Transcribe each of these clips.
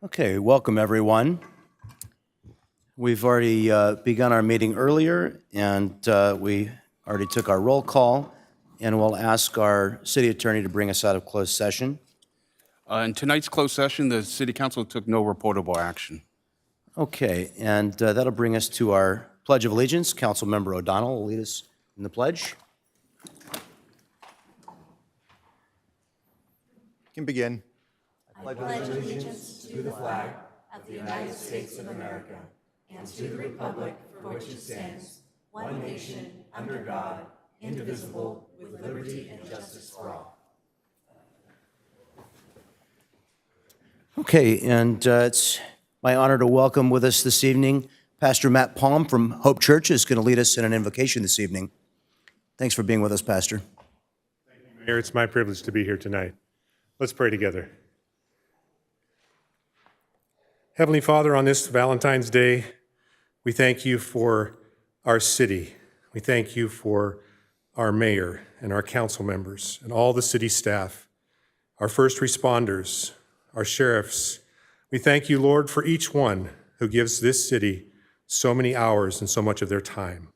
Okay, welcome everyone. We've already begun our meeting earlier, and we already took our roll call, and we'll ask our city attorney to bring us out of closed session. In tonight's closed session, the City Council took no reportable action. Okay, and that'll bring us to our Pledge of Allegiance. Councilmember O'Donnell will lead us in the pledge. Can begin. I pledge allegiance to the flag of the United States of America and to the republic for which it stands, one nation, under God, indivisible, with liberty and justice for all. Okay, and it's my honor to welcome with us this evening Pastor Matt Palm from Hope Church is going to lead us in an invocation this evening. Thanks for being with us, Pastor. Thank you, Mayor. It's my privilege to be here tonight. Let's pray together. Heavenly Father, on this Valentine's Day, we thank you for our city. We thank you for our mayor and our council members and all the city staff, our first responders, our sheriffs. We thank you, Lord, for each one who gives this city so many hours and so much of their time.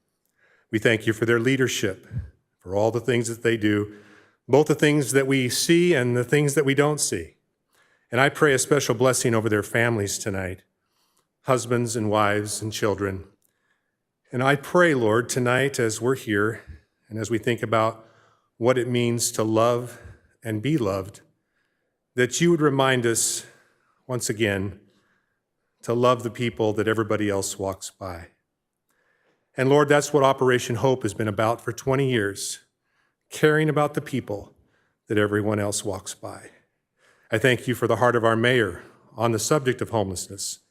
We thank you for their leadership, for all the things that they do, both the things that we see and the things that we don't see. And I pray a special blessing over their families tonight, husbands and wives and children. And I pray, Lord, tonight as we're here and as we think about what it means to love and be loved, that you would remind us once again to love the people that everybody else walks by. And Lord, that's what Operation Hope has been about for 20 years, caring about the people that everyone else walks by. I thank you for the heart of our mayor on the subject of homelessness,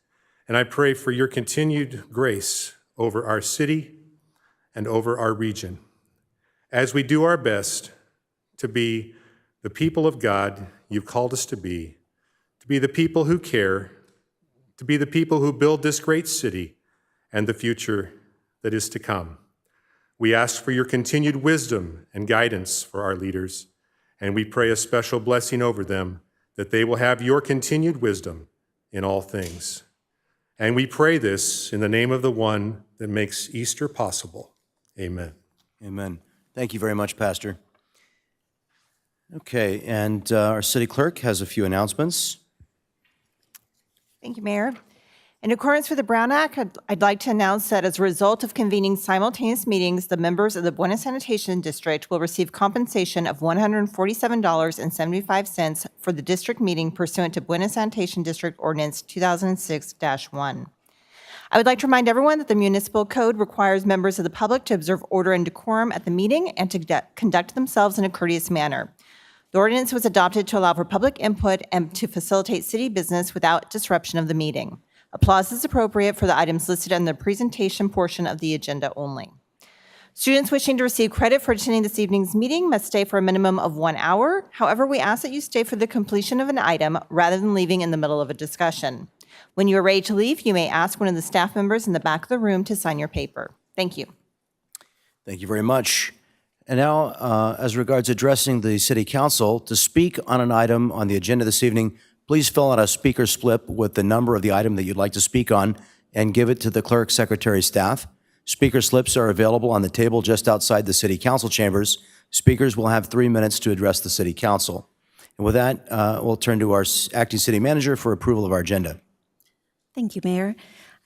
and I pray for your continued grace over our city and over our region as we do our best to be the people of God you've called us to be the people who care, to be the people who build this great city and the future that is to come. We ask for your continued wisdom and guidance for our leaders, and we pray a special blessing over them that they will have your continued wisdom in all things. And we pray this in the name of the one that makes Easter possible. Amen. Amen. Thank you very much, Pastor. Okay, and our city clerk has a few announcements. Thank you, Mayor. In accordance with the Brown Act, I'd like to announce that as a result of convening simultaneous meetings, the members of the Buena Sanitation District will receive compensation of $147.75 for the district meeting pursuant to Buena Sanitation District Ordinance 2006-1. I would like to remind everyone that the municipal code requires members of the public to observe order and decorum at the meeting and to conduct themselves in a courteous manner. The ordinance was adopted to allow for public input and to facilitate city business without disruption of the meeting. Applause is appropriate for the items listed in the presentation portion of the agenda only. Students wishing to receive credit for attending this evening's meeting must stay for a minimum of 1 hour. However, we ask that you stay for the completion of an item rather than leaving in the middle of a discussion. When you are ready to leave, you may ask one of the staff members in the back of the room to sign your paper. Thank you. Thank you very much. And now, as regards addressing the City Council, to speak on an item on the agenda this evening, please fill out a speaker slip with the number of the item that you'd like to speak on and give it to the clerk, secretary, staff. Speaker slips are available on the table just outside the City Council chambers. Speakers will have 3 minutes to address the City Council. And with that, we'll turn to our acting city manager for approval of our agenda. Thank you, Mayor.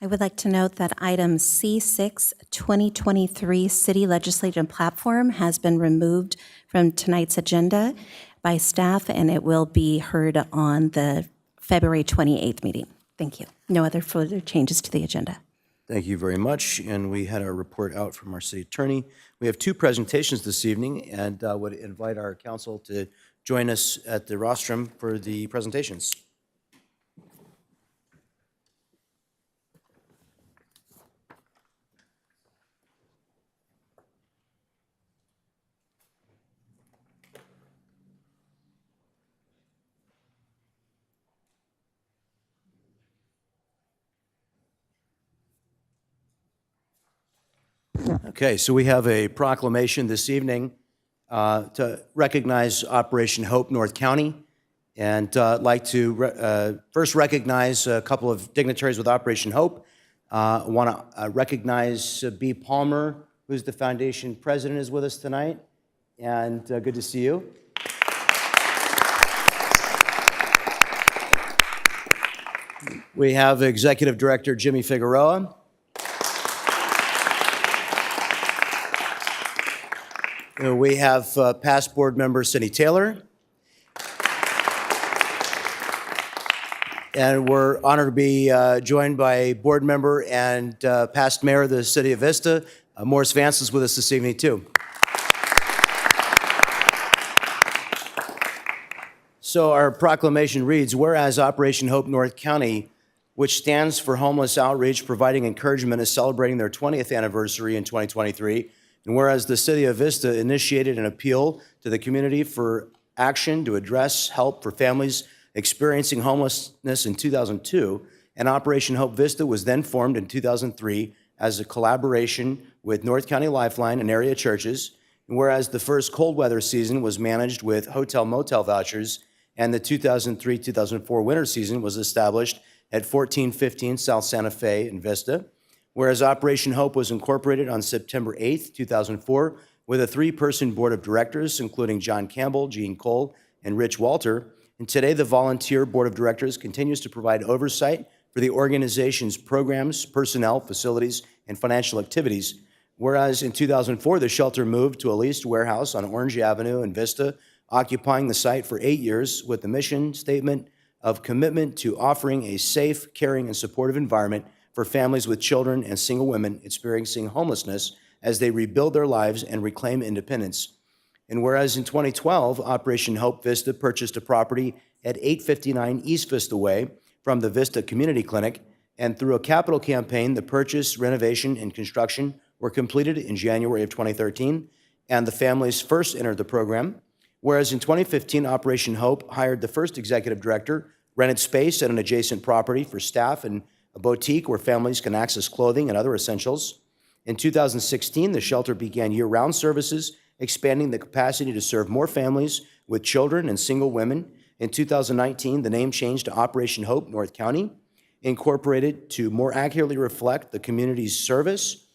I would like to note that item C6, 2023 City Legislative Platform has been removed from tonight's agenda by staff, and it will be heard on the February 28th meeting. Thank you. No other further changes to the agenda. Thank you very much. And we had our report out from our city attorney. We have 2 presentations this evening, and would invite our council to join us at the rostrum for the presentations. Okay, so we have a proclamation this evening to recognize Operation Hope North County. And I'd like to first recognize a couple of dignitaries with Operation Hope. I want to recognize B. Palmer, who's the foundation president, is with us tonight. And good to see you. We have Executive Director Jimmy Figueroa. We have past board member Cindy Taylor. And we're honored to be joined by board member and past mayor of the city of Vista, Morris Vance, is with us this evening too. So our proclamation reads, whereas Operation Hope North County, which stands for Homeless Outreach, Providing Encouragement, is celebrating their 20th anniversary in 2023. And whereas the city of Vista initiated an appeal to the community for action to address help for families experiencing homelessness in 2002, and Operation Hope Vista was then formed in 2003 as a collaboration with North County Lifeline and area churches. And whereas the first cold weather season was managed with hotel motel vouchers, and the 2003-2004 winter season was established at 1415 South Santa Fe in Vista. Whereas Operation Hope was incorporated on September 8th, 2004, with a 3-person board of directors, including John Campbell, Gene Cole, and Rich Walter. And today, the volunteer board of directors continues to provide oversight for the organization's programs, personnel, facilities, and financial activities. Whereas in 2004, the shelter moved to a leased warehouse on Orange Avenue in Vista, occupying the site for 8 years with the mission statement of commitment to offering a safe, caring, and supportive environment for families with children and single women experiencing homelessness as they rebuild their lives and reclaim independence. And whereas in 2012, Operation Hope Vista purchased a property at 859 East Vista Way from the Vista Community Clinic, and through a capital campaign, the purchase, renovation, and construction were completed in January of 2013, and the families first entered the program. Whereas in 2015, Operation Hope hired the first executive director, rented space at an adjacent property for staff and a boutique where families can access clothing and other essentials. In 2016, the shelter began year-round services, expanding the capacity to serve more families with children and single women. In 2019, the name changed to Operation Hope North County, incorporated to more accurately reflect the community's service.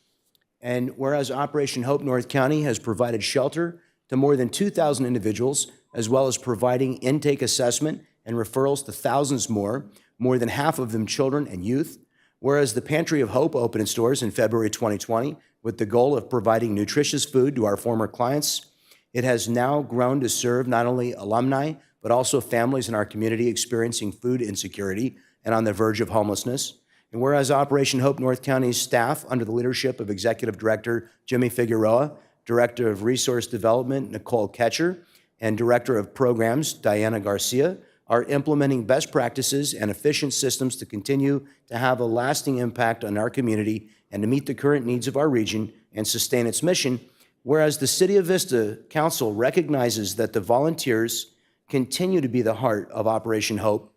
And whereas Operation Hope North County has provided shelter to more than 2,000 individuals, as well as providing intake assessment and referrals to thousands more than half of them children and youth. Whereas the Pantry of Hope opened its doors in February 2020 with the goal of providing nutritious food to our former clients, it has now grown to serve not only alumni, but also families in our community experiencing food insecurity and on the verge of homelessness. And whereas Operation Hope North County's staff, under the leadership of Executive Director Jimmy Figueroa, Director of Resource Development Nicole Ketcher, and Director of Programs Diana Garcia, are implementing best practices and efficient systems to continue to have a lasting impact on our community and to meet the current needs of our region and sustain its mission. Whereas the City of Vista Council recognizes that the volunteers continue to be the heart of Operation Hope.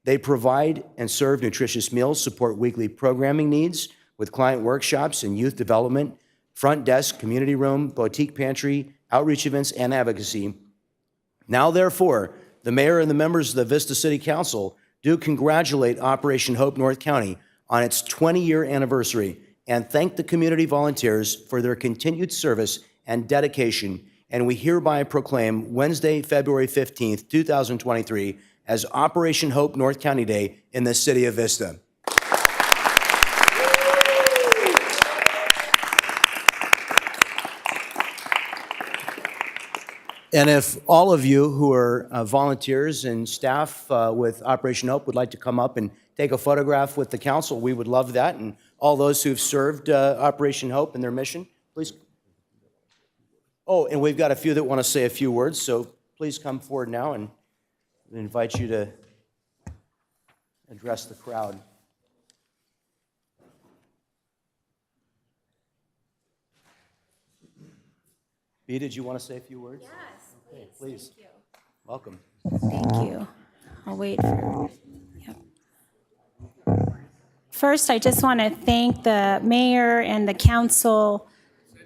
They provide and serve nutritious meals, support weekly programming needs with client workshops and youth development, front desk, community room, boutique pantry, outreach events, and advocacy. Now, therefore, the mayor and the members of the Vista City Council do congratulate Operation Hope North County on its 20-year anniversary and thank the community volunteers for their continued service and dedication. And we hereby proclaim Wednesday, February 15th, 2023 as Operation Hope North County Day in the city of Vista. And if all of you who are volunteers and staff with Operation Hope would like to come up and take a photograph with the council, we would love that. And all those who've served Operation Hope and their mission, please. Oh, and we've got a few that want to say a few words, so please come forward now, and I invite you to address the crowd. B, did you want to say a few words? Yes, please. Okay, please. Thank you. Welcome. Thank you. I'll wait for, yep. First, I just want to thank the mayor and the council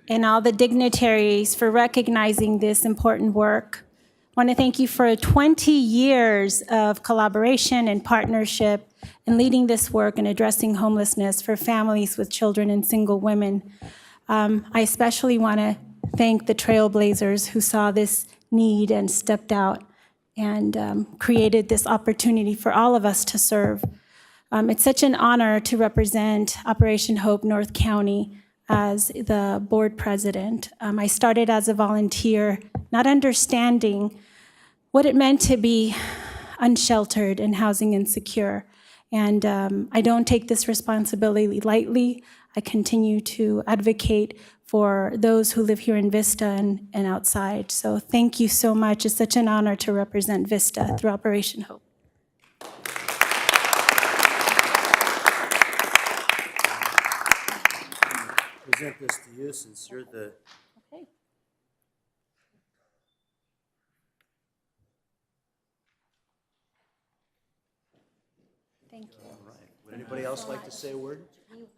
and all the dignitaries for recognizing this important work. want to thank you for 20 years of collaboration and partnership in leading this work and addressing homelessness for families with children and single women. I especially want to thank the trailblazers who saw this need and stepped out and created this opportunity for all of us to serve. It's such an honor to represent Operation Hope North County as the board president. I started as a volunteer, not understanding what it meant to be unsheltered and housing insecure. And I don't take this responsibility lightly. I continue to advocate for those who live here in Vista and outside. So thank you so much. It's such an honor to represent Vista through Operation Hope. Present this to you since you're the... Okay. Thank you. Would anybody else like to say a word?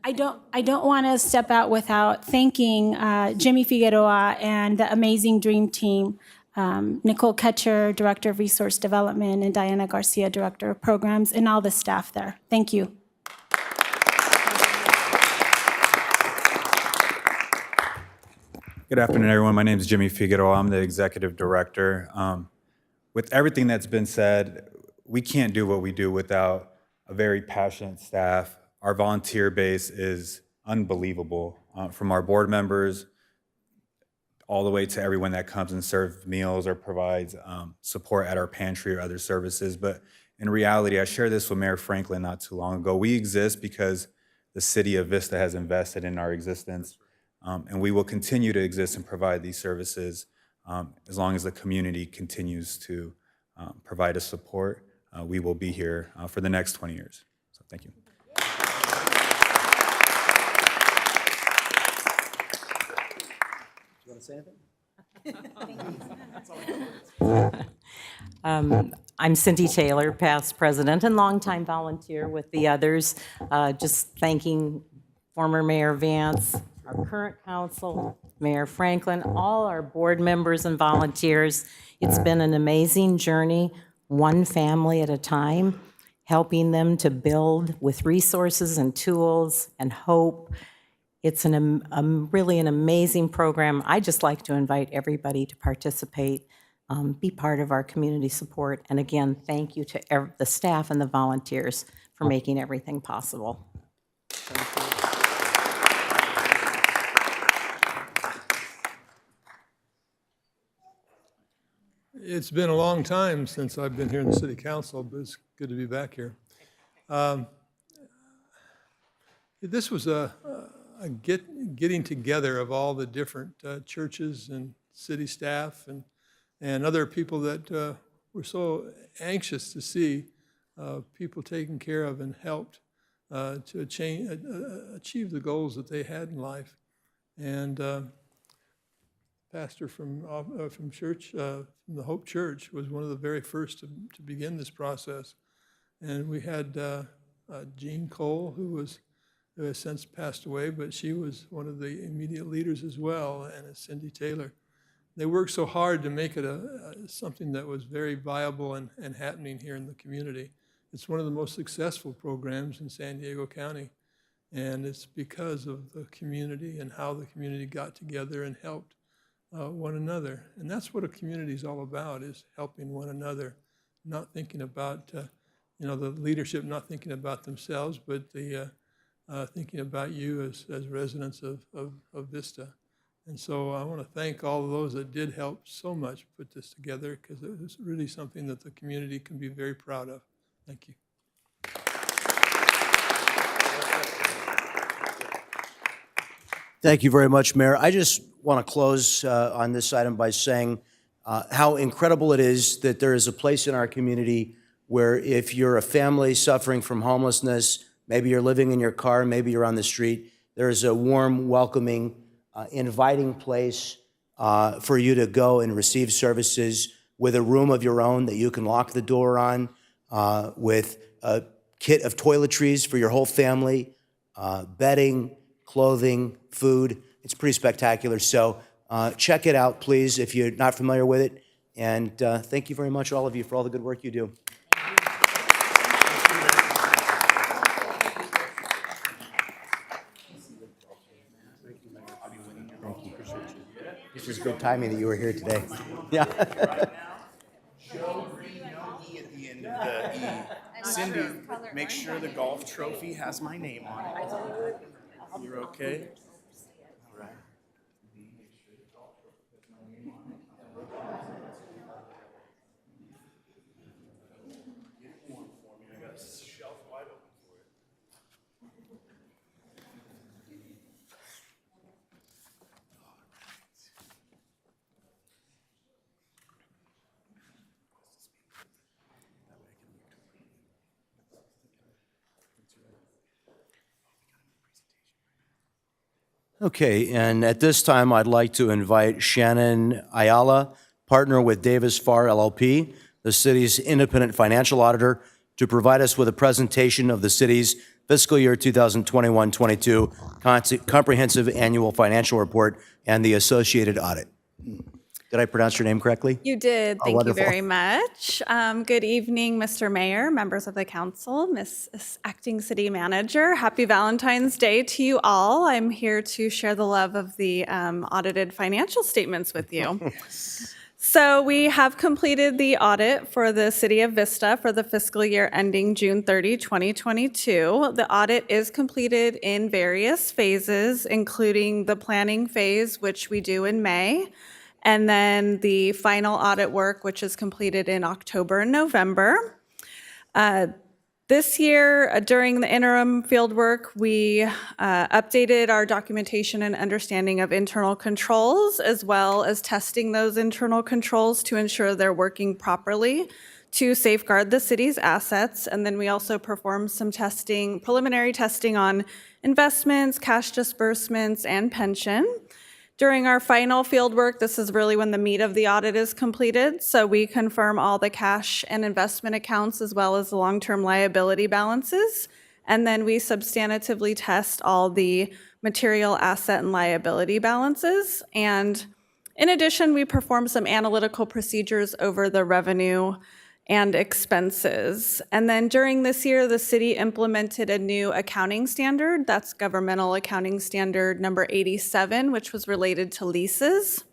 I don't want to step out without thanking Jimmy Figueroa and the amazing Dream Team, Nicole Ketcher, Director of Resource Development, and Diana Garcia, Director of Programs, and all the staff there. Thank you. Good afternoon, everyone. My name is Jimmy Figueroa. I'm the Executive Director. With everything that's been said, we can't do what we do without a very passionate staff. Our volunteer base is unbelievable, from our board members all the way to everyone that comes and serves meals or provides support at our pantry or other services. But in reality, I shared this with Mayor Franklin not too long ago. We exist because the city of Vista has invested in our existence, and we will continue to exist and provide these services as long as the community continues to provide us support. We will be here for the next 20 years. So thank you. You want to say anything? I'm Cindy Taylor, past president and longtime volunteer with the others. Just thanking former Mayor Vance, our current council, Mayor Franklin, all our board members and volunteers. It's been an amazing journey, one family at a time, helping them to build with resources and tools and hope. It's really an amazing program. I just like to invite everybody to participate, be part of our community support. And again, thank you to the staff and the volunteers for making everything possible. It's been a long time since I've been here in the city council, but it's good to be back here. This was a getting together of all the different churches and city staff and other people that were so anxious to see people taken care of and helped to achieve the goals that they had in life. And pastor from church, from the Hope Church, was one of the very first to begin this process. And we had Jean Cole, who has since passed away, but she was one of the immediate leaders as well, and Cindy Taylor. They worked so hard to make it something that was very viable and happening here in the community. It's one of the most successful programs in San Diego County, and it's because of the community and how the community got together and helped one another. And that's what a community is all about, is helping one another, not thinking about, the leadership not thinking about themselves, but thinking about you as residents of Vista. And so I want to thank all of those that did help so much put this together, because it was really something that the community can be very proud of. Thank you. Thank you very much, Mayor. I just want to close on this item by saying how incredible it is that there is a place in our community where if you're a family suffering from homelessness, maybe you're living in your car, maybe you're on the street, there is a warm, welcoming, inviting place for you to go and receive services with a room of your own that you can lock the door on, with a kit of toiletries for your whole family, bedding, clothing, food. It's pretty spectacular. So check it out, please, if you're not familiar with it. And thank you very much, all of you, for all the good work you do. This was good timing that you were here today. Yeah. Joe, green, no E at the end of the E. Cindy, make sure the golf trophy has my name on it. You're okay? All right. Okay, and at this time, I'd like to invite Shannon Ayala, partner with Davis Farr LLP, the city's independent financial auditor, to provide us with a presentation of the city's fiscal year 2021-22 comprehensive annual financial report and the associated audit. Did I pronounce your name correctly? You did. Thank you wonderful. very much. Good evening, Mr. Mayor, members of the council, Ms. Acting City Manager. Happy Valentine's Day to you all. I'm here to share the love of the audited financial statements with you. So we have completed the audit for the City of Vista for the fiscal year ending June 30, 2022. The audit is completed in various phases, including the planning phase, which we do in May, and then the final audit work, which is completed in October and November. This year, during the interim field work, we updated our documentation and understanding of internal controls, as well as testing those internal controls to ensure they're working properly to safeguard the city's assets. And then we also performed some testing, preliminary testing on investments, cash disbursements, and pension. During our final field work, this is really when the meat of the audit is completed. So we confirm all the cash and investment accounts as well as the long-term liability balances. And then we substantively test all the material asset and liability balances. And in addition, we perform some analytical procedures over the revenue and expenses. And then during this year, the city implemented a new accounting standard. That's Governmental Accounting Standard number 87, which was related to leases.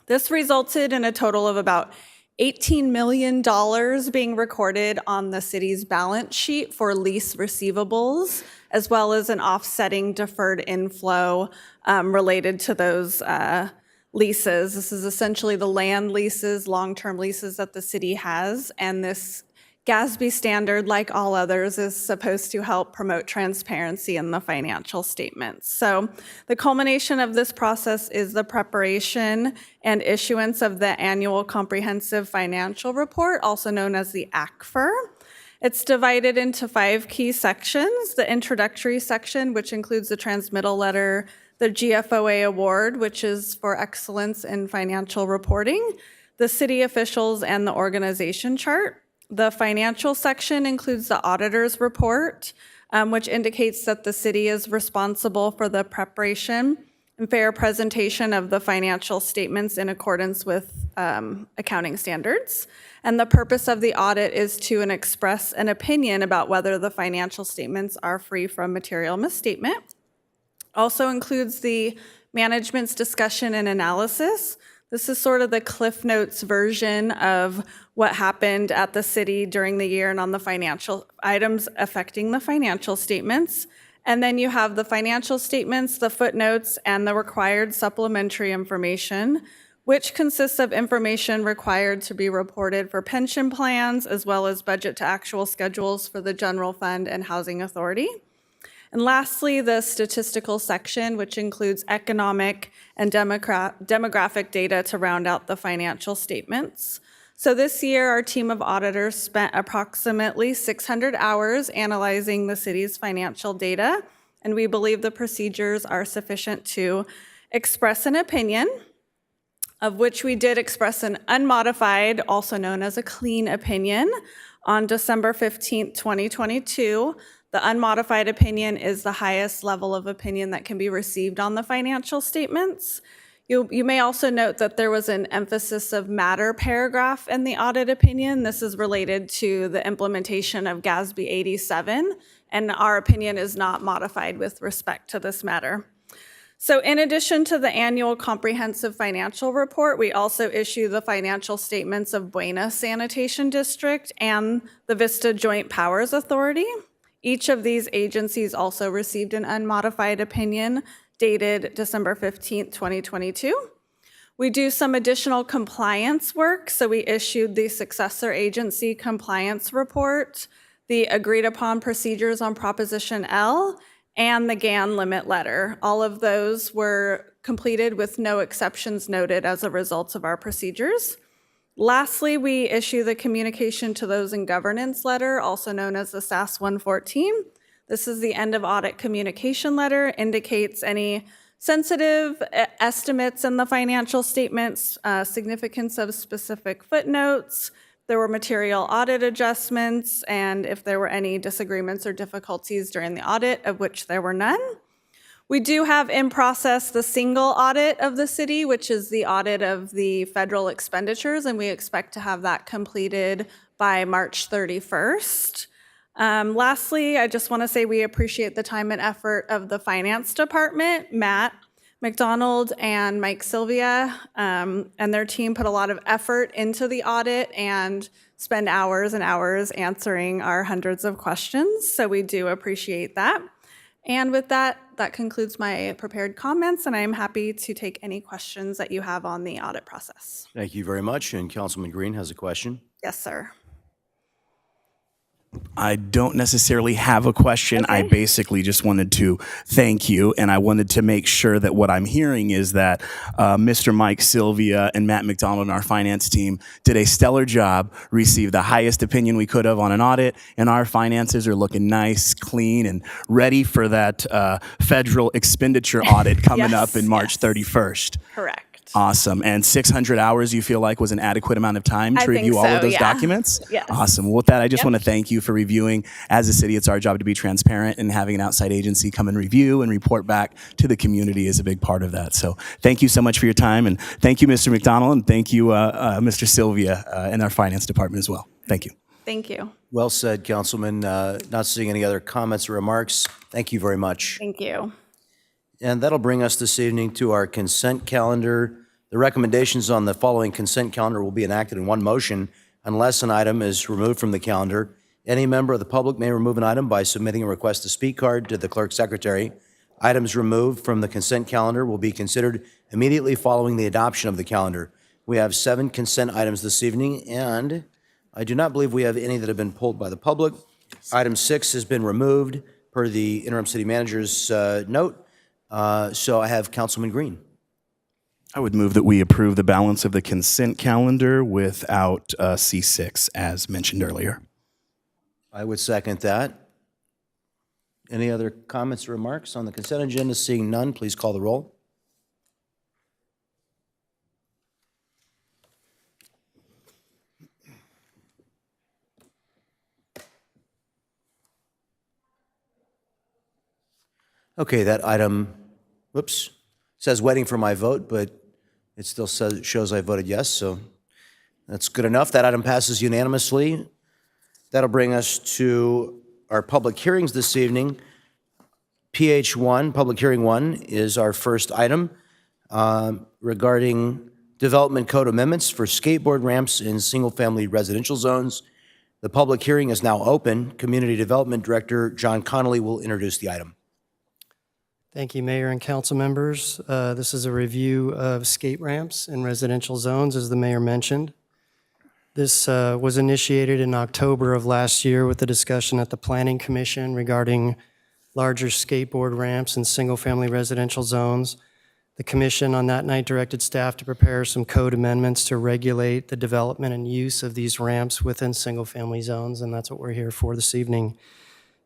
This resulted in a total of about $18 million being recorded on the city's balance sheet for lease receivables, as well as an offsetting deferred inflow related to those leases. This is essentially the land leases, long-term leases that the city has, and this GASB standard, like all others, is supposed to help promote transparency in the financial statements. So the culmination of this process is the preparation and issuance of the annual comprehensive financial report, also known as the ACFR. It's divided into 5 key sections: the introductory section, which includes the transmittal letter, the GFOA award, which is for excellence in financial reporting, the city officials, and the organization chart. The financial section includes the auditor's report, which indicates that the city is responsible for the preparation and fair presentation of the financial statements in accordance with accounting standards. And the purpose of the audit is to express an opinion about whether the financial statements are free from material misstatement. Also includes the management's discussion and analysis. This is sort of the Cliff Notes version of what happened at the city during the year and on the financial items affecting the financial statements. And then you have the financial statements, the footnotes, and the required supplementary information, which consists of information required to be reported for pension plans, as well as budget to actual schedules for the general fund and housing authority. And lastly, the statistical section, which includes economic and demographic data to round out the financial statements. So this year, our team of auditors spent approximately 600 hours analyzing the city's financial data, and we believe the procedures are sufficient to express an opinion, of which we did express an unmodified, also known as a clean opinion, on December 15th, 2022. The unmodified opinion is the highest level of opinion that can be received on the financial statements. You may also note that there was an emphasis of matter paragraph in the audit opinion. This is related to the implementation of GASB 87, and our opinion is not modified with respect to this matter. So in addition to the annual comprehensive financial report, we also issue the financial statements of Buena Sanitation District and the Vista Joint Powers Authority. Each of these agencies also received an unmodified opinion dated December 15th, 2022. We do some additional compliance work, so we issued the successor agency compliance report, the agreed upon procedures on Proposition L, and the GAN limit letter. All of those were completed with no exceptions noted as a result of our procedures. Lastly, we issue the communication to those in governance letter, also known as the SAS 114. This is the end of audit communication letter, indicates any sensitive estimates in the financial statements, significance of specific footnotes, there were material audit adjustments, and if there were any disagreements or difficulties during the audit, of which there were none. We do have in process the single audit of the city, which is the audit of the federal expenditures, and we expect to have that completed by March 31st. Lastly, I just want to say we appreciate the time and effort of the finance department. Matt McDonald and Mike Sylvia and their team put a lot of effort into the audit and spend hours and hours answering our hundreds of questions. So we do appreciate that. And with that, that concludes my prepared comments, and I'm happy to take any questions that you have on the audit process. Thank you very much. And Councilman Green has a question. Yes, sir. I don't necessarily have a question. I basically just wanted to thank you, and I wanted to make sure that what I'm hearing is that Mr. Mike Sylvia and Matt McDonald and our finance team did a stellar job, received the highest opinion we could have on an audit, and our finances are looking nice, clean, and ready for that federal expenditure audit coming up in March 31st. Correct. Awesome. And 600 hours you feel like was an adequate amount of time to review all of those documents? Yes. Awesome. Well, with that, I just want to thank you for reviewing. As a city, it's our job to be transparent, and having an outside agency come and review and report back to the community is a big part of that. So thank you so much for your time, and thank you, Mr. McDonald, and thank you, Mr. Sylvia, and our finance department as well. Thank you. Thank you. Well said, Councilman. Not seeing any other comments or remarks. Thank you very much. Thank you. And that'll bring us this evening to our consent calendar. The recommendations on the following consent calendar will be enacted in one motion unless an item is removed from the calendar. Any member of the public may remove an item by submitting a request to speak card to the clerk secretary. Items removed from the consent calendar will be considered immediately following the adoption of the calendar. We have 7 consent items this evening, and I do not believe we have any that have been pulled by the public. Item 6 has been removed per the interim city manager's note. So I have Councilman Green. I would move that we approve the balance of the consent calendar without C6, as mentioned earlier. I would second that. Any other comments or remarks on the consent agenda? Seeing none, please call the roll. Okay, that item, whoops, says waiting for my vote, but it still shows I voted yes, so that's good enough. That item passes unanimously. That'll bring us to our public hearings this evening. PH1, Public Hearing 1, is our first item regarding development code amendments for skateboard ramps in single-family residential zones. The public hearing is now open. Community Development Director John Connolly will introduce the item. Thank you, Mayor and council members. This is a review of skate ramps in residential zones, as the mayor mentioned. This was initiated in October of last year with the discussion at the Planning Commission regarding larger skateboard ramps in single-family residential zones. The commission on that night directed staff to prepare some code amendments to regulate the development and use of these ramps within single-family zones, and that's what we're here for this evening.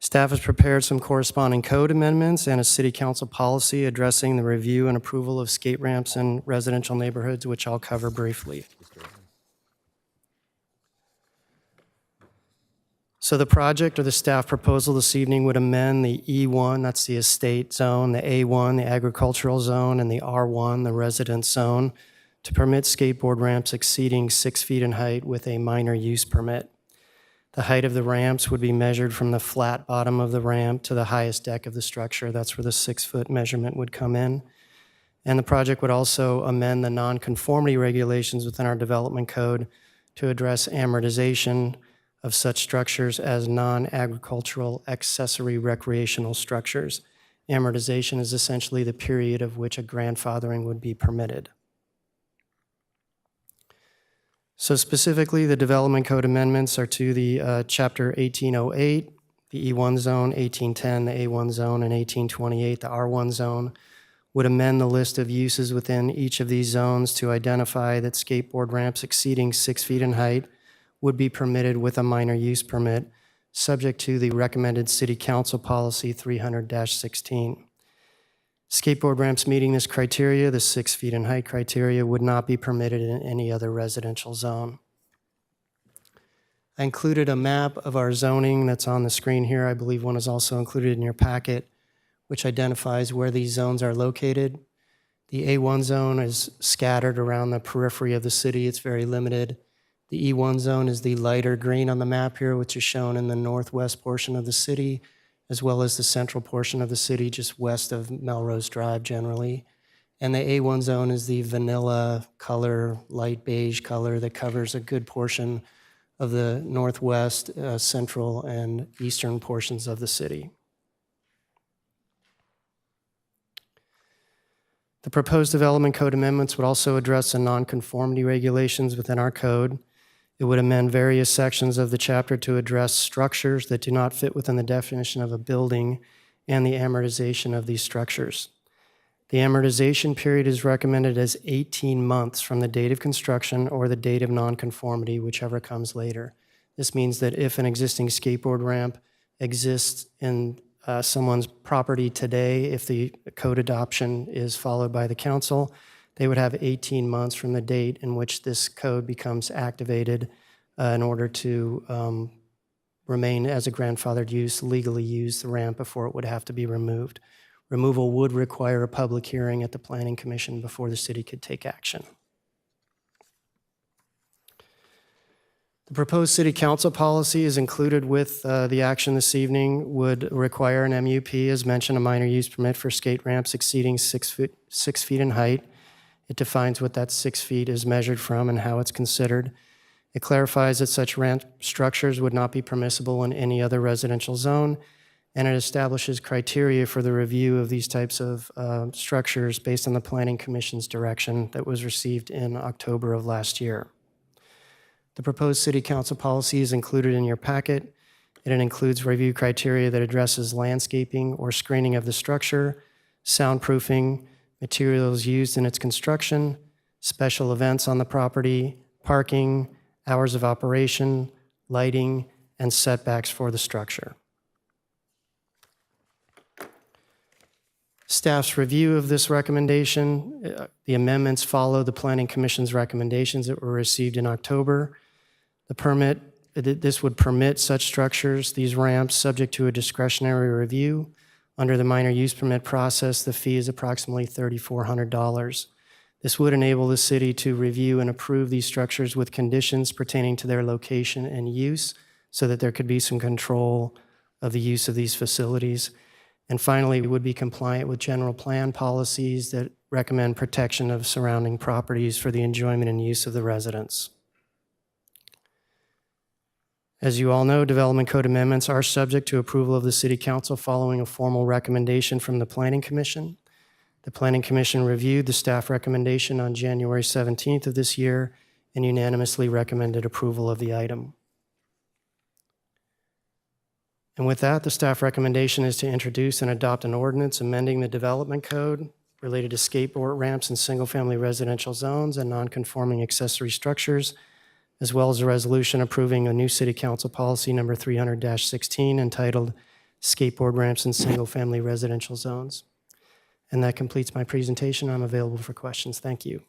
Staff has prepared some corresponding code amendments and a city council policy addressing the review and approval of skate ramps in residential neighborhoods, which I'll cover briefly. So the project or the staff proposal this evening would amend the E1, that's the estate zone, the A1, the agricultural zone, and the R1, the residence zone, to permit skateboard ramps exceeding 6 feet in height with a minor use permit. The height of the ramps would be measured from the flat bottom of the ramp to the highest deck of the structure. That's where the 6-foot measurement would come in. And the project would also amend the nonconformity regulations within our development code to address amortization of such structures as non-agricultural accessory recreational structures. Amortization is essentially the period of which a grandfathering would be permitted. So specifically, the development code amendments are to the Chapter 1808, the E1 zone, 1810, the A1 zone, and 1828, the R1 zone, would amend the list of uses within each of these zones to identify that skateboard ramps exceeding 6 feet in height would be permitted with a minor use permit, subject to the recommended City Council Policy 300-16. Skateboard ramps meeting this criteria, the 6 feet in height criteria, would not be permitted in any other residential zone. I included a map of our zoning that's on the screen here. I believe one is also included in your packet, which identifies where these zones are located. The A1 zone is scattered around the periphery of the city. It's very limited. The E1 zone is the lighter green on the map here, which is shown in the northwest portion of the city, as well as the central portion of the city, just west of Melrose Drive generally. And the A1 zone is the vanilla color, light beige color that covers a good portion of the northwest, central, and eastern portions of the city. The proposed development code amendments would also address the nonconformity regulations within our code. It would amend various sections of the chapter to address structures that do not fit within the definition of a building and the amortization of these structures. The amortization period is recommended as 18 months from the date of construction or the date of nonconformity, whichever comes later. This means that if an existing skateboard ramp exists in someone's property today, if the code adoption is followed by the council, they would have 18 months from the date in which this code becomes activated in order to remain as a grandfathered use, legally use the ramp before it would have to be removed. Removal would require a public hearing at the Planning Commission before the city could take action. The proposed city council policy is included with the action this evening, would require an MUP, as mentioned, a minor use permit for skate ramps exceeding 6 feet in height. It defines what that 6 feet is measured from and how it's considered. It clarifies that such ramp structures would not be permissible in any other residential zone, and it establishes criteria for the review of these types of structures based on the Planning Commission's direction that was received in October of last year. The proposed city council policy is included in your packet, and it includes review criteria that addresses landscaping or screening of the structure, soundproofing, materials used in its construction, special events on the property, parking, hours of operation, lighting, and setbacks for the structure. Staff's review of this recommendation, the amendments follow the Planning Commission's recommendations that were received in October. This would permit such structures, these ramps, subject to a discretionary review. Under the minor use permit process, the fee is approximately $3,400. This would enable the city to review and approve these structures with conditions pertaining to their location and use so that there could be some control of the use of these facilities. And finally, we would be compliant with general plan policies that recommend protection of surrounding properties for the enjoyment and use of the residents. As you all know, development code amendments are subject to approval of the City Council following a formal recommendation from the Planning Commission. The Planning Commission reviewed the staff recommendation on January 17th of this year and unanimously recommended approval of the item. And with that, the staff recommendation is to introduce and adopt an ordinance amending the development code related to skateboard ramps in single-family residential zones and non-conforming accessory structures, as well as a resolution approving a new City Council policy number 300-16 entitled Skateboard Ramps in Single-Family Residential Zones. And that completes my presentation. I'm available for questions. Thank you.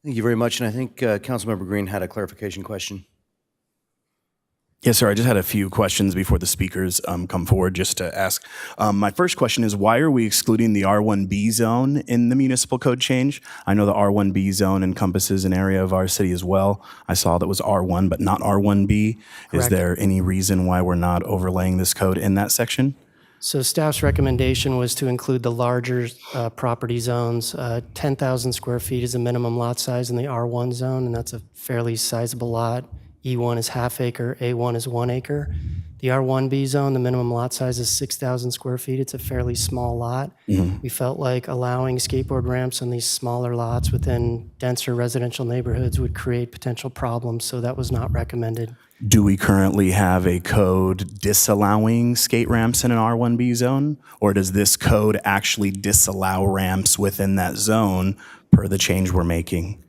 Thank you very much. And I think Councilmember Green had a clarification question. Yes, sir. I just had a few questions before the speakers come forward just to ask. My first question is, why are we excluding the R1B zone in the municipal code change? I know the R1B zone encompasses an area of our city as well. I saw that was R1, but not R1B. Is Correct. there any reason why we're not overlaying this code in that section? So staff's recommendation was to include the larger property zones. 10,000 square feet is the minimum lot size in the R1 zone, and that's a fairly sizable lot. E1 is half acre, A1 is 1 acre. The R1B zone, the minimum lot size is 6,000 square feet. It's a fairly small lot. We felt like allowing skateboard ramps on these smaller lots within denser residential neighborhoods would create potential problems, so that was not recommended. Do we currently have a code disallowing skate ramps in an R1B zone? Or does this code actually disallow ramps within that zone per the change we're making?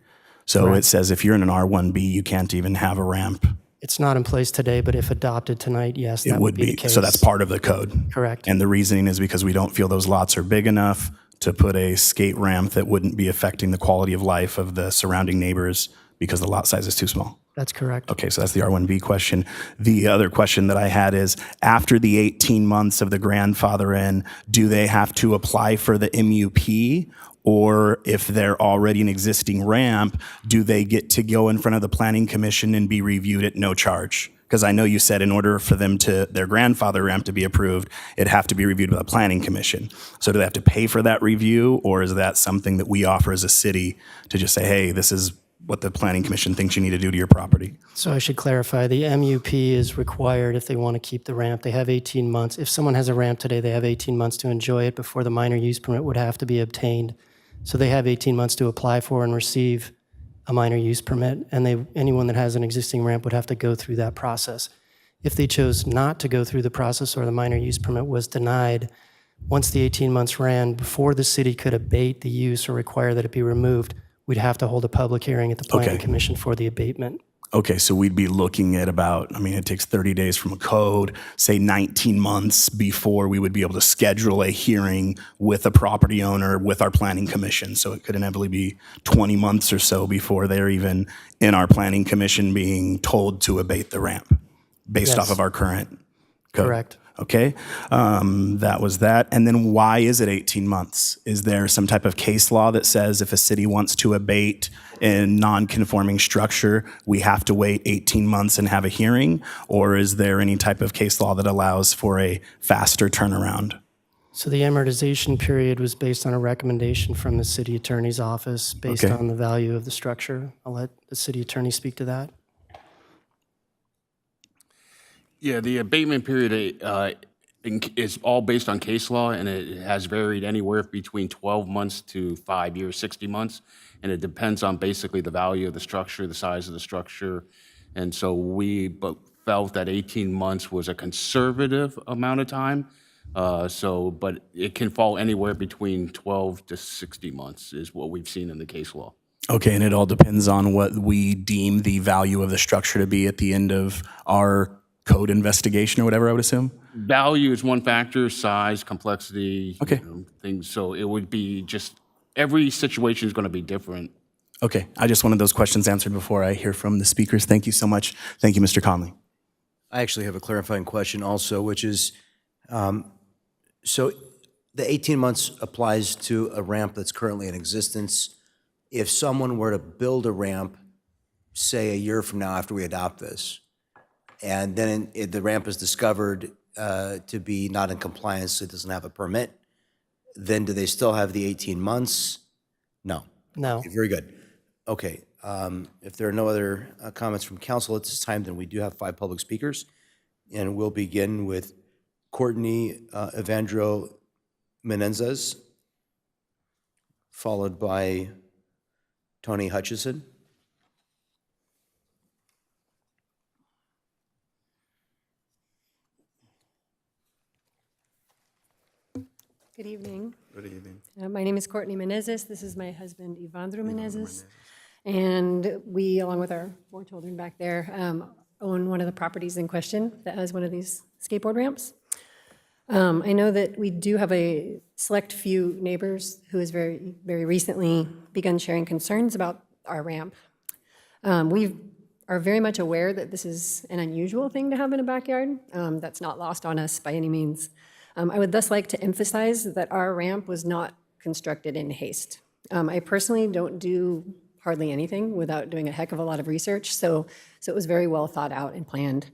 So it says if you're in an R1B, you can't even have a ramp. It's not in place today, but if adopted tonight, yes, that It would be the be. case. So that's part of the code. Correct. And the reasoning is because we don't feel those lots are big enough to put a skate ramp that wouldn't be affecting the quality of life of the surrounding neighbors because the lot size is too small. That's correct. Okay, so that's the R1B question. The other question that I had is, after the 18 months of the grandfather in, do they have to apply for the MUP? Or if they're already an existing ramp, do they get to go in front of the planning commission and be reviewed at no charge? Because I know you said in order for them to, their grandfather ramp to be approved, it'd have to be reviewed by the planning commission. So do they have to pay for that review, or is that something that we offer as a city to just say, hey, this is what the planning commission thinks you need to do to your property? So I should clarify, the MUP is required if they want to keep the ramp. They have 18 months. If someone has a ramp today, they have 18 months to enjoy it before the minor use permit would have to be obtained. So they have 18 months to apply for and receive a minor use permit, and anyone that has an existing ramp would have to go through that process. If they chose not to go through the process or the minor use permit was denied, once the 18 months ran, before the city could abate the use or require that it be removed, we'd have to hold a public hearing at the planning Okay. commission for the abatement. Okay, so we'd be looking at about, I mean, it takes 30 days from a code, say 19 months before we would be able to schedule a hearing with a property owner, with our planning commission. So it could inevitably be 20 months or so before they're even in our planning commission being told to abate the ramp based Yes. off of our current code. Correct. Okay, that was that. And then why is it 18 months? Is there some type of case law that says if a city wants to abate a non-conforming structure, we have to wait 18 months and have a hearing? Or is there any type of case law that allows for a faster turnaround? So the amortization period was based on a recommendation from the city attorney's office based Okay. on the value of the structure. I'll let the city attorney speak to that. Yeah, the abatement period is all based on case law, and it has varied anywhere between 12 months to 5 years, 60 months. And it depends on basically the value of the structure, the size of the structure. And so we felt that 18 months was a conservative amount of time. But it can fall anywhere between 12 to 60 months is what we've seen in the case law. Okay, and it all depends on what we deem the value of the structure to be at the end of our code investigation or whatever, I would assume? Value is one factor, size, complexity, Okay. things. So it would be just, every situation is going to be different. Okay, I just wanted those questions answered before I hear from the speakers. Thank you so much. Thank you, Mr. Conley. I actually have a clarifying question also, which is, so the 18 months applies to a ramp that's currently in existence. If someone were to build a ramp, say a year from now after we adopt this, and then the ramp is discovered to be not in compliance, it doesn't have a permit, then do they still have the 18 months? No. No. Okay, very good. Okay, if there are no other comments from council at this time, then we do have 5 public speakers. And we'll begin with Courtney Evandro Menendez, followed by Tony Hutchison. Good evening. Good evening. My name is Courtney Menezes. This is my husband, Ivandro Menezes. And we, along with our 4 children back there, own one of the properties in question that has one of these skateboard ramps. I know that we do have a select few neighbors who has very, very recently begun sharing concerns about our ramp. We've are very much aware that this is an unusual thing to have in a backyard. That's not lost on us by any means. I would thus like to emphasize that our ramp was not constructed in haste. I personally don't do hardly anything without doing a heck of a lot of research, so it was very well thought out and planned.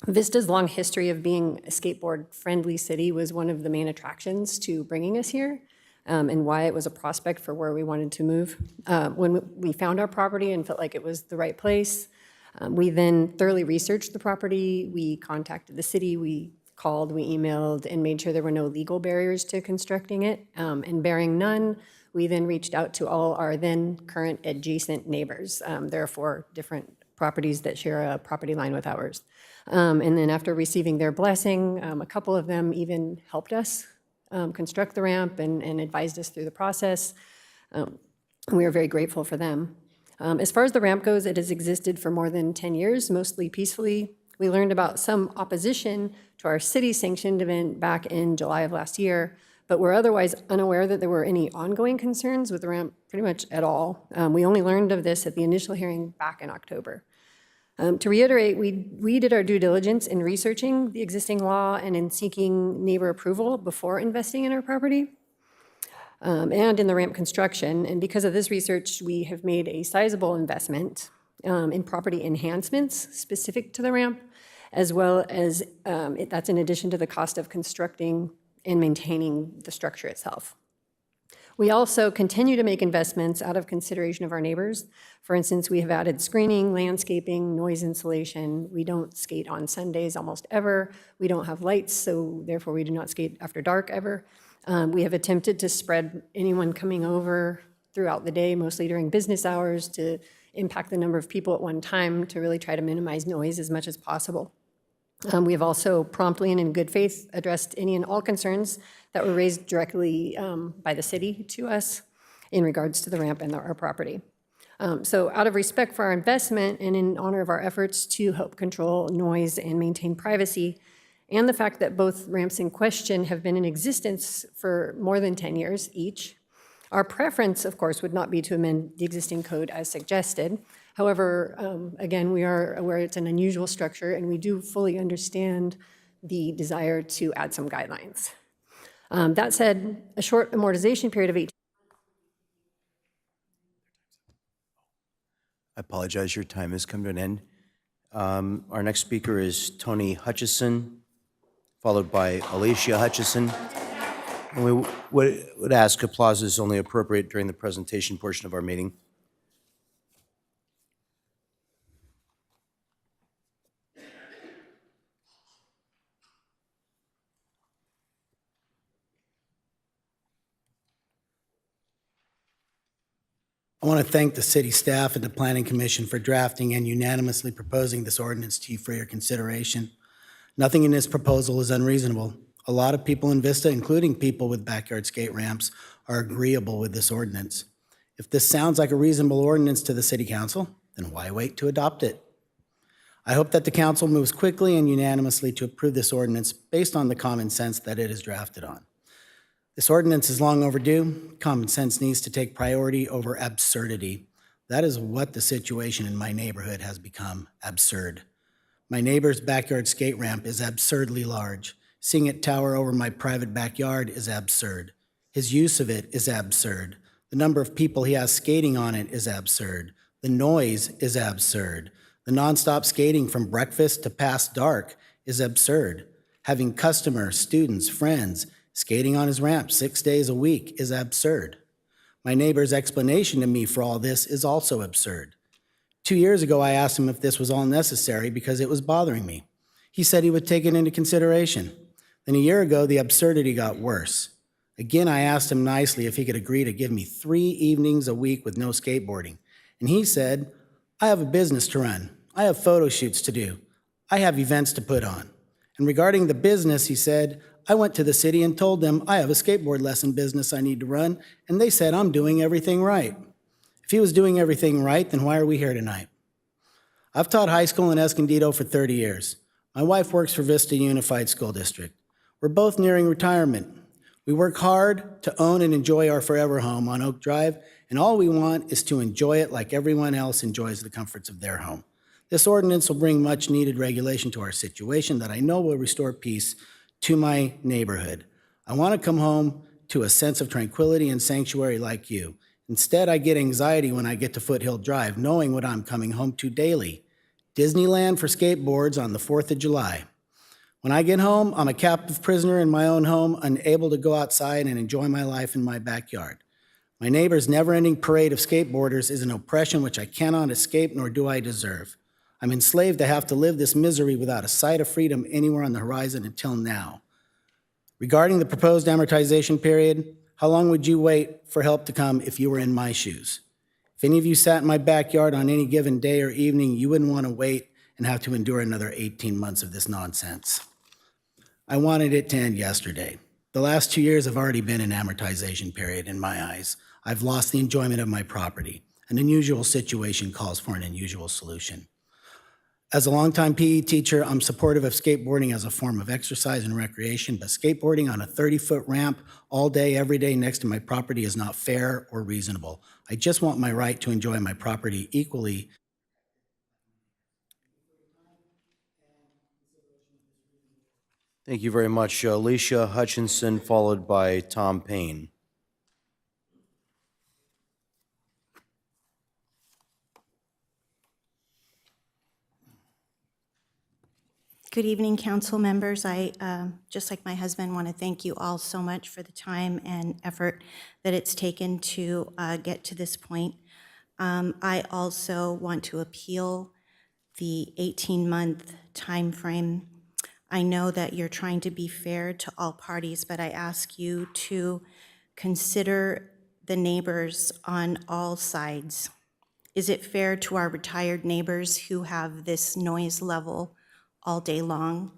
Vista's long history of being a skateboard-friendly city was one of the main attractions to bringing us here, and why it was a prospect for where we wanted to move. When we found our property and felt like it was the right place, we then thoroughly researched the property. We contacted the city, we called, we emailed, and made sure there were no legal barriers to constructing it. And bearing none, we then reached out to all our then current adjacent neighbors. There are 4 different properties that share a property line with ours. And then after receiving their blessing, a couple of them even helped us construct the ramp and advised us through the process. We are very grateful for them. As far as the ramp goes, it has existed for more than 10 years, mostly peacefully. We learned about some opposition to our city-sanctioned event back in July of last year, but we're otherwise unaware that there were any ongoing concerns with the ramp pretty much at all. We only learned of this at the initial hearing back in October. To reiterate, we did our due diligence in researching the existing law and in seeking neighbor approval before investing in our property and in the ramp construction. And because of this research, we have made a sizable investment in property enhancements specific to the ramp, as well as that's in addition to the cost of constructing and maintaining the structure itself. We also continue to make investments out of consideration of our neighbors. For instance, we have added screening, landscaping, noise insulation. We don't skate on Sundays almost ever. We don't have lights, so therefore we do not skate after dark ever. We have attempted to spread anyone coming over throughout the day, mostly during business hours, to impact the number of people at one time to really try to minimize noise as much as possible. We have also promptly and in good faith addressed any and all concerns that were raised directly by the city to us in regards to the ramp and our property. So out of respect for our investment and in honor of our efforts to help control noise and maintain privacy, and the fact that both ramps in question have been in existence for more than 10 years each, our preference, of course, would not be to amend the existing code as suggested. However, again, we are aware it's an unusual structure, and we do fully understand the desire to add some guidelines. That said, a short amortization period of 18 I apologize, your time has come to an end. Our next speaker is Tony Hutchison, followed by Alicia Hutchison. And we would ask applause is only appropriate during the presentation portion of our meeting. I want to thank the city staff and the Planning Commission for drafting and unanimously proposing this ordinance to you for your consideration. Nothing in this proposal is unreasonable. A lot of people in Vista, including people with backyard skate ramps, are agreeable with this ordinance. If this sounds like a reasonable ordinance to the City Council, then why wait to adopt it? I hope that the council moves quickly and unanimously to approve this ordinance based on the common sense that it is drafted on. This ordinance is long overdue. Common sense needs to take priority over absurdity. That is what the situation in my neighborhood has become, absurd. My neighbor's backyard skate ramp is absurdly large. Seeing it tower over my private backyard is absurd. His use of it is absurd. The number of people he has skating on it is absurd. The noise is absurd. The nonstop skating from breakfast to past dark is absurd. Having customers, students, friends skating on his ramp 6 days a week is absurd. My neighbor's explanation to me for all this is also absurd. 2 years ago, I asked him if this was all necessary because it was bothering me. He said he would take it into consideration. Then a year ago, the absurdity got worse. Again, I asked him nicely if he could agree to give me 3 evenings a week with no skateboarding. And he said, I have a business to run. I have photo shoots to do. I have events to put on. And regarding the business, he said, I went to the city and told them I have a skateboard lesson business I need to run, and they said I'm doing everything right. If he was doing everything right, then why are we here tonight? I've taught high school in Escondido for 30 years. My wife works for Vista Unified School District. We're both nearing retirement. We work hard to own and enjoy our forever home on Oak Drive, and all we want is to enjoy it like everyone else enjoys the comforts of their home. This ordinance will bring much-needed regulation to our situation that I know will restore peace to my neighborhood. I want to come home to a sense of tranquility and sanctuary like you. Instead, I get anxiety when I get to Foothill Drive, knowing what I'm coming home to daily. Disneyland for skateboards on the 4th of July. When I get home, I'm a captive prisoner in my own home, unable to go outside and enjoy my life in my backyard. My neighbor's never-ending parade of skateboarders is an oppression which I cannot escape, nor do I deserve. I'm enslaved to have to live this misery without a sight of freedom anywhere on the horizon until now. Regarding the proposed amortization period, how long would you wait for help to come if you were in my shoes? If any of you sat in my backyard on any given day or evening, you wouldn't want to wait and have to endure another 18 months of this nonsense. I wanted it to end yesterday. The last 2 years have already been an amortization period in my eyes. I've lost the enjoyment of my property. An unusual situation calls for an unusual solution. As a longtime PE teacher, I'm supportive of skateboarding as a form of exercise and recreation, but skateboarding on a 30-foot ramp all day, every day next to my property is not fair or reasonable. I just want my right to enjoy my property equally. Thank you very much. Alicia Hutchinson, followed by Tom Payne. Good evening, council members. I, just like my husband, want to thank you all so much for the time and effort that it's taken to get to this point. I also want to appeal the 18-month time frame. I know that you're trying to be fair to all parties, but I ask you to consider the neighbors on all sides. Is it fair to our retired neighbors who have this noise level all day long?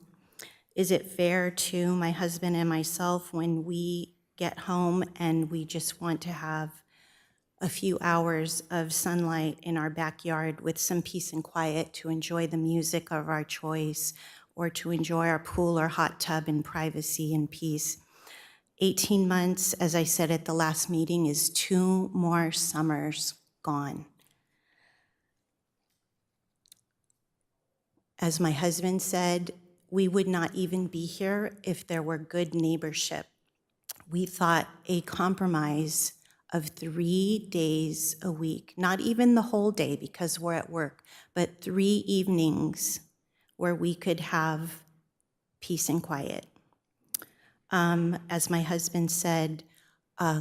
Is it fair to my husband and myself when we get home and we just want to have a few hours of sunlight in our backyard with some peace and quiet to enjoy the music of our choice or to enjoy our pool or hot tub in privacy and peace? 18 months, as I said at the last meeting, is 2 more summers gone. As my husband said, we would not even be here if there were good neighborship. We thought a compromise of 3 days a week, not even the whole day because we're at work, but 3 evenings where we could have peace and quiet. As my husband said,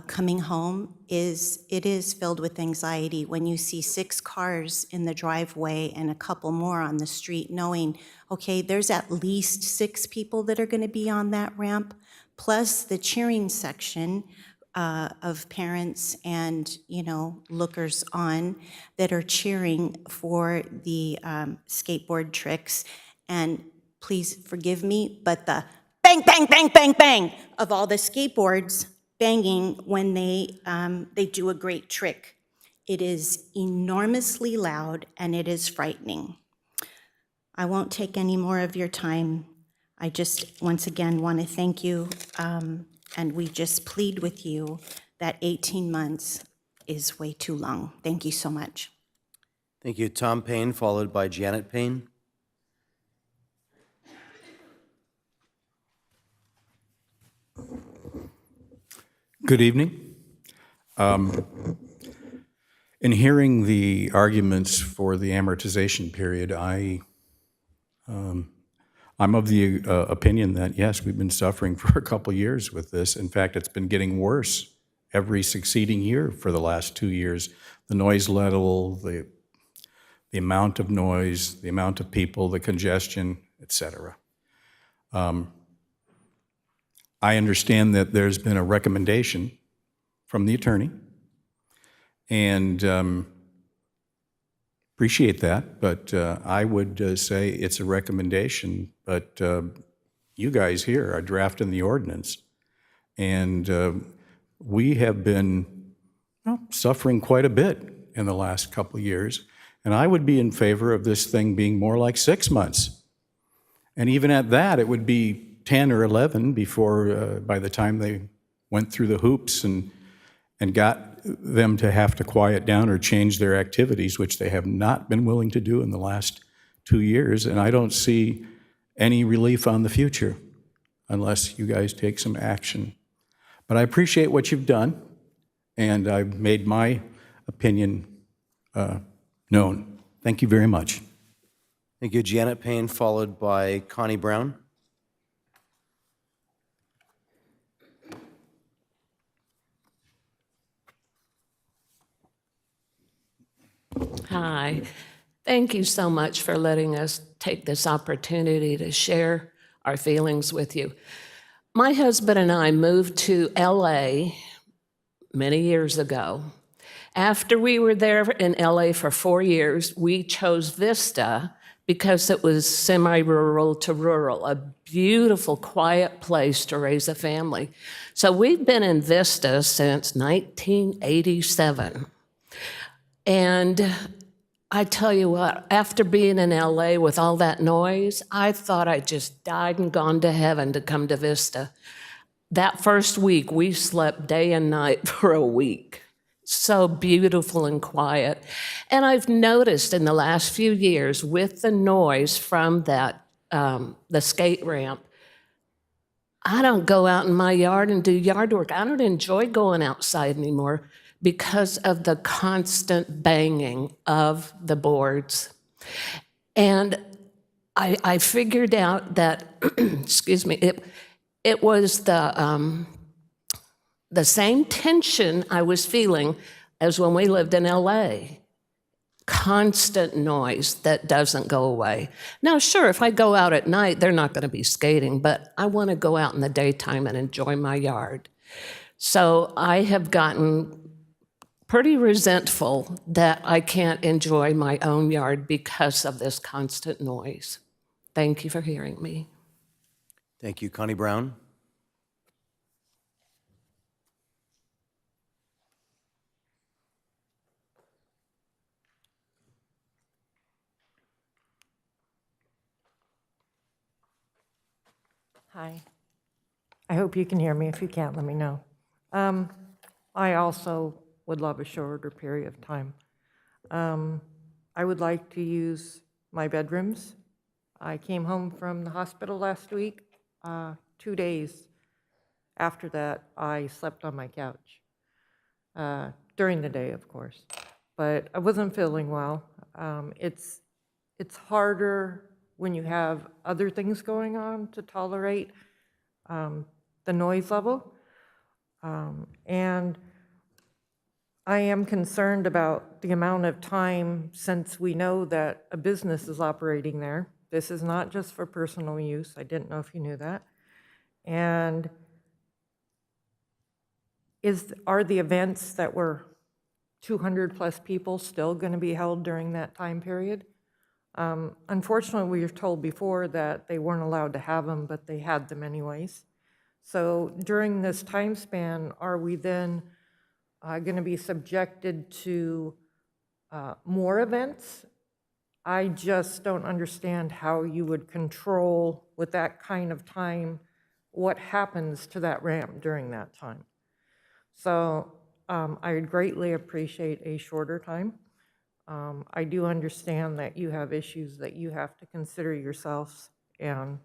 coming home is filled with anxiety when you see 6 cars in the driveway and a couple more on the street, knowing, okay, there's at least 6 people that are going to be on that ramp, plus the cheering section of parents and, you know, lookers on that are cheering for the skateboard tricks. And please forgive me, but the bang, bang, bang, bang, bang of all the skateboards banging when they do a great trick. It is enormously loud and it is frightening. I won't take any more of your time. I just, once again, want to thank you, and we just plead with you that 18 months is way too long. Thank you so much. Thank you. Tom Payne, followed by Janet Payne. Good evening. In hearing the arguments for the amortization period, I'm of the opinion that, yes, we've been suffering for a couple years with this. In fact, it's been getting worse every succeeding year for the last 2 years. The noise level, the amount of noise, the amount of people, the congestion, et cetera. I understand that there's been a recommendation from the attorney, and appreciate that, but I would say it's a recommendation, but you guys here are drafting the ordinance, and we have been suffering quite a bit in the last couple of years, and I would be in favor of this thing being more like 6 months. And even at that, it would be 10 or 11 before, by the time they went through the hoops and got them to have to quiet down or change their activities, which they have not been willing to do in the last 2 years. And I don't see any relief on the future unless you guys take some action. But I appreciate what you've done, and I've made my opinion known. Thank you very much. Thank you. Janet Payne, followed by Connie Brown. Hi. Thank you so much for letting us take this opportunity to share our feelings with you. My husband and I moved to LA many years ago. After we were there in LA for 4 years, we chose Vista because it was semi-rural to rural, a beautiful, quiet place to raise a family. So we've been in Vista since 1987. And I tell you what, after being in LA with all that noise, I thought I just died and gone to heaven to come to Vista. That first week, we slept day and night for a week. So beautiful and quiet. And I've noticed in the last few years with the noise from that, the skate ramp, I don't go out in my yard and do yard work. I don't enjoy going outside anymore because of the constant banging of the boards. And I figured out that, excuse me, it was the same tension I was feeling as when we lived in LA. Constant noise that doesn't go away. Now, sure, if I go out at night, they're not going to be skating, but I want to go out in the daytime and enjoy my yard. So I have gotten pretty resentful that I can't enjoy my own yard because of this constant noise. Thank you for hearing me. Thank you. Connie Brown. Hi. I hope you can hear me. If you can't, let me know. I also would love a shorter period of time. I would like to use my bedrooms. I came home from the hospital last week. 2 days after that, I slept on my couch. During the day, of course. But I wasn't feeling well. It's harder when you have other things going on to tolerate the noise level. And I am concerned about the amount of time since we know that a business is operating there. This is not just for personal use. I didn't know if you knew that. And are the events that were 200 plus people still going to be held during that time period? Unfortunately, we were told before that they weren't allowed to have them, but they had them anyways. So during this time span, are we then going to be subjected to more events? I just don't understand how you would control with that kind of time what happens to that ramp during that time. So I would greatly appreciate a shorter time. I do understand that you have issues that you have to consider yourselves and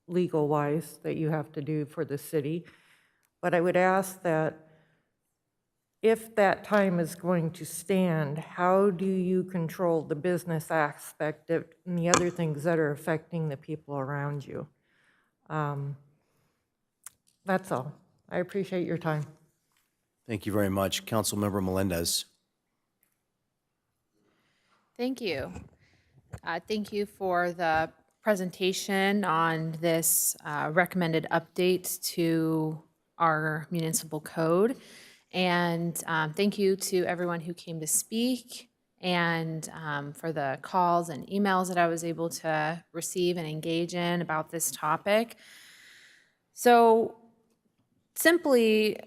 legal-wise that you have to do for the city. But I would ask that if that time is going to stand, how do you control the business aspect and the other things that are affecting the people around you? That's all. I appreciate your time. Thank you very much. Councilmember Melendez. Thank you. Thank you for the presentation on this recommended update to our municipal code. And thank you to everyone who came to speak and for the calls and emails that I was able to receive and engage in about this topic. So simply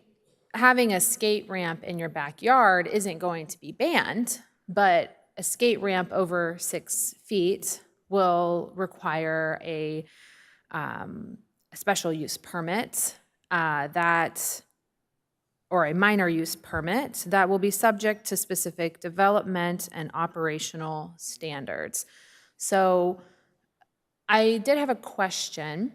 having a skate ramp in your backyard isn't going to be banned, but a skate ramp over 6 feet will require a special use permit that or a minor use permit that will be subject to specific development and operational standards. So I did have a question.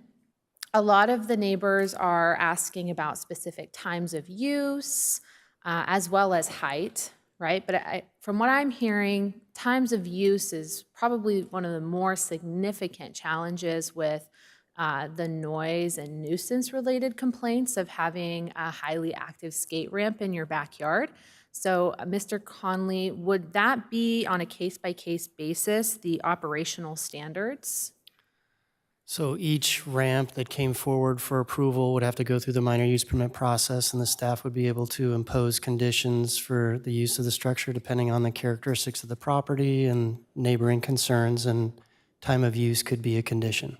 A lot of the neighbors are asking about specific times of use, as well as height, right? But from what I'm hearing, times of use is probably one of the more significant challenges with the noise and nuisance related complaints of having a highly active skate ramp in your backyard. So Mr. Conley, would that be on a case-by-case basis, the operational standards? So each ramp that came forward for approval would have to go through the minor use permit process, and the staff would be able to impose conditions for the use of the structure depending on the characteristics of the property and neighboring concerns, and time of use could be a condition.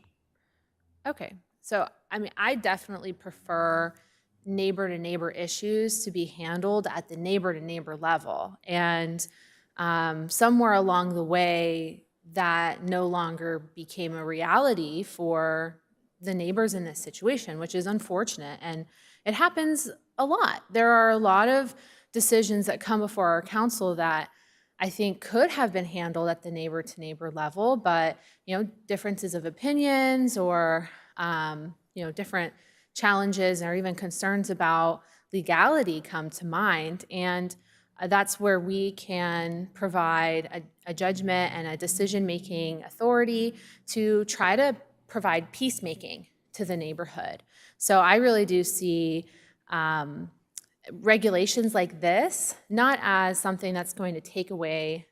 Okay, so I mean, I definitely prefer neighbor-to-neighbor issues to be handled at the neighbor-to-neighbor level. And somewhere along the way, that no longer became a reality for the neighbors in this situation, which is unfortunate. And it happens a lot. There are a lot of decisions that come before our council that I think could have been handled at the neighbor-to-neighbor level, but differences of opinions or different challenges or even concerns about legality come to mind. And that's where we can provide a judgment and a decision-making authority to try to provide peacemaking to the neighborhood. So I really do see regulations like this not as something that's going to take away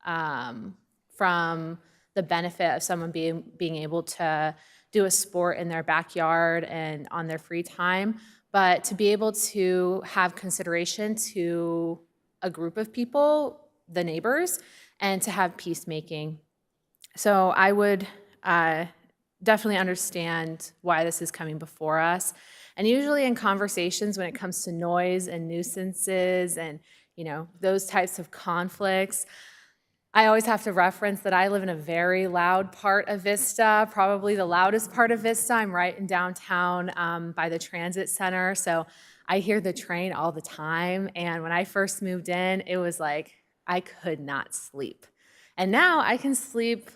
from the benefit of someone being able to do a sport in their backyard and on their free time, but to be able to have consideration to a group of people, the neighbors, and to have peacemaking. So I would definitely understand why this is coming before us. And usually in conversations when it comes to noise and nuisances and those types of conflicts, I always have to reference that I live in a very loud part of Vista, probably the loudest part of Vista. I'm right in downtown by the transit center. So I hear the train all the time. And when I first moved in, it was like I could not sleep. And now I can sleep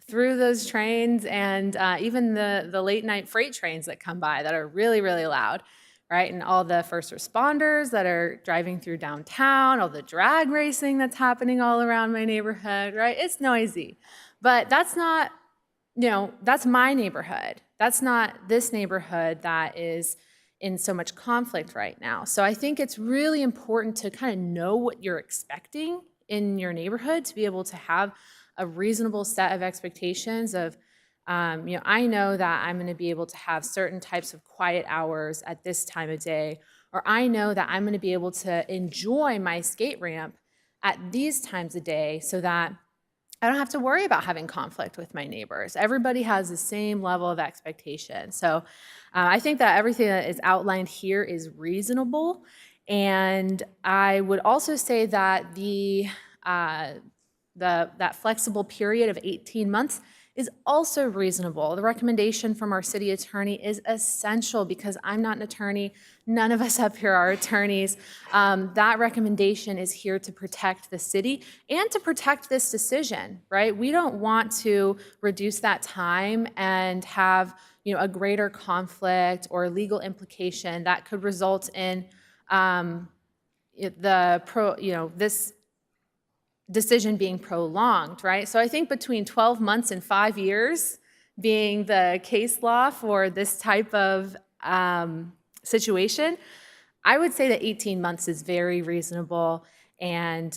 through those trains and even the late night freight trains that come by that are really, really loud, right? And all the first responders that are driving through downtown, all the drag racing that's happening all around my neighborhood, right? It's noisy. But that's not, that's my neighborhood. That's not this neighborhood that is in so much conflict right now. So I think it's really important to kind of know what you're expecting in your neighborhood to be able to have a reasonable set of expectations of, I know that I'm going to be able to have certain types of quiet hours at this time of day, or I know that I'm going to be able to enjoy my skate ramp at these times of day so that I don't have to worry about having conflict with my neighbors. Everybody has the same level of expectation. So I think that everything that is outlined here is reasonable. And I would also say that that flexible period of 18 months is also reasonable. The recommendation from our city attorney is essential because I'm not an attorney. None of us up here are attorneys. That recommendation is here to protect the city and to protect this decision, right? We don't want to reduce that time and have a greater conflict or legal implication that could result in this decision being prolonged, right? So I think between 12 months and 5 years being the case law for this type of situation, I would say that 18 months is very reasonable. And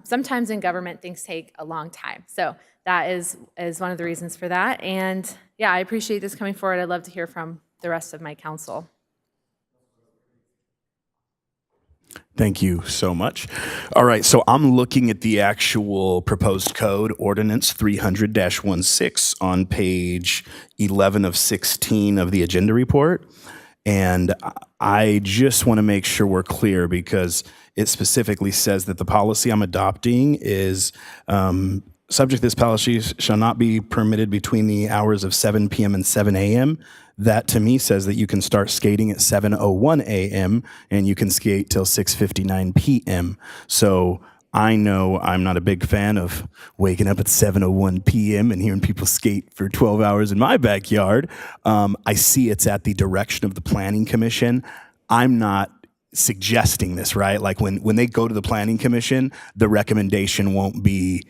sometimes in government, things take a long time. So that is one of the reasons for that. And yeah, I appreciate this coming forward. I'd love to hear from the rest of my council. Thank you so much. All right, so I'm looking at the actual proposed code, Ordinance 300-16, on page 11 of 16 of the agenda report. And I just want to make sure we're clear because it specifically says that the policy I'm adopting is subject to this policy shall not be permitted between the hours of 7 p.m. and 7 a.m. That to me says that you can start skating at 7:01 a.m. and you can skate till 6:59 p.m. So I know I'm not a big fan of waking up at 7:01 p.m. and hearing people skate for 12 hours in my backyard. I see it's at the direction of the Planning Commission. I'm not suggesting this, right? Like when they go to the Planning Commission, the recommendation won't be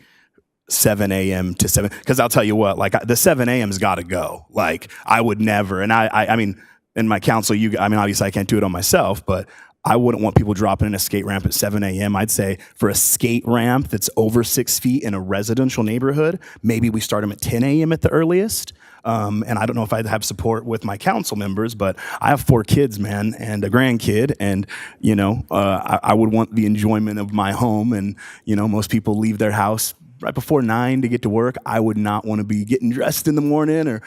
7 a.m. to 7, because I'll tell you what, like the 7 a.m.'s got to go. Like I would never, and I mean, in my council, obviously I can't do it on myself, but I wouldn't want people dropping in a skate ramp at 7 a.m. I'd say for a skate ramp that's over 6 feet in a residential neighborhood, maybe we start them at 10 a.m. at the earliest. And I don't know if I'd have support with my council members, but I have 4 kids, man, and a grandkid. And, I would want the enjoyment of my home. And, most people leave their house right before 9 to get to work. I would not want to be getting dressed in the morning or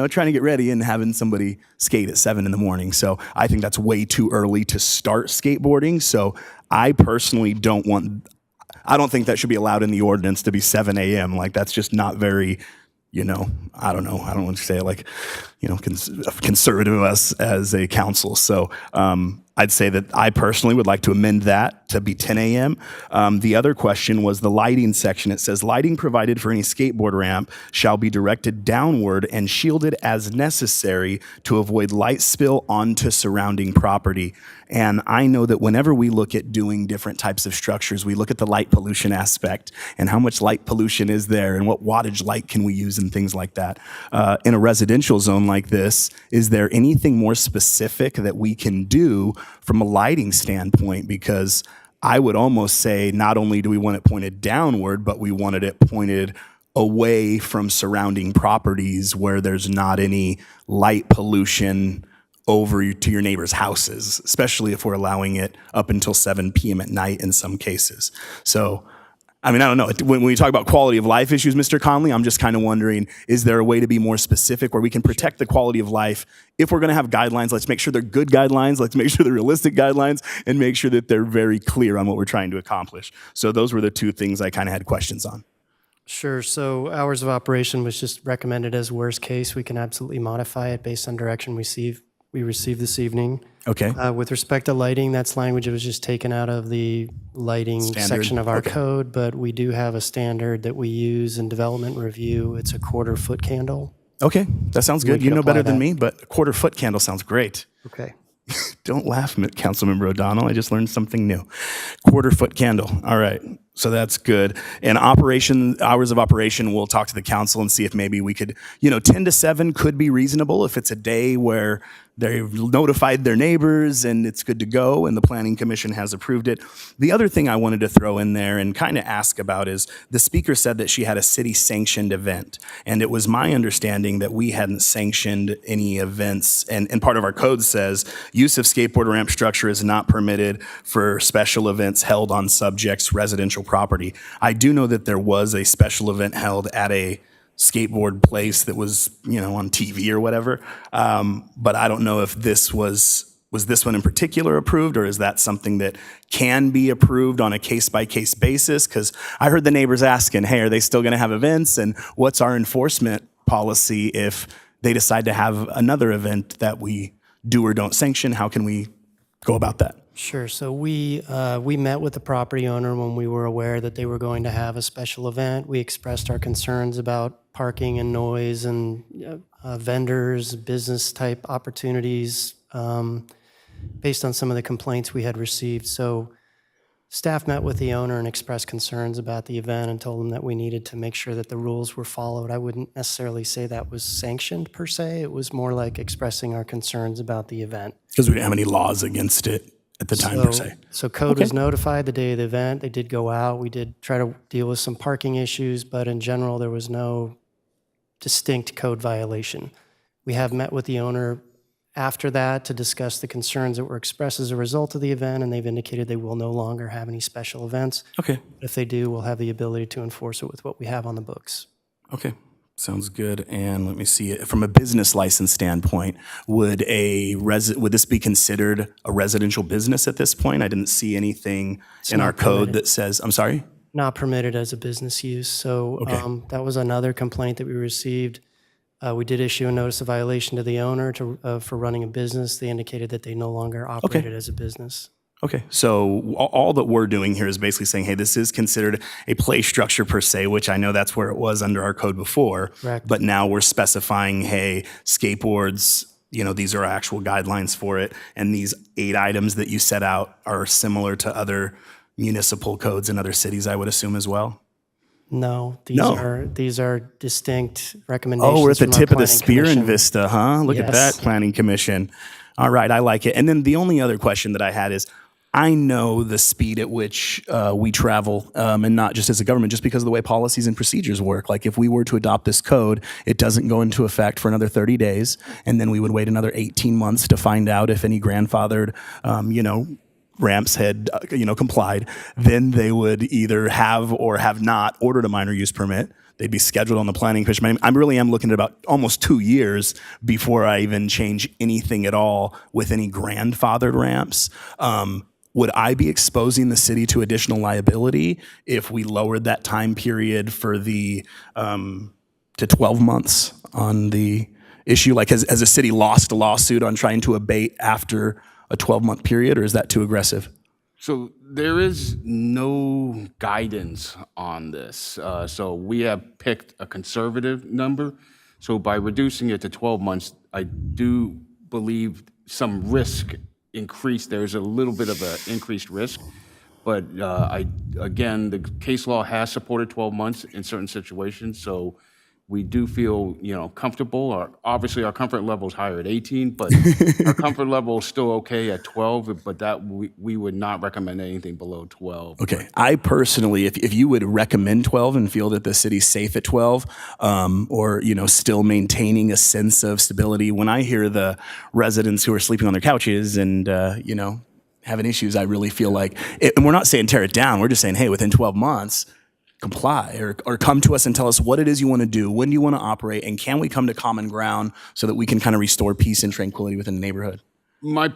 trying to get ready and having somebody skate at 7 in the morning. So I think that's way too early to start skateboarding. So I personally I don't think that should be allowed in the ordinance to be 7 a.m. Like that's just not very, I don't know. I don't want to say it like, conservative of us as a council. So I'd say that I personally would like to amend that to be 10 a.m. The other question was the lighting section. It says lighting provided for any skateboard ramp shall be directed downward and shielded as necessary to avoid light spill onto surrounding property. And I know that whenever we look at doing different types of structures, we look at the light pollution aspect and how much light pollution is there and what wattage light can we use and things like that. In a residential zone like this, is there anything more specific that we can do from a lighting standpoint? Because I would almost say not only do we want it pointed downward, but we wanted it pointed away from surrounding properties where there's not any light pollution over to your neighbor's houses, especially if we're allowing it up until 7 p.m. at night in some cases. So, I don't know. When we talk about quality of life issues, Mr. Conley, I'm just kind of wondering, is there a way to be more specific where we can protect the quality of life? If we're going to have guidelines, let's make sure they're good guidelines. Let's make sure they're realistic guidelines and make sure that they're very clear on what we're trying to accomplish. So those were the 2 things I kind of had questions on. Sure. So hours of operation was just recommended as worst case. We can absolutely modify it based on direction we received this evening. Okay. With respect to lighting, that's language that was just taken out of the lighting Standard. section of our Okay. code, but we do have a standard that we use in development review. It's a 1/4 foot candle. Okay, that sounds We good. You can know better apply than that. me, but a 1/4 foot candle sounds great. Okay. Don't laugh, Councilmember O'Donnell. I just learned something new. 1/4 foot candle. All right. So that's good. And hours of operation, we'll talk to the council and see if maybe we could, 10 to 7 could be reasonable if it's a day where they've notified their neighbors and it's good to go and the Planning Commission has approved it. The other thing I wanted to throw in there and kind of ask about is the speaker said that she had a city sanctioned event. And it was my understanding that we hadn't sanctioned any events. And part of our code says use of skateboard ramp structure is not permitted for special events held on subjects' residential property. I do know that there was a special event held at a skateboard place that was, on TV or whatever. But I don't know if this was this one in particular approved, or is that something that can be approved on a case-by-case basis? Because I heard the neighbors asking, hey, are they still going to have events? And what's our enforcement policy if they decide to have another event that we do or don't sanction? How can we go about that? Sure. So we met with the property owner when we were aware that they were going to have a special event. We expressed our concerns about parking and noise and vendors, business type opportunities based on some of the complaints we had received. So staff met with the owner and expressed concerns about the event and told them that we needed to make sure that the rules were followed. I wouldn't necessarily say that was sanctioned per se. It was more like expressing our concerns about the event. Because we didn't have any laws against it at the time, per se. So code was notified the day of the event. They did go out. We did try to deal with some parking issues, but in general, there was no distinct code violation. We have met with the owner after that to discuss the concerns that were expressed as a result of the event, and they've indicated they will no longer have any special events. Okay. If they do, we'll have the ability to enforce it with what we have on the books. Okay. Sounds good. And let me see, from a business license standpoint, would this be considered a residential business at this point? I didn't see anything in our code that says, I'm sorry? Not permitted as a business use. So that was another complaint that we received. We did issue a notice of violation to the owner for running a business. They indicated that they no longer operated as a business. Okay, so all that we're doing here is basically saying, hey, this is considered a play structure per se, which I know that's where it was under our code before. Correct. But now we're specifying, hey, skateboards, these are actual guidelines for it. And these 8 items that you set out are similar to other municipal codes in other cities, I would assume as well. No, these are distinct recommendations. Oh, we're at the from our tip of the planning spear in commission. Vista, huh? Look at Yes. that, Planning Commission. All right, I like it. And then the only other question that I had is, I know the speed at which we travel, and not just as a government, just because of the way policies and procedures work. Like if we were to adopt this code, it doesn't go into effect for another 30 days, and then we would wait another 18 months to find out if any grandfathered, ramps had, complied. Then they would either have or have not ordered a minor use permit. They'd be scheduled on the planning commission. I really am looking at about almost 2 years before I even change anything at all with any grandfathered ramps. Would I be exposing the city to additional liability if we lowered that time period for the to 12 months on the issue? Like, has a city lost a lawsuit on trying to abate after a 12-month period, or is that too aggressive? So there is no guidance on this. So we have picked a conservative number. So by reducing it to 12 months, I do believe some risk increased. There's a little bit of an increased risk. But again, the case law has supported 12 months in certain situations. So we do feel, comfortable. Obviously, our comfort level is higher at 18, but our comfort level is still okay at 12, but that we would not recommend anything below 12. Okay. I personally, if you would recommend 12 and feel that the city's safe at 12, or, still maintaining a sense of stability, when I hear the residents who are sleeping on their couches and, having issues, I really feel like, and we're not saying tear it down, we're just saying, hey, within 12 months, comply or come to us and tell us what it is you want to do, when do you want to operate, and can we come to common ground so that we can kind of restore peace and tranquility within the neighborhood? My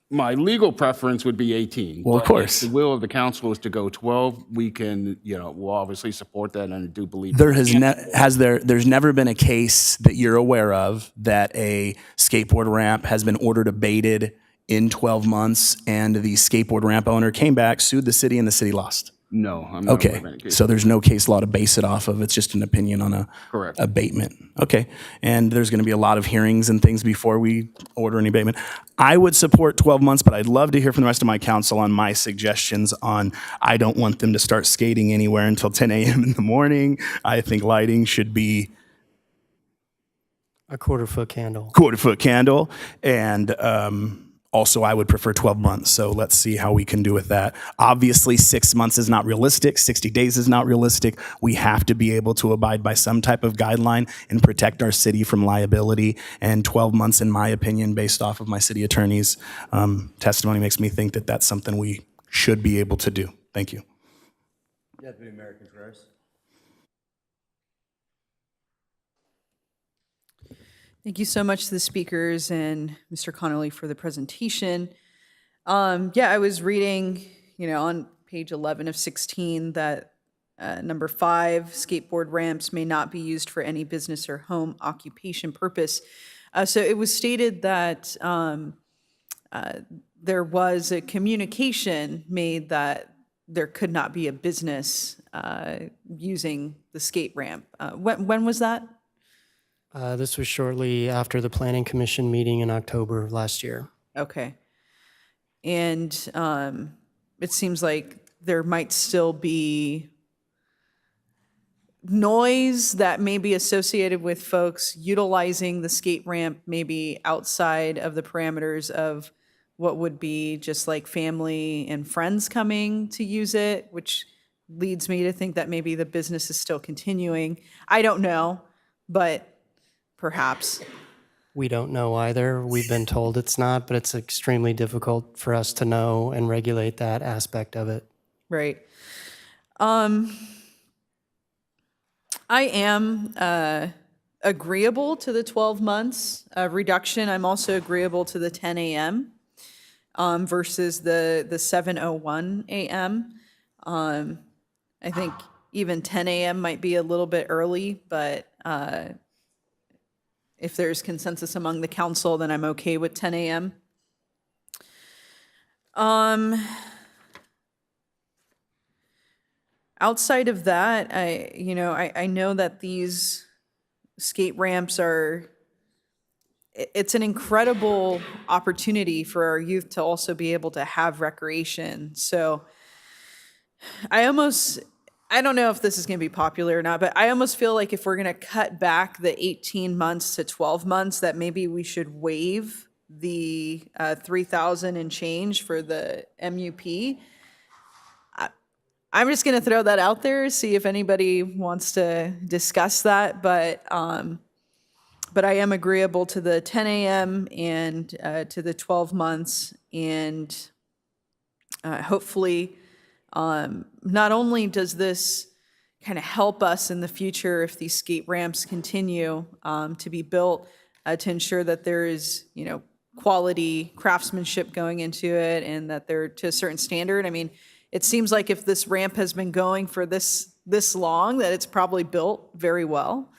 legal preference would be 18. Well, of but course. If the will of the council is to go 12, we can, we'll obviously support that, and I do believe There's never been a case that you're aware of that a skateboard ramp has been ordered abated in 12 months and the skateboard ramp owner came back, sued the city, and the city lost. No, I'm not aware of any Okay, case. so there's no case law to base it off of. It's just an opinion on a Correct. abatement. Okay, and there's going to be a lot of hearings and things before we order an abatement. I would support 12 months, but I'd love to hear from the rest of my council on my suggestions on, I don't want them to start skating anywhere until 10 a.m. in the morning. I think lighting should be A 1/4-foot candle. 1/4-foot candle, and also, I would prefer 12 months, so let's see how we can do with that. Obviously, 6 months is not realistic. 60 days is not realistic. We have to be able to abide by some type of guideline and protect our city from liability. And 12 months, in my opinion, based off of my city attorney's testimony, makes me think that that's something we should be able to do. Thank you. Deputy Mayor Contreras. Thank you so much to the speakers and Mr. Connolly for the presentation. I was reading, on page 11 of 16 that number 5, skateboard ramps may not be used for any business or home occupation purpose. So it was stated that there was a communication made that there could not be a business using the skate ramp. When was that? This was shortly after the Planning Commission meeting in October of last year. Okay. And it seems like there might still be noise that may be associated with folks utilizing the skate ramp maybe outside of the parameters of what would be just like family and friends coming to use it, which leads me to think that maybe the business is still continuing. I don't know, but perhaps. We don't know either. We've been told it's not, but it's extremely difficult for us to know and regulate that aspect of it. Right. I am agreeable to the 12 months reduction. I'm also agreeable to the 10 a.m. Versus the 7:01 a.m. I think even 10 a.m. might be a little bit early, but if there's consensus among the council, then I'm okay with 10 a.m. Outside of that, I know that these skate ramps it's an incredible opportunity for our youth to also be able to have recreation. So I don't know if this is going to be popular or not, but I almost feel like if we're going to cut back the 18 months to 12 months, that maybe we should waive the 3,000 and change for the MUP. I'm just going to throw that out there, see if anybody wants to discuss that. But I am agreeable to the 10 a.m. and to the 12 months. And hopefully, not only does this kind of help us in the future if these skate ramps continue to be built to ensure that there is, quality craftsmanship going into it and that they're to a certain standard. I mean, it seems like if this ramp has been going for this long, that it's probably built very well.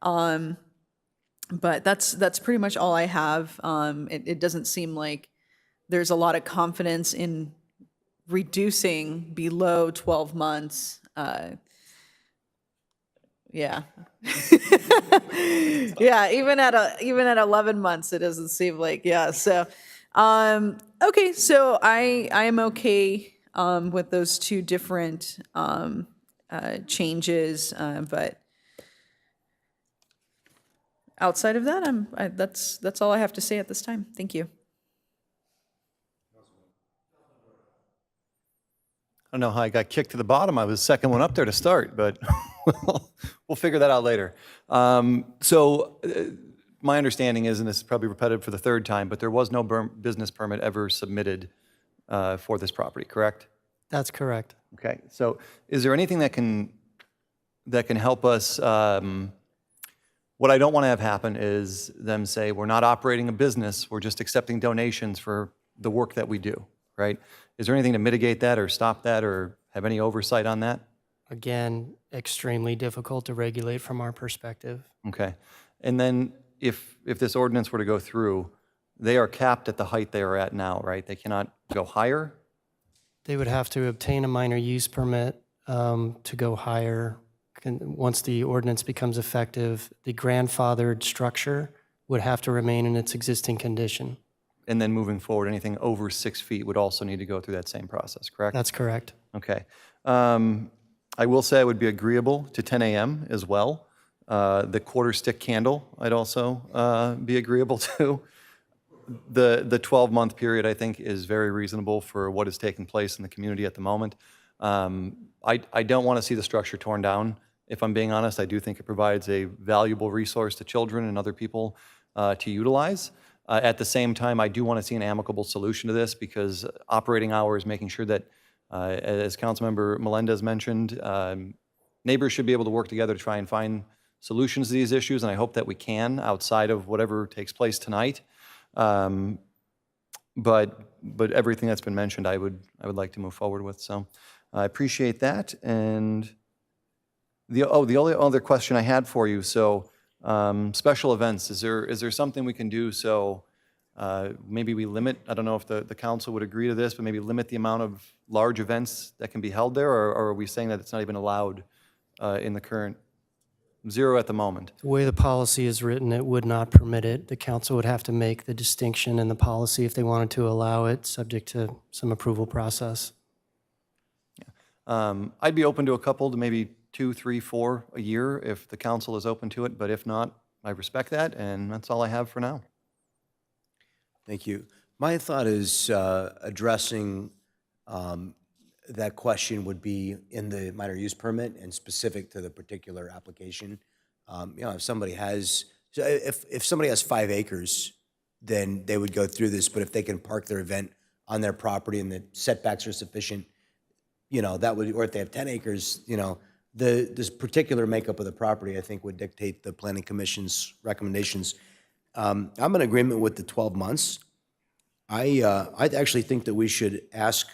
But that's pretty much all I have. It doesn't seem like there's a lot of confidence in reducing below 12 months. Yeah. Yeah, even at 11 months, it doesn't seem like, yeah. So, okay, so I am okay with those two different changes, but outside of that, that's all I have to say at this time. Thank you. I don't know how I got kicked to the bottom. I was the second one up there to start, but we'll figure that out later. My understanding is, and this is probably repetitive for the third time, but there was no business permit ever submitted for this property, correct? That's correct. Okay, so is there anything that can help us? What I don't want to have happen is them say, we're not operating a business, we're just accepting donations for the work that we do, right? Is there anything to mitigate that or stop that or have any oversight on that? Again, extremely difficult to regulate from our perspective. Okay. And then if this ordinance were to go through, they are capped at the height they are at now, right? They cannot go higher? They would have to obtain a minor use permit to go higher. Once the ordinance becomes effective, the grandfathered structure would have to remain in its existing condition. And then moving forward, anything over 6 feet would also need to go through that same process, correct? That's correct. Okay. I will say I would be agreeable to 10 a.m. as well. The quarter stick candle, I'd also be agreeable to. The 12-month period, I think, is very reasonable for what is taking place in the community at the moment. I don't want to see the structure torn down. If I'm being honest, I do think it provides a valuable resource to children and other people to utilize. At the same time, I do want to see an amicable solution to this because operating hours, making sure that, as Councilmember Melendez mentioned, neighbors should be able to work together to try and find solutions to these issues, and I hope that we can outside of whatever takes place tonight. But everything that's been mentioned, I would like to move forward with. So I appreciate that. And the only other question I had for you, so special events, is there something we can do so maybe we limit, I don't know if the council would agree to this, but maybe limit the amount of large events that can be held there, or are we saying that it's not even allowed in the current 0 at the moment? The way the policy is written, it would not permit it. The council would have to make the distinction in the policy if they wanted to allow it, subject to some approval process. I'd be open to a couple, to maybe 2, 3, 4 a year if the council is open to it, but if not, I respect that, and that's all I have for now. Thank you. My thought is addressing that question would be in the minor use permit and specific to the particular application. If somebody has, if somebody has 5 acres, then they would go through this, but if they can park their event on their property and the setbacks are sufficient, that would, or if they have 10 acres, this particular makeup of the property, I think, would dictate the Planning Commission's recommendations. I'm in agreement with the 12 months. I actually think that we should ask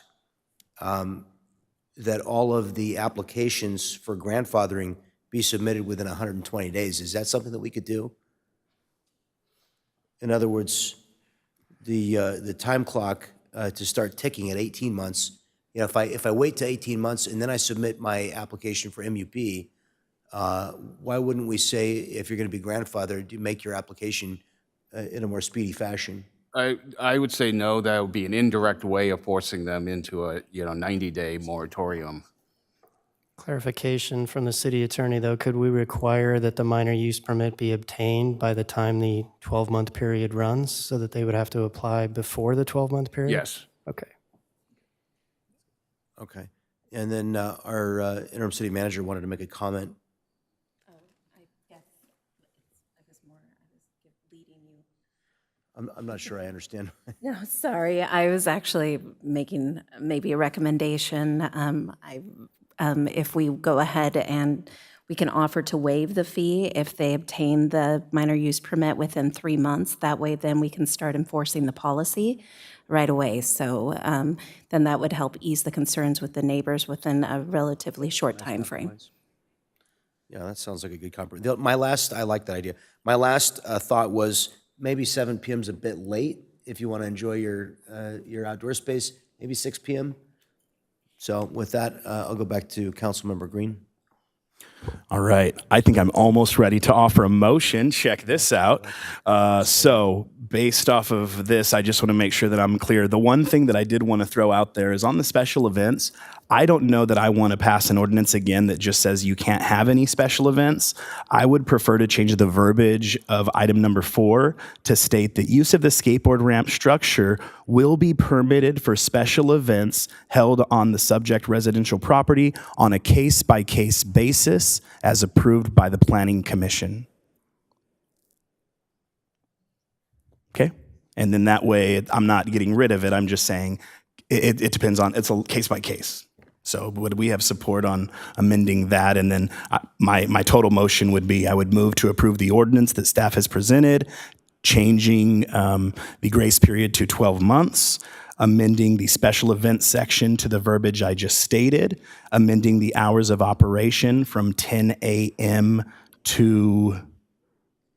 that all of the applications for grandfathering be submitted within 120 days. Is that something that we could do? In other words, the time clock to start ticking at 18 months, you know, if I wait to 18 months and then I submit my application for MUP, why wouldn't we say, if you're going to be grandfathered, you make your application in a more speedy fashion? I would say no, that would be an indirect way of forcing them into a, 90-day moratorium. Clarification from the city attorney, though, could we require that the minor use permit be obtained by the time the 12-month period runs, so that they would have to apply before the 12-month period? Yes. Okay. Okay. And then our interim city manager wanted to make a comment. I'm not sure I understand. No, sorry. I was actually making maybe a recommendation. If we go ahead and we can offer to waive the fee if they obtain the minor use permit within 3 months. That way, then we can start enforcing the policy right away. So then that would help ease the concerns with the neighbors within a relatively short time frame. Yeah, that sounds like a good compromise. I like that idea. My last thought was maybe 7 p.m. is a bit late if you want to enjoy your outdoor space, maybe 6 p.m. So with that, I'll go back to Councilmember Green. All right. I think I'm almost ready to offer a motion. Check this out. So based off of this, I just want to make sure that I'm clear. The one thing that I did want to throw out there is on the special events, I don't know that I want to pass an ordinance again that just says you can't have any special events. I would prefer to change the verbiage of item number 4 to state that use of the skateboard ramp structure will be permitted for special events held on the subject residential property on a case-by-case basis as approved by the Planning Commission. Okay? And then that way, I'm not getting rid of it. I'm just saying it depends on, it's a case-by-case. So would we have support on amending that? And then my total motion would be, I would move to approve the ordinance that staff has presented, changing the grace period to 12 months, amending the special event section to the verbiage I just stated, amending the hours of operation from 10 a.m. to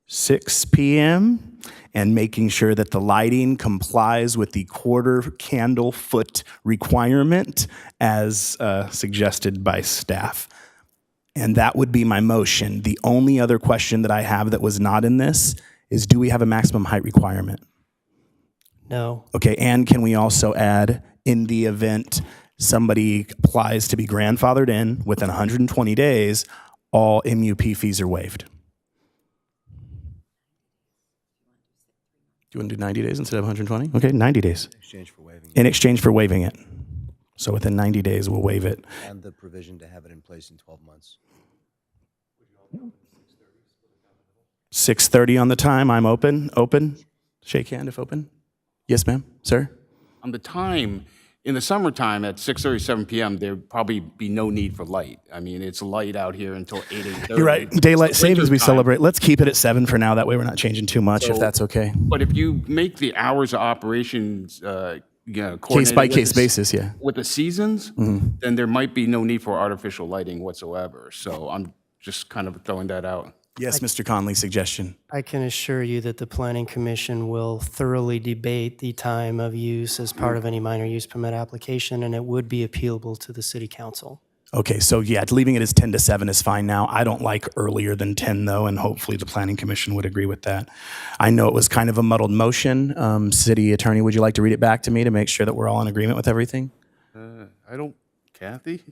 6 p.m., and making sure that the lighting complies with the quarter candle foot requirement as suggested by staff. And that would be my motion. The only other question that I have that was not in this is, do we have a maximum height requirement? No. Okay, and can we also add, in the event somebody applies to be grandfathered in within 120 days, all MUP fees are waived? Do you want to do 90 days instead of 120? Okay, 90 days. In exchange for waiving it. So within 90 days, we'll waive it. And the provision to have it in place in 12 months. 6:30 on the time, I'm open. Open? Shake hand if open. Yes, ma'am, sir? On the time, in the summertime at 6:30, 7 p.m., there'd probably be no need for light. I mean, it's light out here until 8, 8:30. You're right. Daylight It's the savings we winter time. celebrate. Let's keep it at 7 for now. That way we're not changing too much, if So- that's okay. But if you make the hours of operations, coordinated Case-by-case with the- basis, yeah. with the seasons, then there might be no need for artificial lighting whatsoever. So I'm just kind of throwing that out. Yes, Mr. Conley, suggestion. I can assure you that the Planning Commission will thoroughly debate the time of use as part of any minor use permit application, and it would be appealable to the City Council. Okay, so yeah, leaving it as 10 to 7 is fine now. I don't like earlier than 10 though, and hopefully the Planning Commission would agree with that. I know it was kind of a muddled motion. City Attorney, would you like to read it back to me to make sure that we're all in agreement with everything? I don't, Kathy?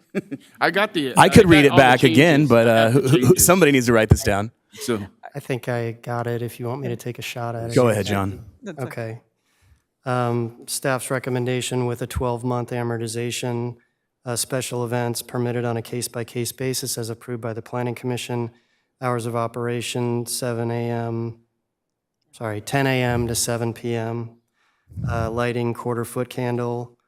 I got the. I could read got it all the back again, changes. but I got the changes. somebody needs to write this down. So I think I got it if you want me to take a shot at it. Go ahead, John. Okay. Staff's recommendation with a 12-month amortization, special events permitted on a case-by-case basis as approved by the Planning Commission. Hours of operation, 10 a.m. to 7 p.m. Lighting, quarter-foot candle.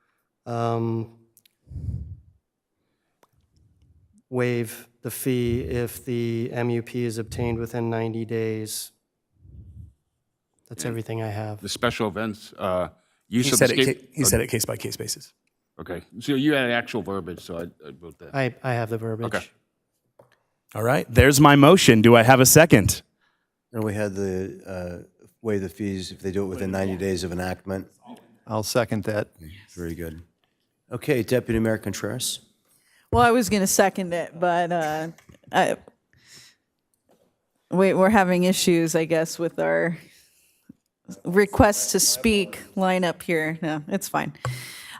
Waive the fee if the MUP is obtained within 90 days. That's everything I have. The special events, use He of said the it case-by-case basis. Okay, so you had actual verbiage, so I wrote that. I have the verbiage. Okay. All right, there's my motion. Do I have a second? And we had the waive the fees if they do it within 90 days of enactment. I'll second that. Very good. Okay, Deputy Mayor Contreras. Well, I was going to second it, but we're having issues, I guess, with our request to speak lineup here. No, it's fine.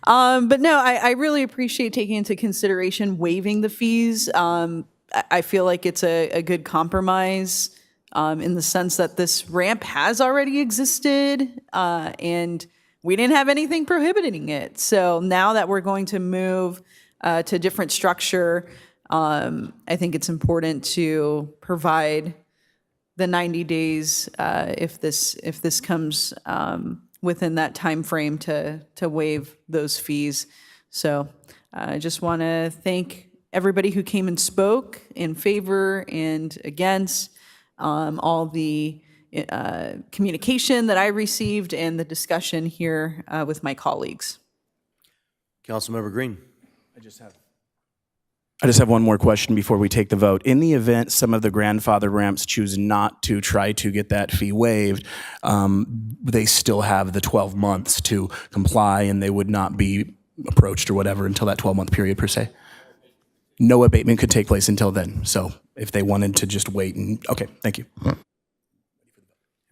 But no, I really appreciate taking into consideration waiving the fees. I feel like it's a good compromise in the sense that this ramp has already existed and we didn't have anything prohibiting it. So now that we're going to move to a different structure, I think it's important to provide the 90 days if this comes within that time frame to waive those fees. So I just want to thank everybody who came and spoke in favor and against, all the communication that I received and the discussion here with my colleagues. Councilmember Green. I just have one more question before we take the vote. In the event some of the grandfather ramps choose not to try to get that fee waived, they still have the 12 months to comply and they would not be approached or whatever until that 12-month period per se? No abatement could take place until then. So if they wanted to just wait and, okay, thank you.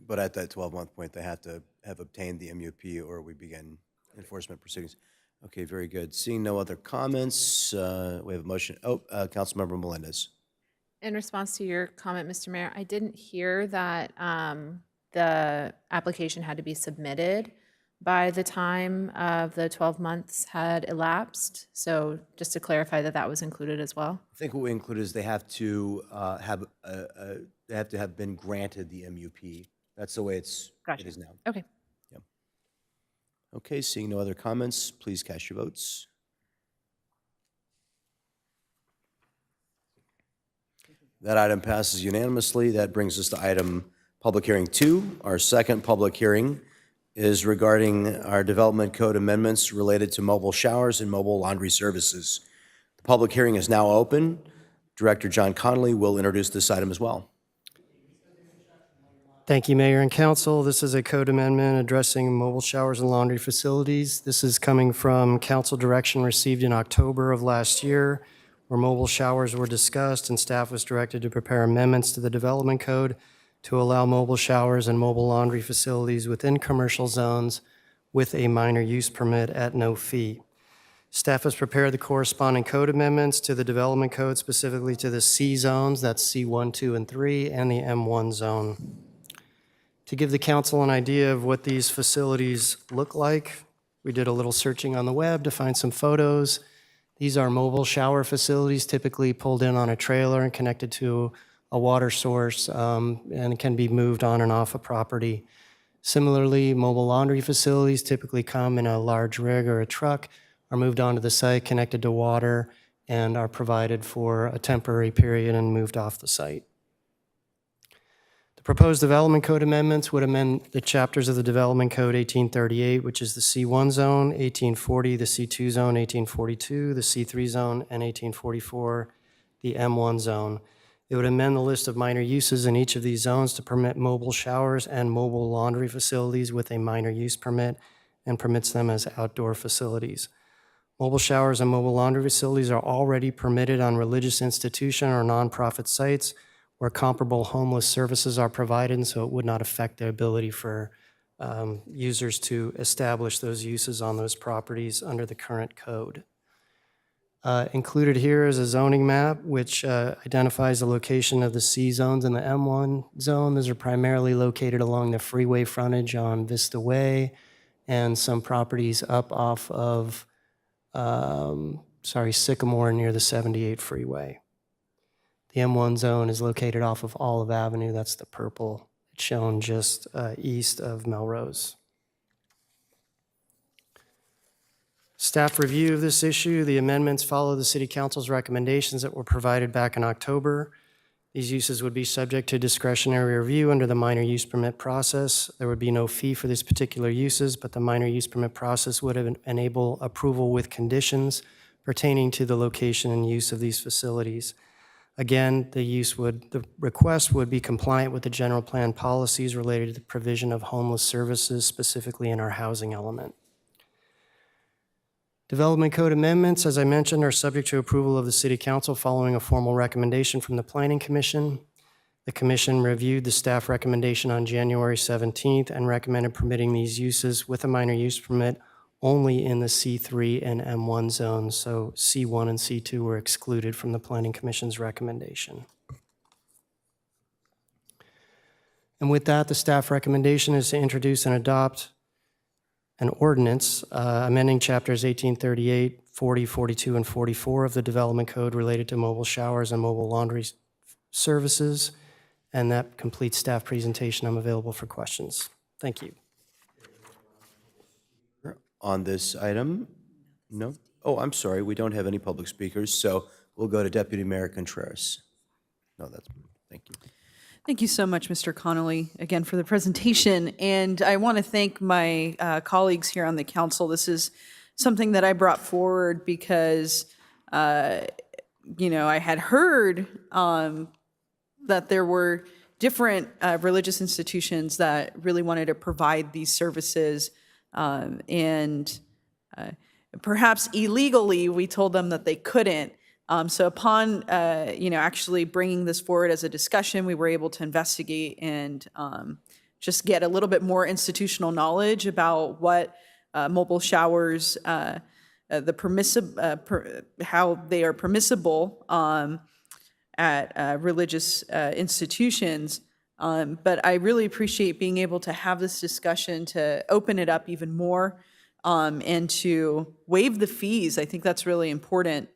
But at that 12-month point, they have to have obtained the MUP or we begin enforcement proceedings. Okay, very good. Seeing no other comments, we have a motion. Oh, Councilmember Melendez. In response to your comment, Mr. Mayor, I didn't hear that the application had to be submitted by the time of the 12 months had elapsed. So just to clarify that that was included as well. I think what we include is they have to have been granted the MUP. That's the way it is now. Okay. Yep. Okay, seeing no other comments, please cast your votes. That item passes unanimously. That brings us to item public hearing 2. Our second public hearing is regarding our development code amendments related to mobile showers and mobile laundry services. The public hearing is now open. Director John Connolly will introduce this item as well. Thank you, Mayor and Council. This is a code amendment addressing mobile showers and laundry facilities. This is coming from council direction received in October of last year, where mobile showers were discussed and staff was directed to prepare amendments to the development code to allow mobile showers and mobile laundry facilities within commercial zones with a minor use permit at no fee. Staff has prepared the corresponding code amendments to the development code, specifically to the C zones, that's C1, 2, and 3, and the M1 zone. To give the council an idea of what these facilities look like, we did a little searching on the web to find some photos. These are mobile shower facilities, typically pulled in on a trailer and connected to a water source, and can be moved on and off a property. Similarly, mobile laundry facilities typically come in a large rig or a truck, are moved onto the site, connected to water, and are provided for a temporary period and moved off the site. The proposed development code amendments would amend the chapters of the Development Code 1838, which is the C1 zone, 1840, the C2 zone, 1842, the C3 zone, and 1844, the M1 zone. It would amend the list of minor uses in each of these zones to permit mobile showers and mobile laundry facilities with a minor use permit and permits them as outdoor facilities. Mobile showers and mobile laundry facilities are already permitted on religious institution or nonprofit sites where comparable homeless services are provided, and so it would not affect the ability for users to establish those uses on those properties under the current code. Included here is a zoning map which identifies the location of the C zones and the M1 zone. Those are primarily located along the freeway frontage on Vista Way and some properties up off of, Sycamore near the 78 freeway. The M1 zone is located off of Olive Avenue. That's the purple. It's shown just east of Melrose. Staff review of this issue, the amendments follow the City Council's recommendations that were provided back in October. These uses would be subject to discretionary review under the minor use permit process. There would be no fee for these particular uses, but the minor use permit process would enable approval with conditions pertaining to the location and use of these facilities. Again, the request would be compliant with the general plan policies related to the provision of homeless services, specifically in our housing element. Development Code amendments, as I mentioned, are subject to approval of the City Council following a formal recommendation from the Planning Commission. The Commission reviewed the staff recommendation on January 17th and recommended permitting these uses with a minor use permit only in the C3 and M1 zones, so C1 and C2 were excluded from the Planning Commission's recommendation. And with that, the staff recommendation is to introduce and adopt an ordinance amending chapters 1838, 40, 42, and 44 of the Development Code related to mobile showers and mobile laundry services. And that completes staff presentation. I'm available for questions. Thank you. On this item? No? Oh, I'm sorry, we don't have any public speakers, so we'll go to Deputy Mayor Contreras. No, thank you. Thank you so much, Mr. Connolly, again for the presentation. And I want to thank my colleagues here on the council. This is something that I brought forward because, I had heard that there were different religious institutions that really wanted to provide these services. And perhaps illegally, we told them that they couldn't. So upon, actually bringing this forward as a discussion, we were able to investigate and just get a little bit more institutional knowledge about what mobile showers, how they are permissible at religious institutions. But I really appreciate being able to have this discussion to open it up even more and to waive the fees. I think that's really important.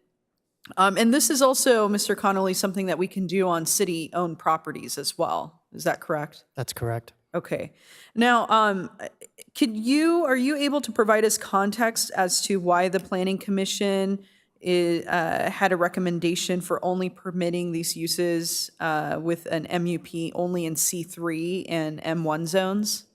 And this is also, Mr. Connolly, something that we can do on city-owned properties as well. Is that correct? That's correct. Okay. Now, are you able to provide us context as to why the Planning Commission had a recommendation for only permitting these uses with an MUP only in C3 and M1 zones?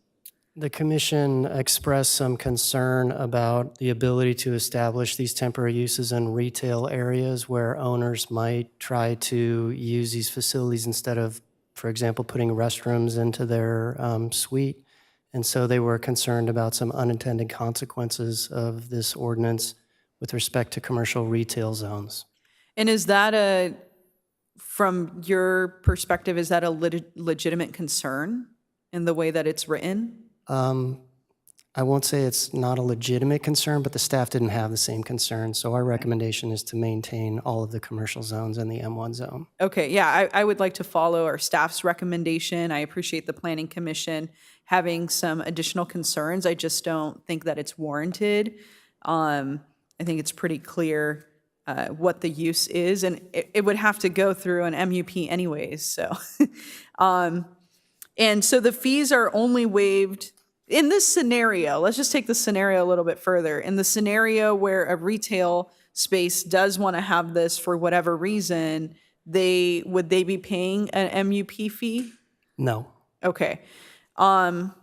The commission expressed some concern about the ability to establish these temporary uses in retail areas where owners might try to use these facilities instead of, for example, putting restrooms into their suite. And so they were concerned about some unintended consequences of this ordinance with respect to commercial retail zones. And is that from your perspective, is that a legitimate concern in the way that it's written? I won't say it's not a legitimate concern, but the staff didn't have the same concern. So our recommendation is to maintain all of the commercial zones in the M1 zone. Okay, yeah, I would like to follow our staff's recommendation. I appreciate the Planning Commission having some additional concerns. I just don't think that it's warranted. I think it's pretty clear what the use is, and it would have to go through an MUP anyways. So, and so the fees are only waived in this scenario. Let's just take the scenario a little bit further. In the scenario where a retail space does want to have this for whatever reason, would they be paying an MUP fee? No. Okay. I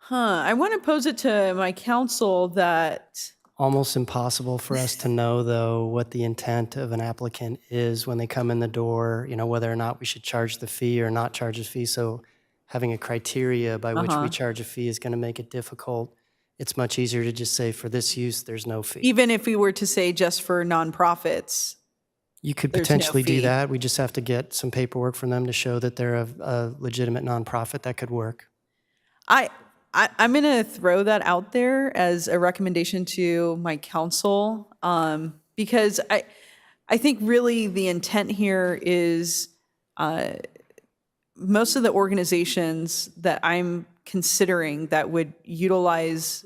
want to pose it to my counsel that Almost impossible for us to know, though, what the intent of an applicant is when they come in the door, whether or not we should charge the fee or not charge a fee. So having a criteria by which we charge a fee is going to make it difficult. It's much easier to just say, for this use, there's no fee. even if we were to say just for nonprofits, You could there's no potentially fee. do that. We just have to get some paperwork from them to show that they're a legitimate nonprofit. That could work. I'm going to throw that out there as a recommendation to my counsel, because I think really the intent here is most of the organizations that I'm considering that would utilize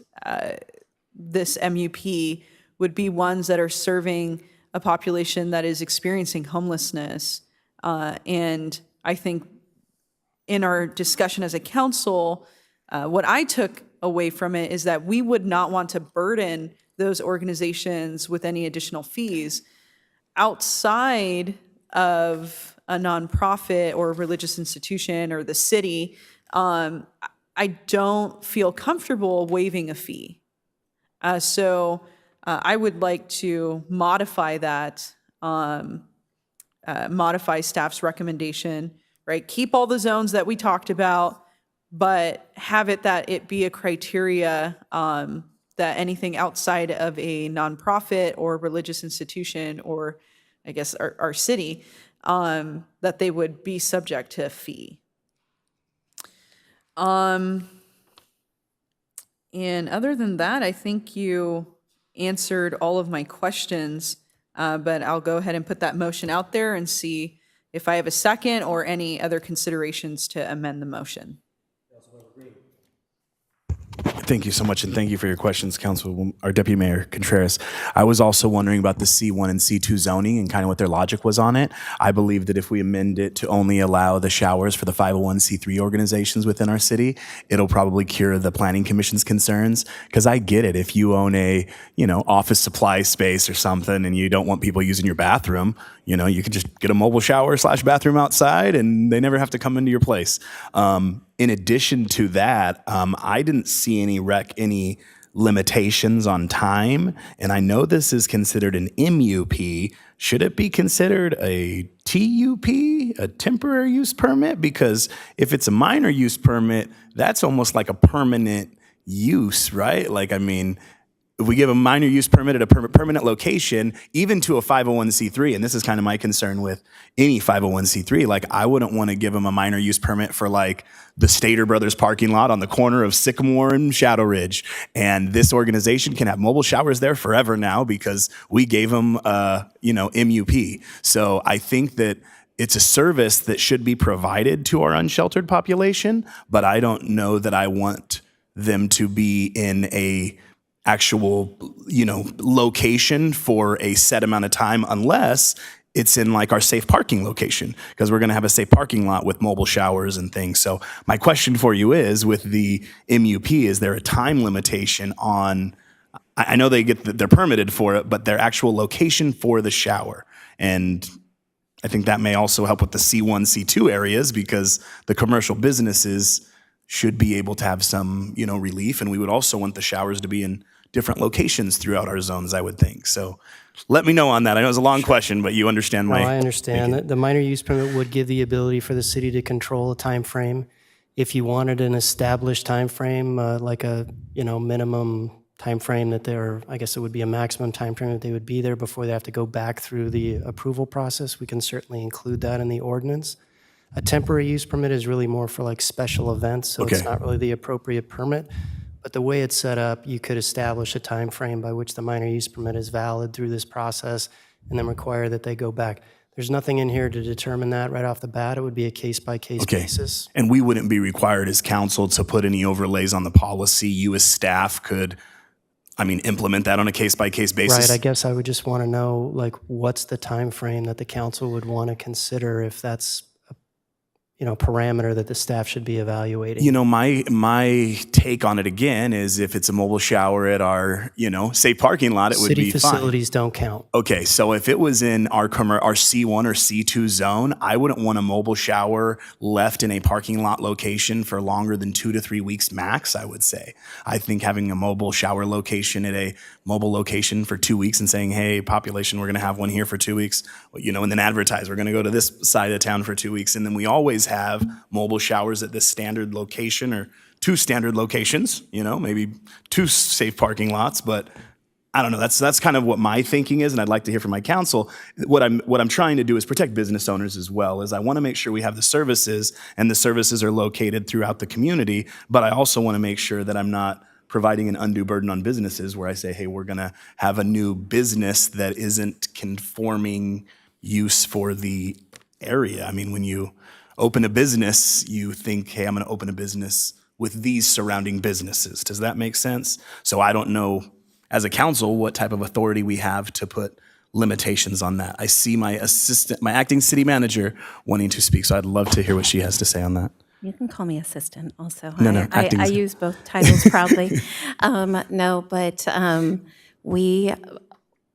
this MUP would be ones that are serving a population that is experiencing homelessness. And I think in our discussion as a council, what I took away from it is that we would not want to burden those organizations with any additional fees outside of a nonprofit or religious institution or the city, I don't feel comfortable waiving a fee. So I would like to modify that, modify staff's recommendation, right? Keep all the zones that we talked about, but have it that it be a criteria that anything outside of a nonprofit or religious institution, or I guess our city, that they would be subject to a fee. And other than that, I think you answered all of my questions, but I'll go ahead and put that motion out there and see if I have a second or any other considerations to amend the motion. Thank you so much, and thank you for your questions, our Deputy Mayor Contreras. I was also wondering about the C1 and C2 zoning and kind of what their logic was on it. I believe that if we amend it to only allow the showers for the 501c3 organizations within our city, it'll probably cure the Planning Commission's concerns. Because I get it, if you own a office supply space or something and you don't want people using your bathroom, you can just get a mobile shower / bathroom outside, and they never have to come into your place. In addition to that, I didn't see any limitations on time, and I know this is considered an MUP. Should it be considered a TUP, a temporary use permit? Because if it's a minor use permit, that's almost like a permanent use, right? If we give a minor use permit at a permanent location, even to a 501c3, and this is kind of my concern with any 501c3, I wouldn't want to give them a minor use permit for the Stater Brothers parking lot on the corner of Sycamore and Shadow Ridge. And this organization can have mobile showers there forever now because we gave them, MUP. So I think that it's a service that should be provided to our unsheltered population, but I don't know that I want them to be in a actual, location for a set amount of time, unless it's in our safe parking location, because we're going to have a safe parking lot with mobile showers and things. So my question for you is, with the MUP, is there a time limitation on, I know they're permitted for it, but their actual location for the shower? And I think that may also help with the C1, C2 areas, because the commercial businesses should be able to have some, relief. And we would also want the showers to be in different locations throughout our zones, I would think. So let me know on that. I know it's a long question, but you understand my... No, I understand. The minor use permit would give the ability for the city to control a time frame. If you wanted an established time frame, like a minimum time frame that I guess it would be a maximum time frame that they would be there before they have to go back through the approval process, we can certainly include that in the ordinance. A temporary use permit is really more for special events, so it's not really the appropriate permit. But the way it's set up, you could establish a time frame by which the minor use permit is valid through this process and then require that they go back. There's nothing in here to determine that right off the bat. It would be a case-by-case basis. And we wouldn't be required as council to put any overlays on the policy. You as staff could, implement that on a case-by-case basis? Right, I guess I would just want to know, what's the time frame that the council would want to consider if that's parameter that the staff should be evaluating? My take on it again is, if it's a mobile shower at our, safe parking lot, it would be fine. City facilities don't count. Okay, so if it was in our C1 or C2 zone, I wouldn't want a mobile shower left in a parking lot location for longer than 2 to 3 weeks max, I would say. I think having a mobile shower location at a mobile location for 2 weeks and saying, hey, population, we're going to have one here for 2 weeks, and then advertise, we're going to go to this side of town for 2 weeks, and then we always have mobile showers at this standard location, or 2 standard locations, maybe 2 safe parking lots. But I don't know, that's kind of what my thinking is, and I'd like to hear from my council. What I'm trying to do is protect business owners as well, as I want to make sure we have the services, and the services are located throughout the community, but I also want to make sure that I'm not providing an undue burden on businesses where I say, hey, we're going to have a new business that isn't conforming use for the area. When you open a business, you think, hey, I'm going to open a business with these surrounding businesses. Does that make sense? So I don't know, as a council, what type of authority we have to put limitations on that. I see my acting city manager wanting to speak, so I'd love to hear what she has to say on that. You can call me assistant also. No, I use both titles proudly.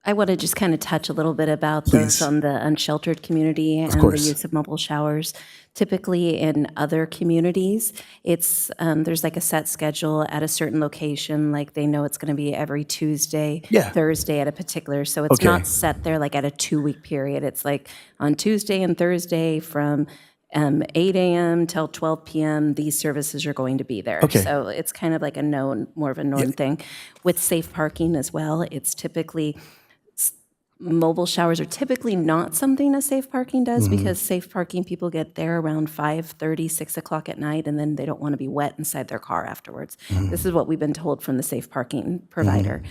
I want to just kind of touch a little bit about those on the unsheltered community and the course. use of mobile showers. Typically in other communities, it's there's like a set schedule at a certain location, like they know it's going to be every Tuesday, Yeah. Thursday at a particular, so it's Okay. not set there like at a 2-week period. It's like on Tuesday and Thursday from 8 a.m. till 12 p.m., these services are going to be there. Okay. So it's kind of like a known, more of a known thing. With safe parking as well, it's typically mobile showers are typically not something a safe parking does because safe parking people get there around 5:30, 6 o'clock at night, and then they don't want to be wet inside their car afterwards. This is what we've been told from the safe parking provider.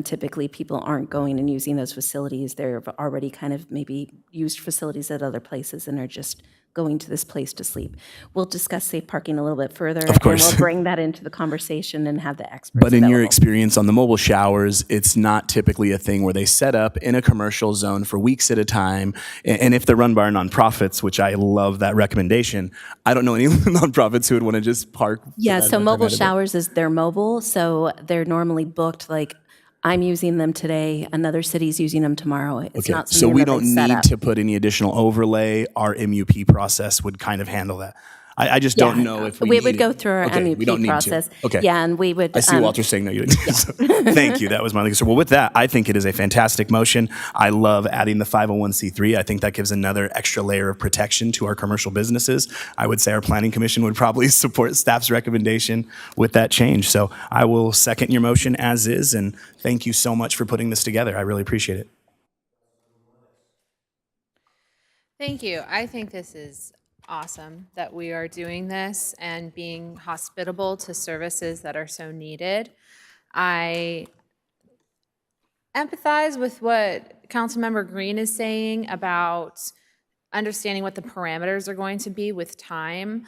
Typically, people aren't going and using those facilities. They've already kind of maybe used facilities at other places and are just going to this place to sleep. We'll discuss safe parking a little bit further. Of course. And we'll bring that into the conversation and have the experts But in your available. experience on the mobile showers, it's not typically a thing where they set up in a commercial zone for weeks at a time. And if they're run by nonprofits, which I love that recommendation, I don't know any nonprofits who would want to just park. Yeah, for that so mobile event. showers is they're mobile, so they're normally booked like I'm using them today, another city's using them tomorrow. It's Okay, not so something we that don't they set need up. to put any additional overlay. Our MUP process would kind of handle that. I just don't Yeah. know if we would need go it. through our Okay, we MUP don't need to. process. Okay. Yeah, and we would. I see Walter saying no, you didn't. So, thank you. That was my concern. Well, with that, I think it is a fantastic motion. I love adding the 501c3. I think that gives another extra layer of protection to our commercial businesses. I would say our planning commission would probably support staff's recommendation with that change. So I will second your motion as is, and thank you so much for putting this together. I really appreciate it. Thank you. I think this is awesome that we are doing this and being hospitable to services that are so needed. I empathize with what Councilmember Green is saying about understanding what the parameters are going to be with time.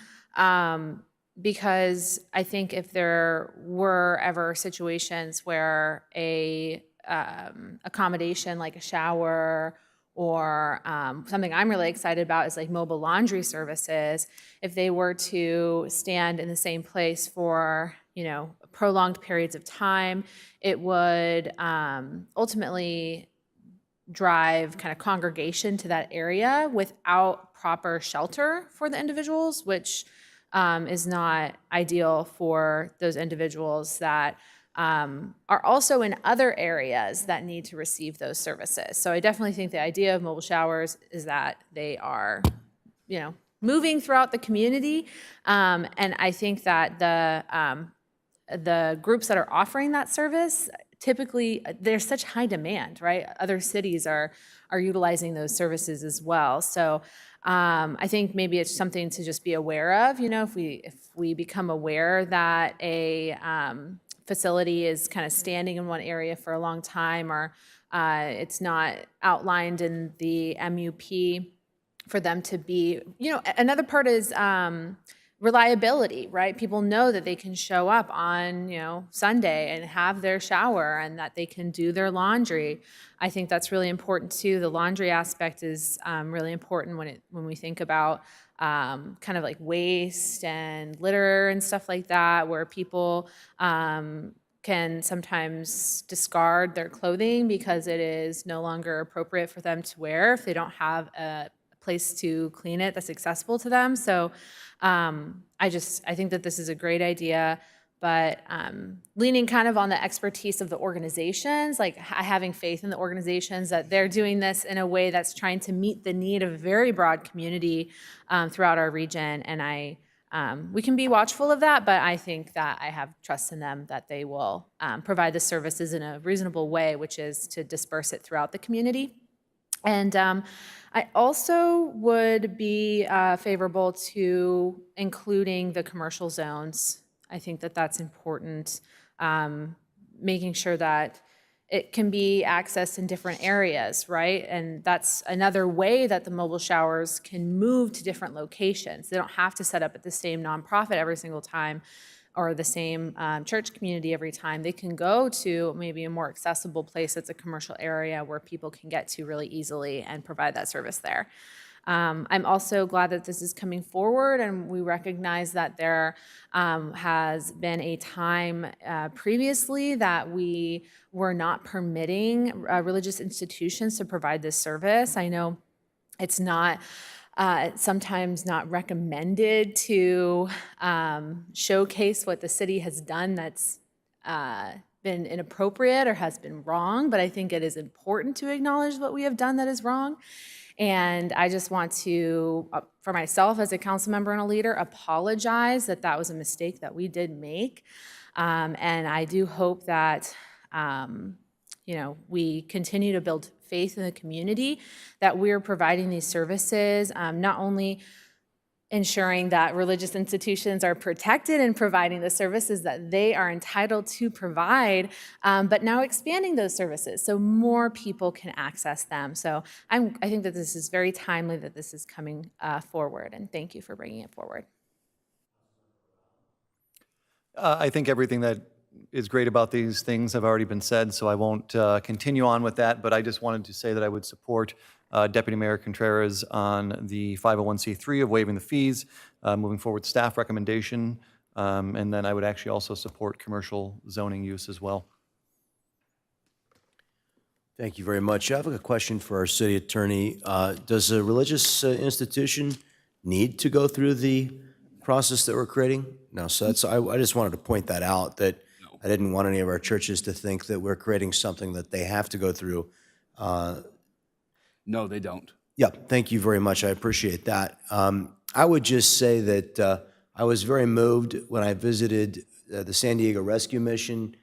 Because I think if there were ever situations where a accommodation like a shower or something I'm really excited about is like mobile laundry services, if they were to stand in the same place for, prolonged periods of time, it would ultimately drive kind of congregation to that area without proper shelter for the individuals, which is not ideal for those individuals that are also in other areas that need to receive those services. So I definitely think the idea of mobile showers is that they are, moving throughout the community. And I think that the groups that are offering that service, typically there's such high demand, right? Other cities are utilizing those services as well. So I think maybe it's something to just be aware of. If we become aware that a facility is kind of standing in one area for a long time, or it's not outlined in the MUP for them to be, another part is reliability, right? People know that they can show up on, Sunday and have their shower and that they can do their laundry. I think that's really important too. The laundry aspect is really important when we think about kind of like waste and litter and stuff like that, where people can sometimes discard their clothing because it is no longer appropriate for them to wear if they don't have a place to clean it that's accessible to them. So I think that this is a great idea, but leaning kind of on the expertise of the organizations, like having faith in the organizations that they're doing this in a way that's trying to meet the need of a very broad community throughout our region. And we can be watchful of that, but I think that I have trust in them that they will provide the services in a reasonable way, which is to disperse it throughout the community. And I also would be favorable to including the commercial zones. I think that that's important, making sure that it can be accessed in different areas, right? And that's another way that the mobile showers can move to different locations. They don't have to set up at the same nonprofit every single time or the same church community every time. They can go to maybe a more accessible place that's a commercial area where people can get to really easily and provide that service there. I'm also glad that this is coming forward, and we recognize that there has been a time previously that we were not permitting religious institutions to provide this service. I know it's not sometimes not recommended to showcase what the city has done that's been inappropriate or has been wrong, but I think it is important to acknowledge what we have done that is wrong. And I just want to, for myself as a council member and a leader, apologize that that was a mistake that we did make. And I do hope that, we continue to build faith in the community, that we're providing these services, not only ensuring that religious institutions are protected and providing the services that they are entitled to provide, but now expanding those services so more people can access them. So I think that this is very timely that this is coming forward, and thank you for bringing it forward. I think everything that is great about these things have already been said, so I won't continue on with that, but I just wanted to say that I would support Deputy Mayor Contreras on the 501c3 of waiving the fees, moving forward with staff recommendation, and then I would actually also support commercial zoning use as well. Thank you very much. I have a question for our city attorney. Does a religious institution need to go through the process that we're creating? No, so that's, I just wanted to point that out, that I didn't want any of our churches to think that we're creating something that they have to go through. No, they don't. Yeah, thank you very much. I appreciate that. I would just say that I was very moved when I visited the San Diego Rescue Mission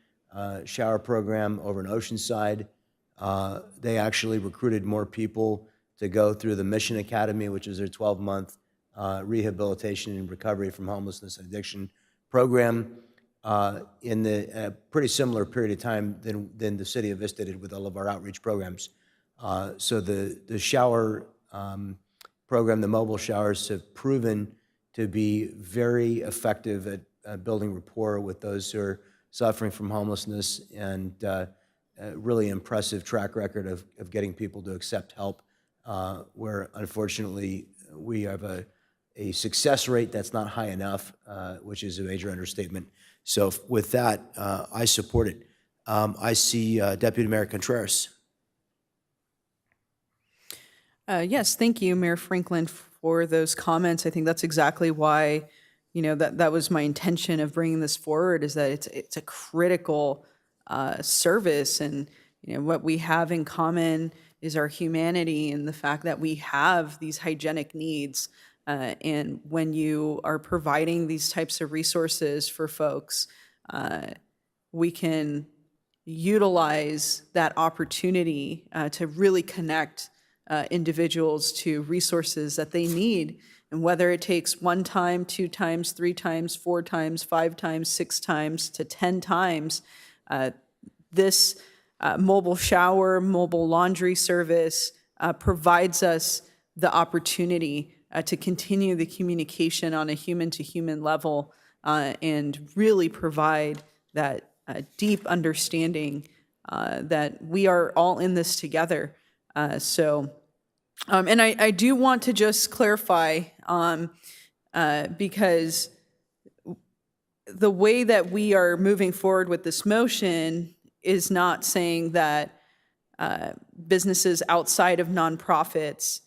shower program over in Oceanside. They actually recruited more people to go through the Mission Academy, which is their 12-month rehabilitation and recovery from homelessness and addiction program in a pretty similar period of time than the city of Vista did with all of our outreach programs. So the shower program, the mobile showers, have proven to be very effective at building rapport with those who are suffering from homelessness, and a really impressive track record of getting people to accept help, where unfortunately we have a success rate that's not high enough, which is a major understatement. So with that, I support it. I see Deputy Mayor Contreras. Yes, thank you, Mayor Franklin, for those comments. I think that's exactly why, that was my intention of bringing this forward, is that it's a critical service, and what we have in common is our humanity and the fact that we have these hygienic needs. And when you are providing these types of resources for folks, we can utilize that opportunity to really connect individuals to resources that they need. And whether it takes 1 time, 2 times, 3 times, 4 times, 5 times, 6 times to 10 times, this mobile shower, mobile laundry service provides us the opportunity to continue the communication on a human-to-human level and really provide that deep understanding that we are all in this together. And I do want to just clarify, because the way that we are moving forward with this motion is not saying that businesses outside of nonprofits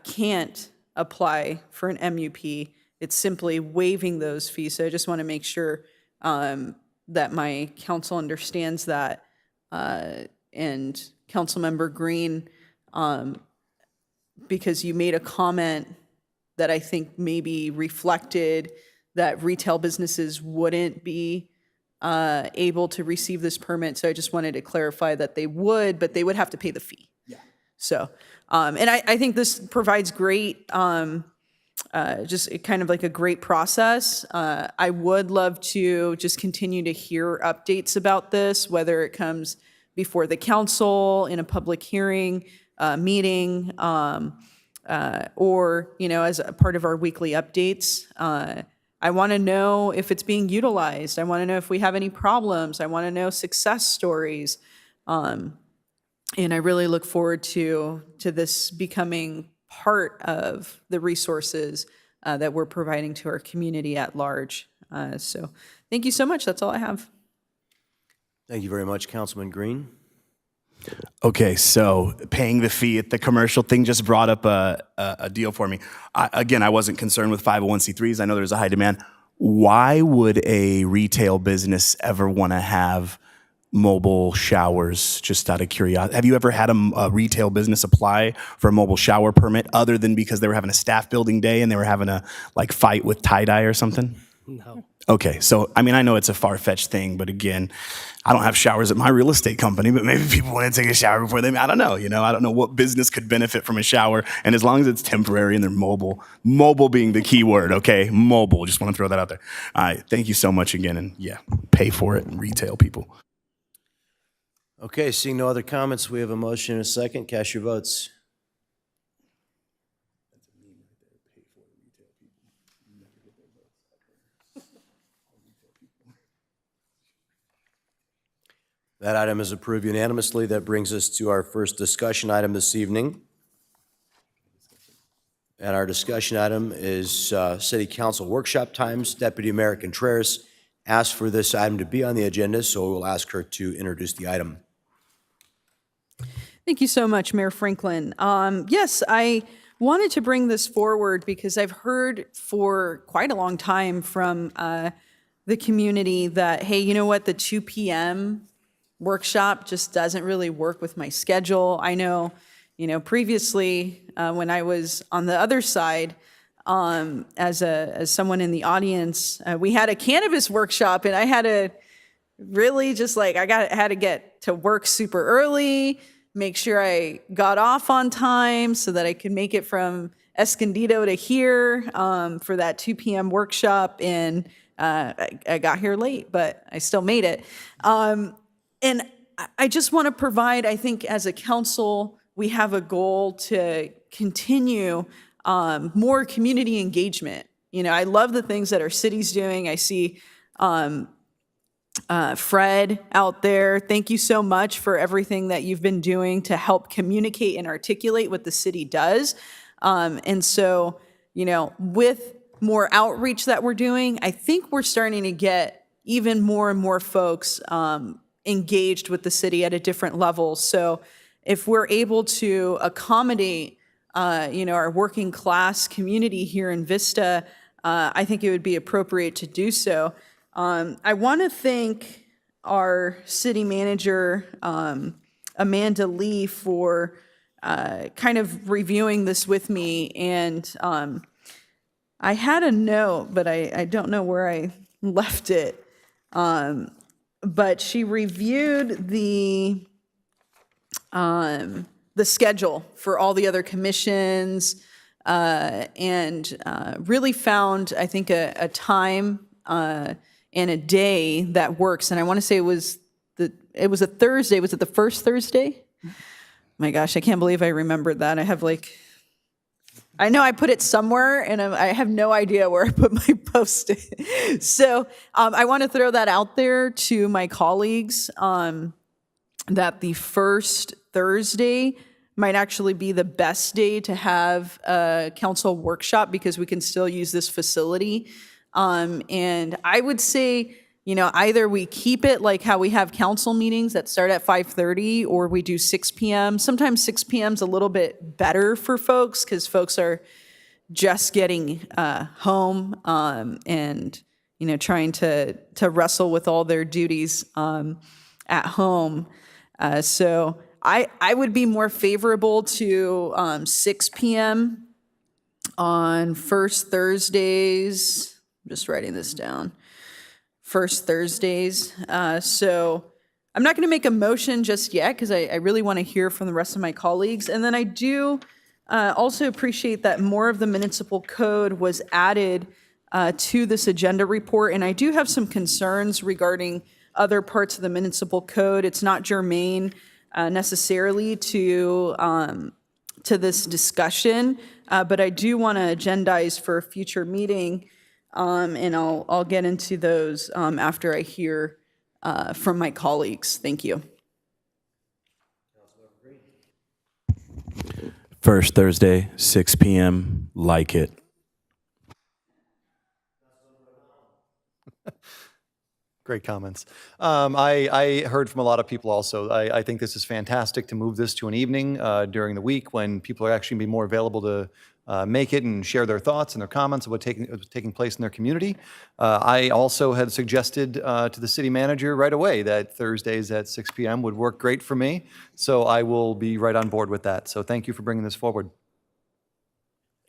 can't apply for an MUP. It's simply waiving those fees. So I just want to make sure that my council understands that. And Councilmember Green, because you made a comment that I think maybe reflected that retail businesses wouldn't be able to receive this permit. So I just wanted to clarify that they would, but they would have to pay the fee. Yeah. So, and I think this provides great, just kind of like a great process. I would love to just continue to hear updates about this, whether it comes before the council in a public hearing, meeting, or, as a part of our weekly updates. I want to know if it's being utilized. I want to know if we have any problems. I want to know success stories. And I really look forward to this becoming part of the resources that we're providing to our community at large. So thank you so much. That's all I have. Thank you very much, Councilman Green. Okay, so paying the fee at the commercial thing just brought up a deal for me. Again, I wasn't concerned with 501c3s. I know there's a high demand. Why would a retail business ever want to have mobile showers, just out of curiosity? Have you ever had a retail business apply for a mobile shower permit other than because they were having a staff building day and they were having a fight with tie-dye or something? No. Okay, so I mean, I know it's a far-fetched thing, but again, I don't have showers at my real estate company, but maybe people want to take a shower before I don't know, I don't know what business could benefit from a shower, and as long as it's temporary and they're mobile being the key word, okay? Mobile, just want to throw that out there. All right, thank you so much again, and yeah, pay for it, retail people. Okay, seeing no other comments, we have a motion and a second. Cast your votes. That item is approved unanimously. That brings us to our first discussion item this evening. And our discussion item is City Council workshop times. Deputy Mayor Contreras asked for this item to be on the agenda, so we'll ask her to introduce the item. Thank you so much, Mayor Franklin. Yes, I wanted to bring this forward because I've heard for quite a long time from the community that, hey, you know what, the 2 p.m. workshop just doesn't really work with my schedule. I know, previously when I was on the other side, as someone in the audience, we had a cannabis workshop, and I had to really just had to get to work super early, make sure I got off on time so that I could make it from Escondido to here for that 2 p.m. workshop, and I got here late, but I still made it. And I just want to provide, I think as a council, we have a goal to continue more community engagement. I love the things that our city's doing. I see Fred out there. Thank you so much for everything that you've been doing to help communicate and articulate what the city does. And so, with more outreach that we're doing, I think we're starting to get even more and more folks engaged with the city at a different level. So if we're able to accommodate, our working class community here in Vista, I think it would be appropriate to do so. I want to thank our city manager, Amanda Lee, for kind of reviewing this with me. And I had a note, but I don't know where I left it. But she reviewed the schedule for all the other commissions and really found, I think, a time and a day that works. And I want to say it was a Thursday. Was it the first Thursday? My gosh, I can't believe I remembered that. I know I put it somewhere, and I have no idea where I put my Post-it. So I want to throw that out there to my colleagues that the first Thursday might actually be the best day to have a council workshop because we can still use this facility. And I would say, either we keep it like how we have council meetings that start at 5:30, or we do 6 p.m. Sometimes 6 p.m. is a little bit better for folks because folks are just getting home and trying to wrestle with all their duties at home. So I would be more favorable to 6 p.m. on first Thursdays. I'm just writing this down. First Thursdays. So I'm not going to make a motion just yet because I really want to hear from the rest of my colleagues. And then I do also appreciate that more of the municipal code was added to this agenda report. And I do have some concerns regarding other parts of the municipal code. It's not germane necessarily to this discussion, but I do want to agendize for a future meeting. And I'll get into those after I hear from my colleagues. Thank you. First Thursday, 6 p.m., like it. Great comments. I heard from a lot of people also. I think this is fantastic to move this to an evening during the week when people are actually be more available to make it and share their thoughts and their comments of what's taking place in their community. I also had suggested to the city manager right away that Thursdays at 6 p.m. would work great for me. So I will be right on board with that. So thank you for bringing this forward.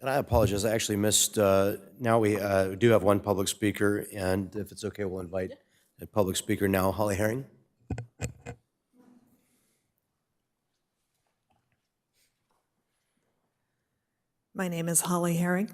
And I apologize, I actually missed, now we do have one public speaker, and if it's okay, we'll invite a public speaker now, Holly Herring. My name is Holly Herring.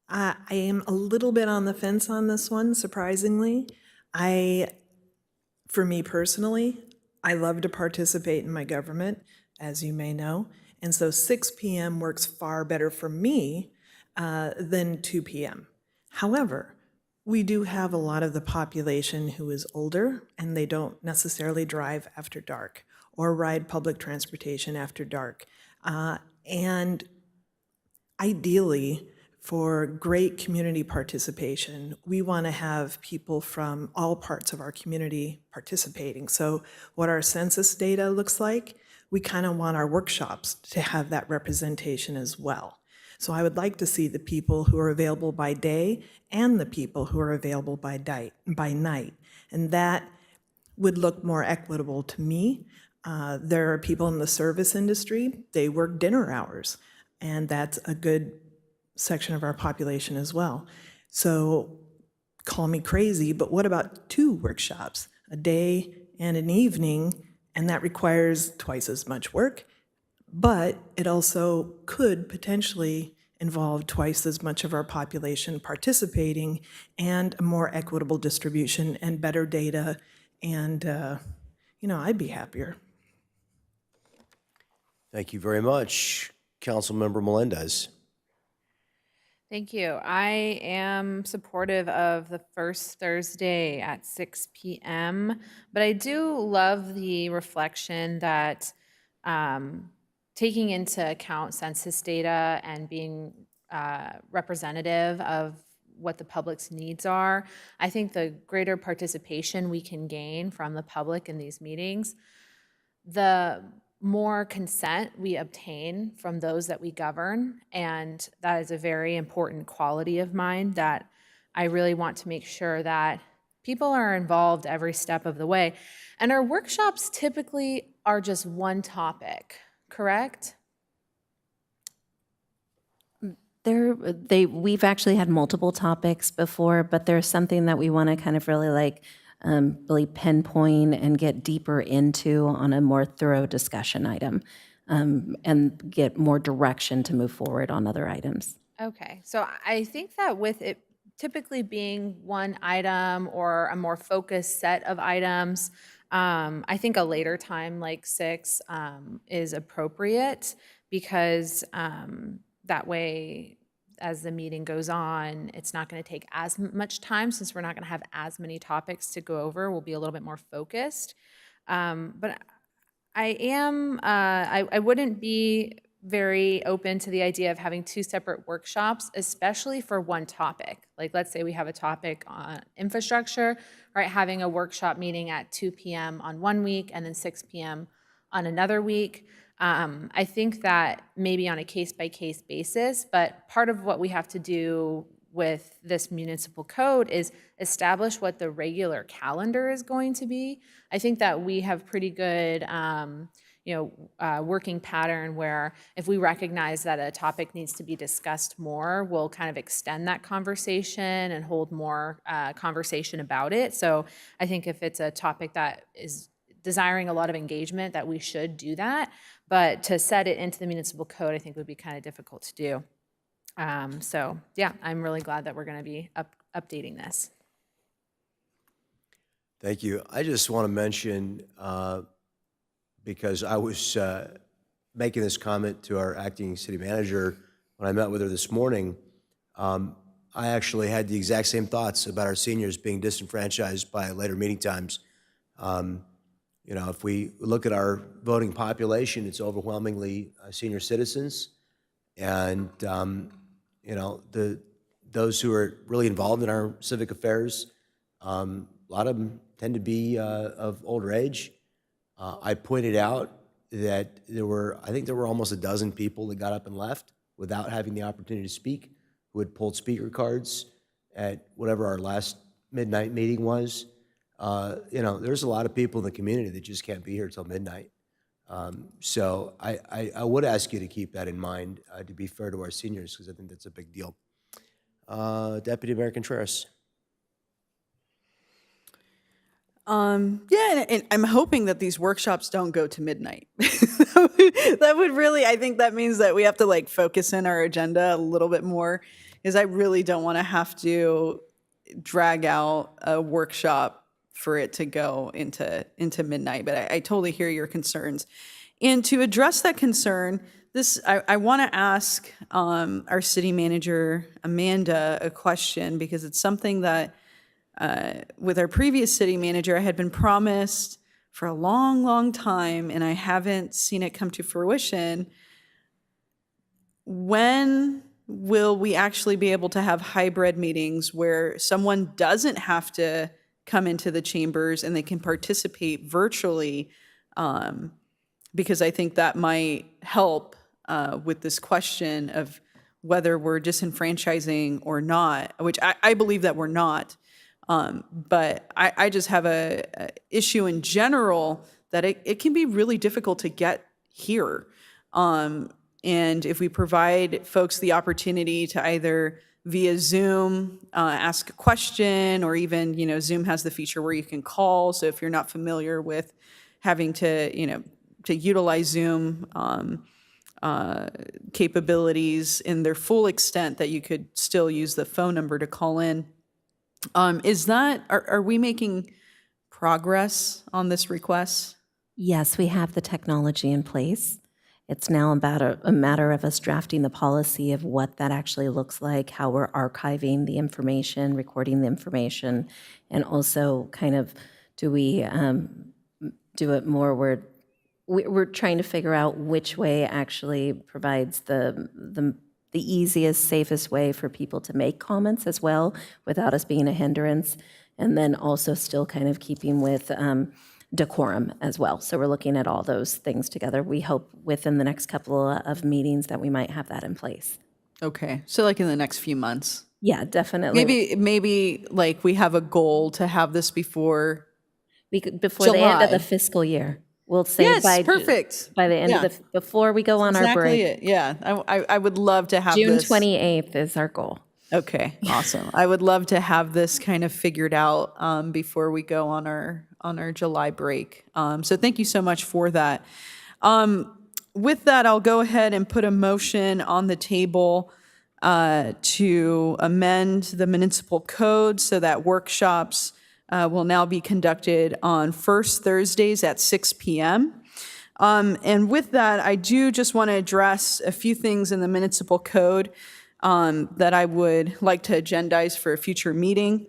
I am a little bit on the fence on this one, surprisingly. For me personally, I love to participate in my government, as you may know, and so 6 p.m. works far better for me than 2 p.m. However, we do have a lot of the population who is older, and they don't necessarily drive after dark or ride public transportation after dark. And ideally, for great community participation, we want to have people from all parts of our community participating. So what our census data looks like, we kind of want our workshops to have that representation as well. So I would like to see the people who are available by day and the people who are available by night. And that would look more equitable to me. There are people in the service industry, they work dinner hours, and that's a good section of our population as well. So call me crazy, but what about 2 workshops, a day and an evening, and that requires twice as much work, but it also could potentially involve twice as much of our population participating and a more equitable distribution and better data, and I'd be happier. Thank you very much. Councilmember Melendez. Thank you. I am supportive of the first Thursday at 6 p.m., but I do love the reflection that taking into account census data and being representative of what the public's needs are, I think the greater participation we can gain from the public in these meetings, the more consent we obtain from those that we govern, and that is a very important quality of mine that I really want to make sure that people are involved every step of the way. And our workshops typically are just one topic, correct? We've actually had multiple topics before, but there's something that we want to kind of really really pinpoint and get deeper into on a more thorough discussion item, and get more direction to move forward on other items. Okay, so I think that with it typically being one item or a more focused set of items, I think a later time like 6 is appropriate, because that way, as the meeting goes on, it's not going to take as much time, since we're not going to have as many topics to go over. We'll be a little bit more focused. But I wouldn't be very open to the idea of having 2 separate workshops, especially for one topic. Like, let's say we have a topic on infrastructure, right? Having a workshop meeting at 2 p.m. on one week and then 6 p.m. on another week. I think that maybe on a case-by-case basis, but part of what we have to do with this municipal code is establish what the regular calendar is going to be. I think that we have pretty good working pattern where if we recognize that a topic needs to be discussed more, we'll kind of extend that conversation and hold more conversation about it. So I think if it's a topic that is desiring a lot of engagement, that we should do that. But to set it into the municipal code, I think would be kind of difficult to do. So yeah, I'm really glad that we're going to be updating this. Thank you. I just want to mention, because I was making this comment to our acting city manager when I met with her this morning, I actually had the exact same thoughts about our seniors being disenfranchised by later meeting times. If we look at our voting population, it's overwhelmingly senior citizens. And, those who are really involved in our civic affairs, a lot of them tend to be of older age. I pointed out that I think there were almost a dozen people that got up and left without having the opportunity to speak, who had pulled speaker cards at whatever our last midnight meeting was. There's a lot of people in the community that just can't be here till midnight. So I would ask you to keep that in mind, to be fair to our seniors, because I think that's a big deal. Deputy Mayor Contreras. Yeah, and I'm hoping that these workshops don't go to midnight. That would really, I think that means that we have to focus in our agenda a little bit more, because I really don't want to have to drag out a workshop for it to go into midnight. But I totally hear your concerns. And to address that concern, I want to ask our city manager, Amanda, a question, because it's something that with our previous city manager, I had been promised for a long, long time, and I haven't seen it come to fruition. When will we actually be able to have hybrid meetings where someone doesn't have to come into the chambers and they can participate virtually? Because I think that might help with this question of whether we're disenfranchising or not, which I believe that we're not. But I just have a issue in general that it can be really difficult to get here. And if we provide folks the opportunity to either via Zoom ask a question, or even, Zoom has the feature where you can call. So if you're not familiar with having to utilize Zoom capabilities in their full extent, that you could still use the phone number to call in. Are we making progress on this request? Yes, we have the technology in place. It's now about a matter of us drafting the policy of what that actually looks like, how we're archiving the information, recording the information, and also kind of do we do it more where we're trying to figure out which way actually provides the easiest, safest way for people to make comments as well without us being a hindrance, and then also still kind of keeping with decorum as well. So we're looking at all those things together. We hope within the next couple of meetings that we might have that in place. Okay, so in the next few months. Yeah, definitely. Maybe we have a goal to have this before before the end of the fiscal year. We'll say yes, perfect. By the end of before we go on our break. Exactly it. Yeah, I would love to have June this. 28th is our goal. Okay, awesome. I would love to have this kind of figured out before we go on our July break. So thank you so much for that. With that, I'll go ahead and put a motion on the table to amend the municipal code so that workshops will now be conducted on first Thursdays at 6 p.m. And with that, I do just want to address a few things in the municipal code that I would like to agendize for a future meeting.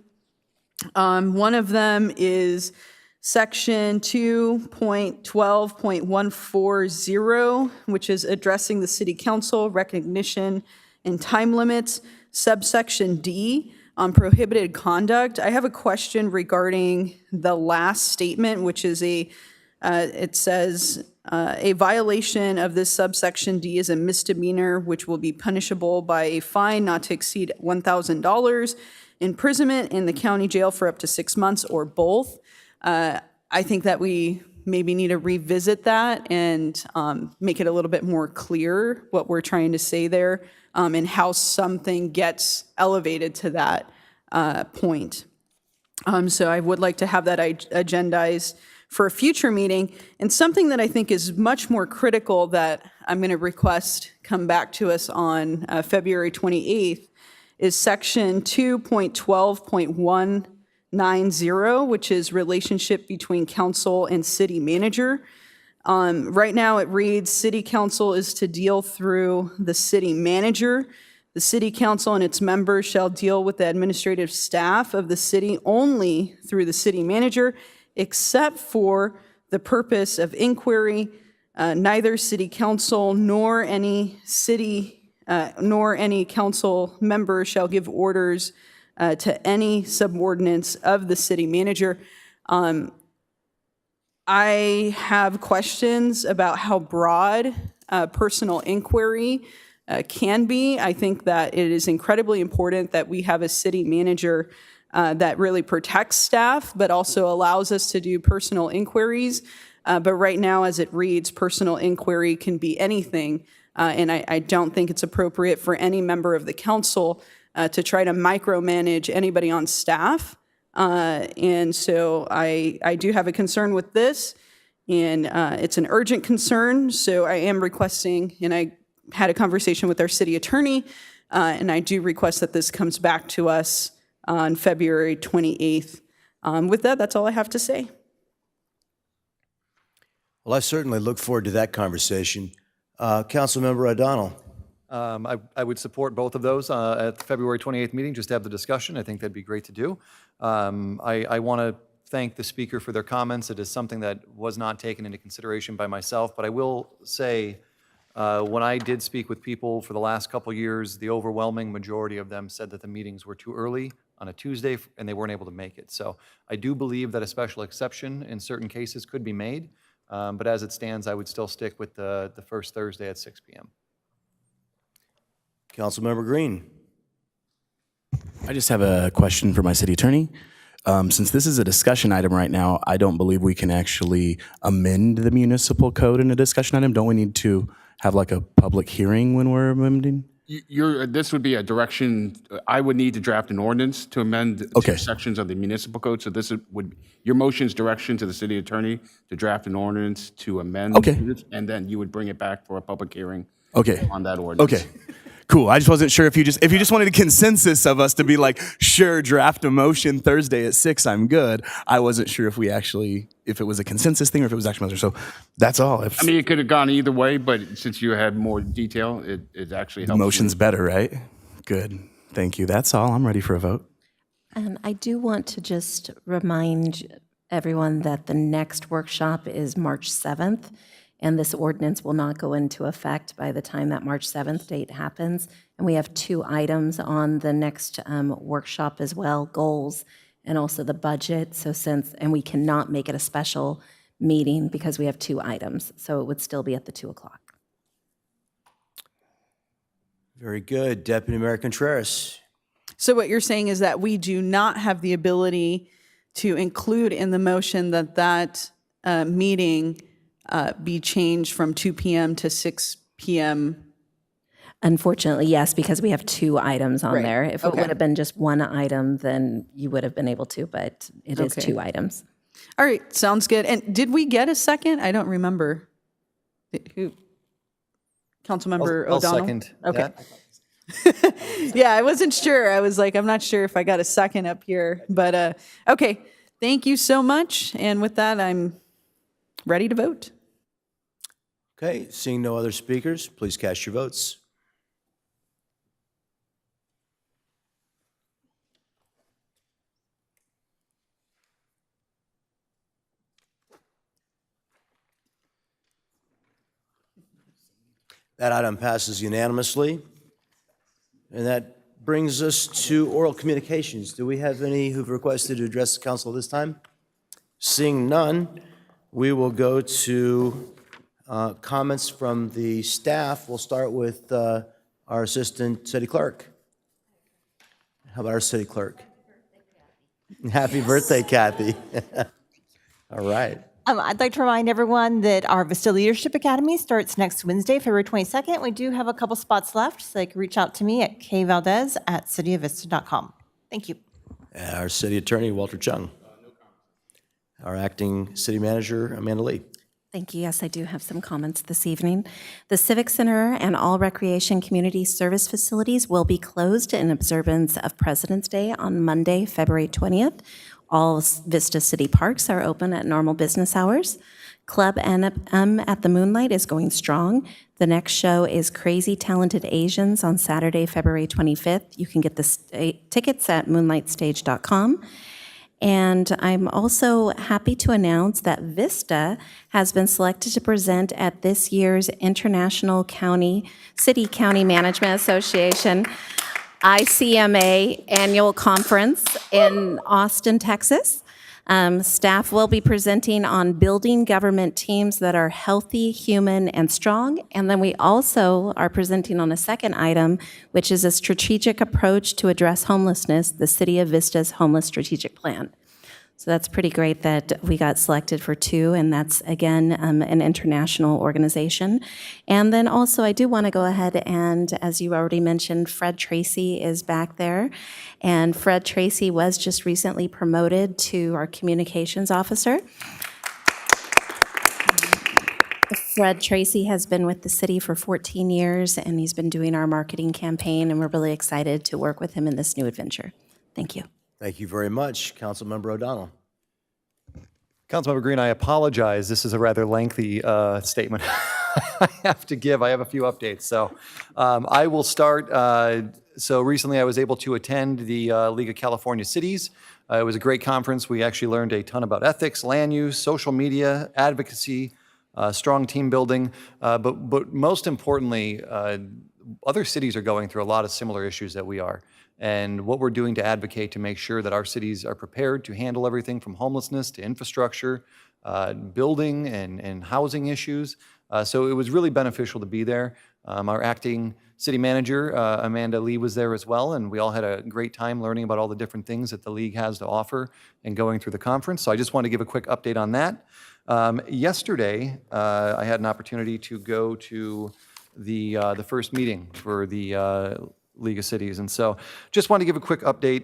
One of them is Section 2.12.140, which is addressing the city council, recognition, and time limits. Subsection D on prohibited conduct. I have a question regarding the last statement, which is it says, a violation of this subsection D is a misdemeanor, which will be punishable by a fine not to exceed $1,000, imprisonment in the county jail for up to 6 months, or both. I think that we maybe need to revisit that and make it a little bit more clear what we're trying to say there, and how something gets elevated to that point. So I would like to have that agendized for a future meeting. And something that I think is much more critical that I'm going to request come back to us on February 28th is Section 2.12.190, which is relationship between council and city manager. Right now it reads, city council is to deal through the city manager. The city council and its members shall deal with the administrative staff of the city only through the city manager, except for the purpose of inquiry. Neither city council nor any city nor any council member shall give orders to any subordinates of the city manager. I have questions about how broad personal inquiry can be. I think that it is incredibly important that we have a city manager that really protects staff, but also allows us to do personal inquiries. But right now, as it reads, personal inquiry can be anything. And I don't think it's appropriate for any member of the council to try to micromanage anybody on staff. And so I do have a concern with this, and it's an urgent concern. So I am requesting, and I had a conversation with our city attorney, and I do request that this comes back to us on February 28th. With that, that's all I have to say. Well, I certainly look forward to that conversation. Councilmember O'Donnell. I would support both of those at the February 28th meeting, just to have the discussion. I think that'd be great to do. I want to thank the speaker for their comments. It is something that was not taken into consideration by myself, but I will say, when I did speak with people for the last couple years, the overwhelming majority of them said that the meetings were too early on a Tuesday and they weren't able to make it. So I do believe that a special exception in certain cases could be made, but as it stands, I would still stick with the first Thursday at 6 p.m. Councilmember Green. I just have a question for my city attorney. Since this is a discussion item right now, I don't believe we can actually amend the municipal code in a discussion item. Don't we need to have like a public hearing when we're amending? This would be a direction, I would need to draft an ordinance to amend two sections of the municipal code. So this would, your motion's direction to the city attorney to draft an ordinance to amend. And then you would bring it back for a public hearing on that ordinance. Okay. Cool. I just wasn't sure if you just wanted a consensus of us to be like, sure, draft a motion Thursday at 6, I'm good. I wasn't sure if it was a consensus thing or if it was actually, so that's all. I mean, it could have gone either way, but since you had more detail, it actually helps. The motion's better, right? Good. Thank you. That's all. I'm ready for a vote. I do want to just remind everyone that the next workshop is March 7th. And this ordinance will not go into effect by the time that March 7th date happens. And we have 2 items on the next workshop as well, goals and also the budget. And we cannot make it a special meeting because we have 2 items. So it would still be at the 2 o'clock. Very good. Deputy Mayor Contreras. So what you're saying is that we do not have the ability to include in the motion that meeting be changed from 2 p.m. to 6 p.m.? Unfortunately, yes, because we have 2 items on there. If it Okay. would have been just 1 item, then you would have been able to, but it is 2 items. All right, sounds good. And did we get a second? I don't remember. Who? Councilmember I'll O'Donnell? second Okay. that. Yeah, I wasn't sure. I was like, I'm not sure if I got a second up here. But okay, thank you so much. And with that, I'm ready to vote. Okay, seeing no other speakers, please cast your votes. That item passes unanimously. And that brings us to oral communications. Do we have any who've requested to address the council this time? Seeing none, we will go to comments from the staff. We'll start with our Assistant City Clerk. How about our City Clerk? Happy birthday, Kathy. All right. I'd like to remind everyone that our Vista Leadership Academy starts next Wednesday, February 22nd. We do have a couple spots left, so they can reach out to me at kvaldez@cityofvista.com. Thank you. Our City Attorney, Walter Chung. Our Acting City Manager, Amanda Lee. Thank you. Yes, I do have some comments this evening. The Civic Center and all recreation community service facilities will be closed in observance of President's Day on Monday, February 20th. All Vista City Parks are open at normal business hours. Club NM at the Moonlight is going strong. The next show is Crazy Talented Asians on Saturday, February 25th. You can get the tickets at moonlightstage.com. And I'm also happy to announce that Vista has been selected to present at this year's International City County Management Association ICMA Annual Conference in Austin, Texas. Staff will be presenting on building government teams that are healthy, human, and strong. And then we also are presenting on a second item, which is a strategic approach to address homelessness, the City of Vista's Homeless Strategic Plan. So that's pretty great that we got selected for two, and that's, again, an international organization. And then also, I do want to go ahead and, as you already mentioned, Fred Tracy is back there. And Fred Tracy was just recently promoted to our communications officer. Fred Tracy has been with the city for 14 years, and he's been doing our marketing campaign, and we're really excited to work with him in this new adventure. Thank you. Thank you very much. Councilmember O'Donnell. Councilmember Green, I apologize. This is a rather lengthy statement I have to give. I have a few updates. So I will start. So recently I was able to attend the League of California Cities. It was a great conference. We actually learned a ton about ethics, land use, social media, advocacy, strong team building. But most importantly, other cities are going through a lot of similar issues that we are. And what we're doing to advocate to make sure that our cities are prepared to handle everything from homelessness to infrastructure, building and housing issues. So it was really beneficial to be there. Our acting city manager, Amanda Lee, was there as well, and we all had a great time learning about all the different things that the league has to offer and going through the conference. So I just want to give a quick update on that. Yesterday, I had an opportunity to go to the first meeting for the League of Cities. And so just wanted to give a quick update.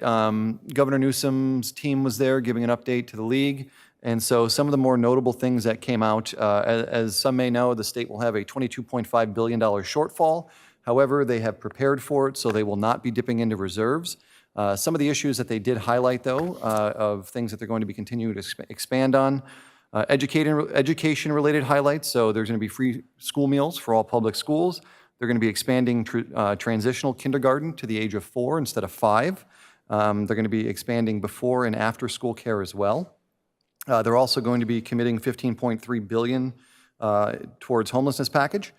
Governor Newsom's team was there giving an update to the league. And so some of the more notable things that came out, as some may know, the state will have a $22.5 billion shortfall. However, they have prepared for it, so they will not be dipping into reserves. Some of the issues that they did highlight, though, of things that they're going to be continuing to expand on, education-related highlights. So there's going to be free school meals for all public schools. They're going to be expanding transitional kindergarten to the age of 4 instead of 5. They're going to be expanding before and after school care as well. They're also going to be committing $15.3 billion towards homelessness package,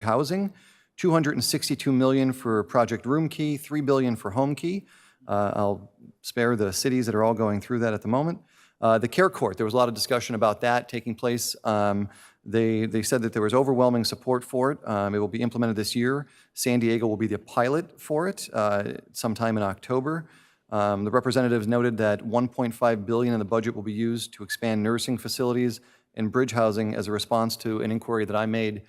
housing, $262 million for Project Room Key, $3 billion for Home Key. I'll spare the cities that are all going through that at the moment. The Care Court, there was a lot of discussion about that taking place. They said that there was overwhelming support for it. It will be implemented this year. San Diego will be the pilot for it sometime in October. The representatives noted that $1.5 billion in the budget will be used to expand nursing facilities and bridge housing as a response to an inquiry that I made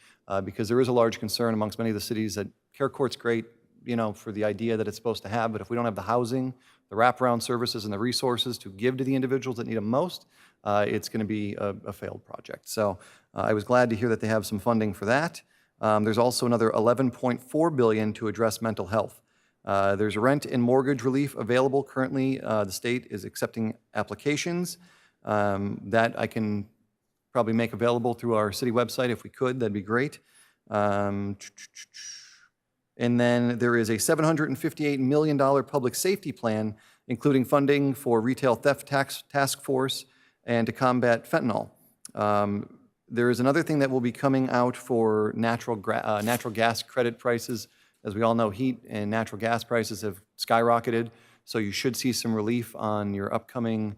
because there is a large concern amongst many of the cities that Care Court's great, you know, for the idea that it's supposed to have, but if we don't have the housing, the wraparound services, and the resources to give to the individuals that need them most, it's going to be a failed project. So I was glad to hear that they have some funding for that. There's also another $11.4 billion to address mental health. There's rent and mortgage relief available. Currently, the state is accepting applications that I can probably make available through our city website if we could. That'd be great. And then there is a $758 million public safety plan, including funding for retail theft task force and to combat fentanyl. There is another thing that will be coming out for natural gas credit prices. As we all know, heat and natural gas prices have skyrocketed, so you should see some relief on your upcoming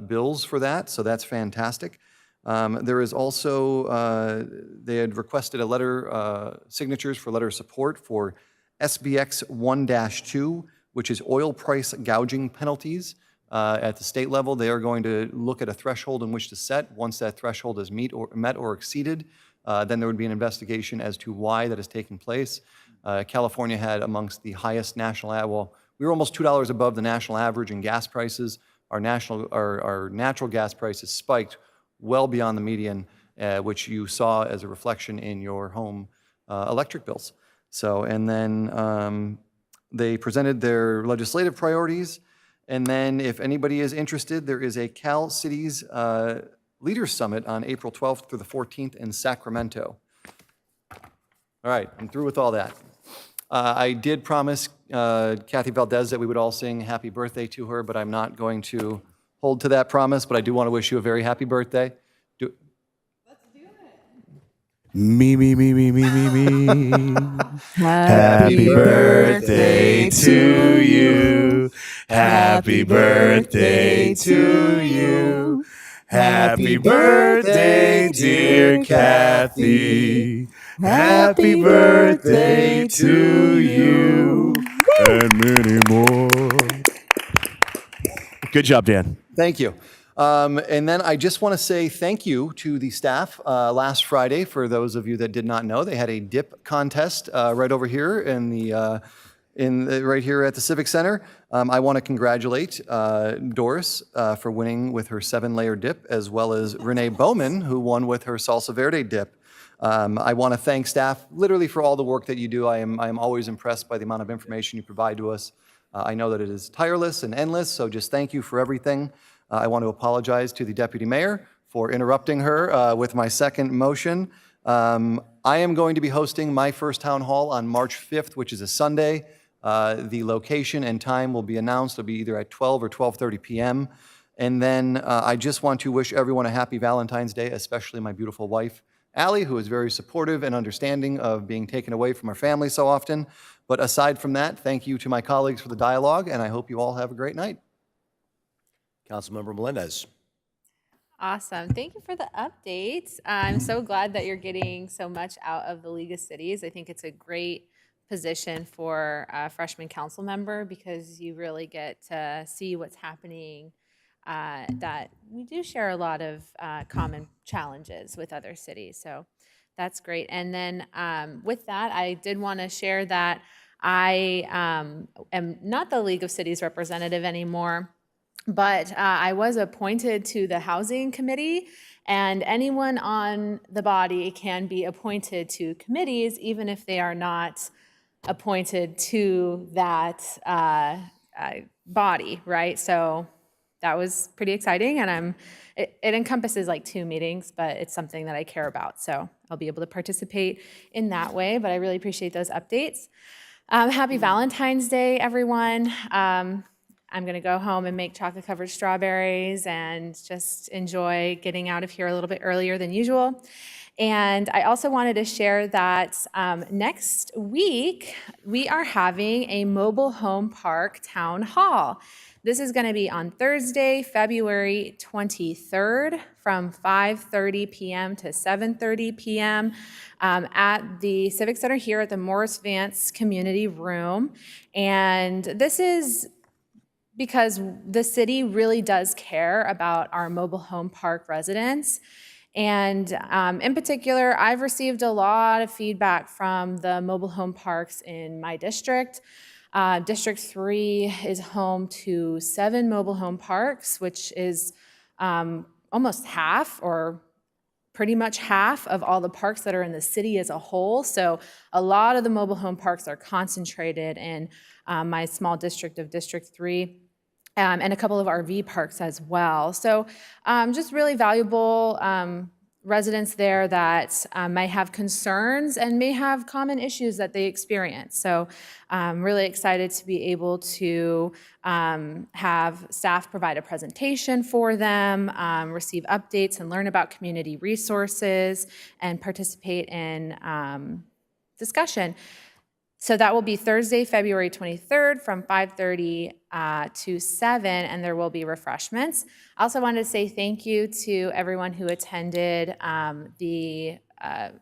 bills for that, so that's fantastic. There is also, they had requested a letter, signatures for letter of support for SBX 1-2, which is oil price gouging penalties. At the state level, they are going to look at a threshold in which to set. Once that threshold is met or exceeded, then there would be an investigation as to why that is taking place. California had amongst the highest national, well, we were almost $2 above the national average in gas prices. Our natural gas prices spiked well beyond the median, which you saw as a reflection in your home electric bills. So, and then they presented their legislative priorities. And then if anybody is interested, there is a Cal Cities Leaders Summit on April 12th through the 14th in Sacramento. All right, I'm through with all that. I did promise Kathy Valdez that we would all sing happy birthday to her, but I'm not going to hold to that promise, but I do want to wish you a very happy birthday. Me. Happy birthday to you. Happy birthday to you. Happy birthday, dear Kathy. Happy birthday to you. And many more. Good job, Dan. Thank you. And then I just want to say thank you to the staff. Last Friday, for those of you that did not know, they had a dip contest right over here right here at the Civic Center. I want to congratulate Doris for winning with her 7-layer dip, as well as Renee Bowman, who won with her Salsa Verde dip. I want to thank staff literally for all the work that you do. I am always impressed by the amount of information you provide to us. I know that it is tireless and endless, so just thank you for everything. I want to apologize to the deputy mayor for interrupting her with my second motion. I am going to be hosting my first town hall on March 5th, which is a Sunday. The location and time will be announced. It'll be either at 12 or 12:30 p.m. And then I just want to wish everyone a happy Valentine's Day, especially my beautiful wife, Allie, who is very supportive and understanding of being taken away from our family so often. But aside from that, thank you to my colleagues for the dialogue, and I hope you all have a great night. Councilmember Melendez. Awesome. Thank you for the updates. I'm so glad that you're getting so much out of the League of Cities. I think it's a great position for a freshman council member because you really get to see what's happening, that we do share a lot of common challenges with other cities. So that's great. And then with that, I did want to share that I am not the League of Cities representative anymore, but I was appointed to the Housing Committee, and anyone on the body can be appointed to committees, even if they are not appointed to that body, right? So that was pretty exciting, and it encompasses like 2 meetings, but it's something that I care about, so I'll be able to participate in that way, but I really appreciate those updates. Happy Valentine's Day, everyone. I'm going to go home and make chocolate-covered strawberries and just enjoy getting out of here a little bit earlier than usual. And I also wanted to share that next week, we are having a mobile home park town hall. This is going to be on Thursday, February 23rd from 5:30 p.m. to 7:30 p.m. At the Civic Center here at the Morris Vance Community Room. And this is because the city really does care about our mobile home park residents. And in particular, I've received a lot of feedback from the mobile home parks in my district. District 3 is home to 7 mobile home parks, which is almost half or pretty much half of all the parks that are in the city as a whole. So a lot of the mobile home parks are concentrated in my small district of District 3. And a couple of RV parks as well. So just really valuable residents there that may have concerns and may have common issues that they experience. So I'm really excited to be able to have staff provide a presentation for them, receive updates and learn about community resources, and participate in discussion. So that will be Thursday, February 23rd from 5:30 to 7, and there will be refreshments. I also wanted to say thank you to everyone who attended the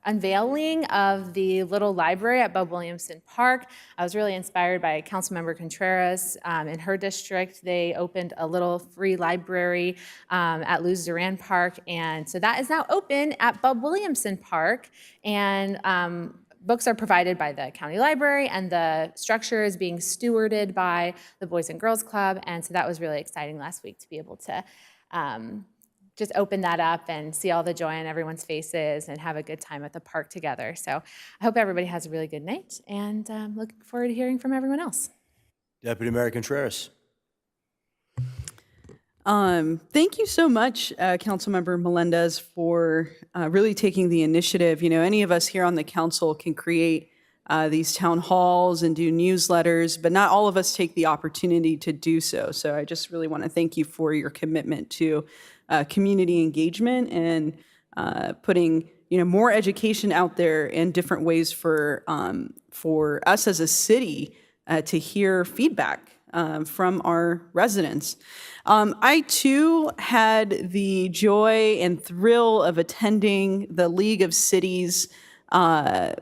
unveiling of the little library at Bub Williamson Park. I was really inspired by Councilmember Contreras. In her district, they opened a little free library at Luz Duran Park, and so that is now open at Bub Williamson Park. And books are provided by the county library, and the structure is being stewarded by the Boys and Girls Club. And so that was really exciting last week to be able to just open that up and see all the joy on everyone's faces and have a good time at the park together. So I hope everybody has a really good night, and looking forward to hearing from everyone else. Deputy Mayor Contreras. Thank you so much, Councilmember Melendez, for really taking the initiative. You know, any of us here on the council can create these town halls and do newsletters, but not all of us take the opportunity to do so. So I just really want to thank you for your commitment to community engagement and putting more education out there and different ways for us as a city to hear feedback from our residents. I too had the joy and thrill of attending the League of Cities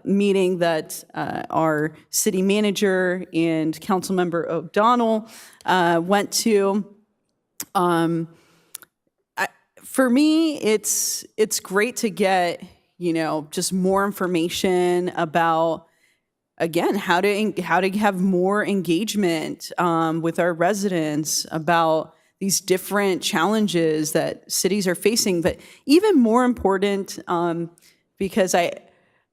meeting that our city manager and Councilmember O'Donnell went to. For me, it's great to get just more information about, again, how to have more engagement with our residents about these different challenges that cities are facing. But even more important, because I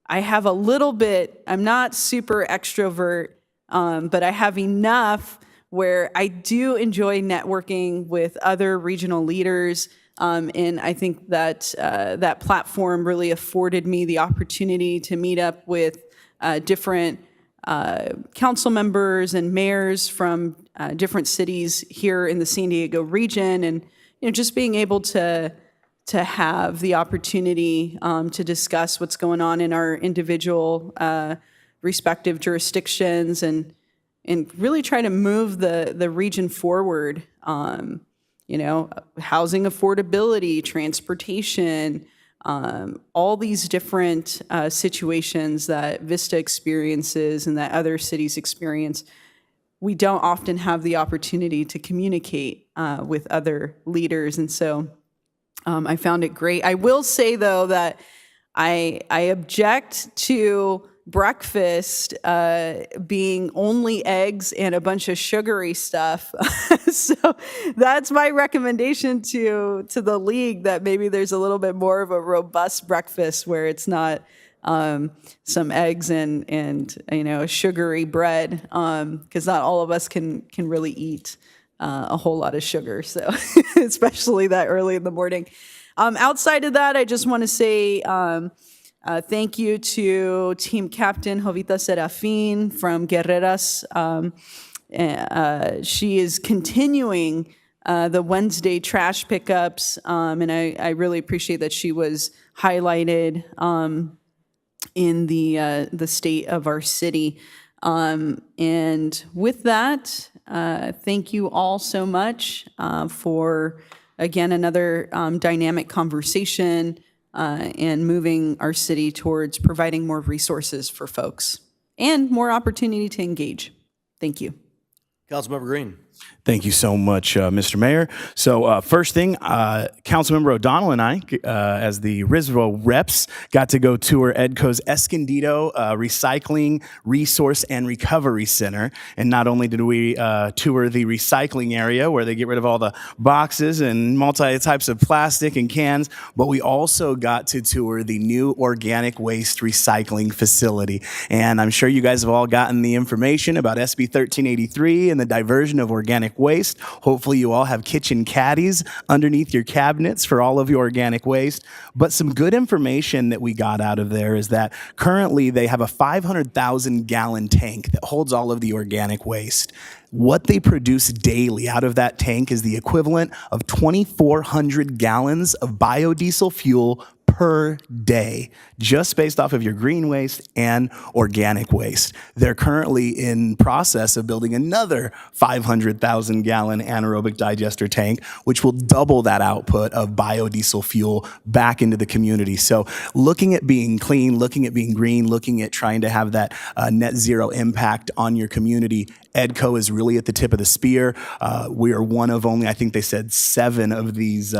have a little bit, I'm not super extrovert, but I have enough where I do enjoy networking with other regional leaders. And I think that that platform really afforded me the opportunity to meet up with different council members and mayors from different cities here in the San Diego region, and just being able to have the opportunity to discuss what's going on in our individual respective jurisdictions and really try to move the region forward. Housing affordability, transportation, all these different situations that Vista experiences and that other cities experience. We don't often have the opportunity to communicate with other leaders. And so I found it great. I will say, though, that I object to breakfast being only eggs and a bunch of sugary stuff. So that's my recommendation to the league, that maybe there's a little bit more of a robust breakfast where it's not some eggs and a sugary bread, because not all of us can really eat a whole lot of sugar, so especially that early in the morning. Outside of that, I just want to say thank you to Team Captain Jovita Serafin from Guerreras. She is continuing the Wednesday trash pickups, and I really appreciate that she was highlighted in the state of our city. And with that, thank you all so much for, again, another dynamic conversation and moving our city towards providing more resources for folks and more opportunity to engage. Thank you. Councilmember Green. Thank you so much, Mr. Mayor. So first thing, Councilmember O'Donnell and I, as the Risville reps, got to go tour EDCO's Escondido Recycling, Resource, and Recovery Center. And not only did we tour the recycling area where they get rid of all the boxes and multi-types of plastic and cans, but we also got to tour the new organic waste recycling facility. And I'm sure you guys have all gotten the information about SB 1383 and the diversion of organic waste. Hopefully you all have kitchen caddies underneath your cabinets for all of your organic waste. But some good information that we got out of there is that currently they have a 500,000 gallon tank that holds all of the organic waste. What they produce daily out of that tank is the equivalent of 2,400 gallons of biodiesel fuel per day, just based off of your green waste and organic waste. They're currently in process of building another 500,000 gallon anaerobic digester tank, which will double that output of biodiesel fuel back into the community. So looking at being clean, looking at being green, looking at trying to have that net zero impact on your community, EDCO is really at the tip of the spear. We are one of only, I think they said, 7 of these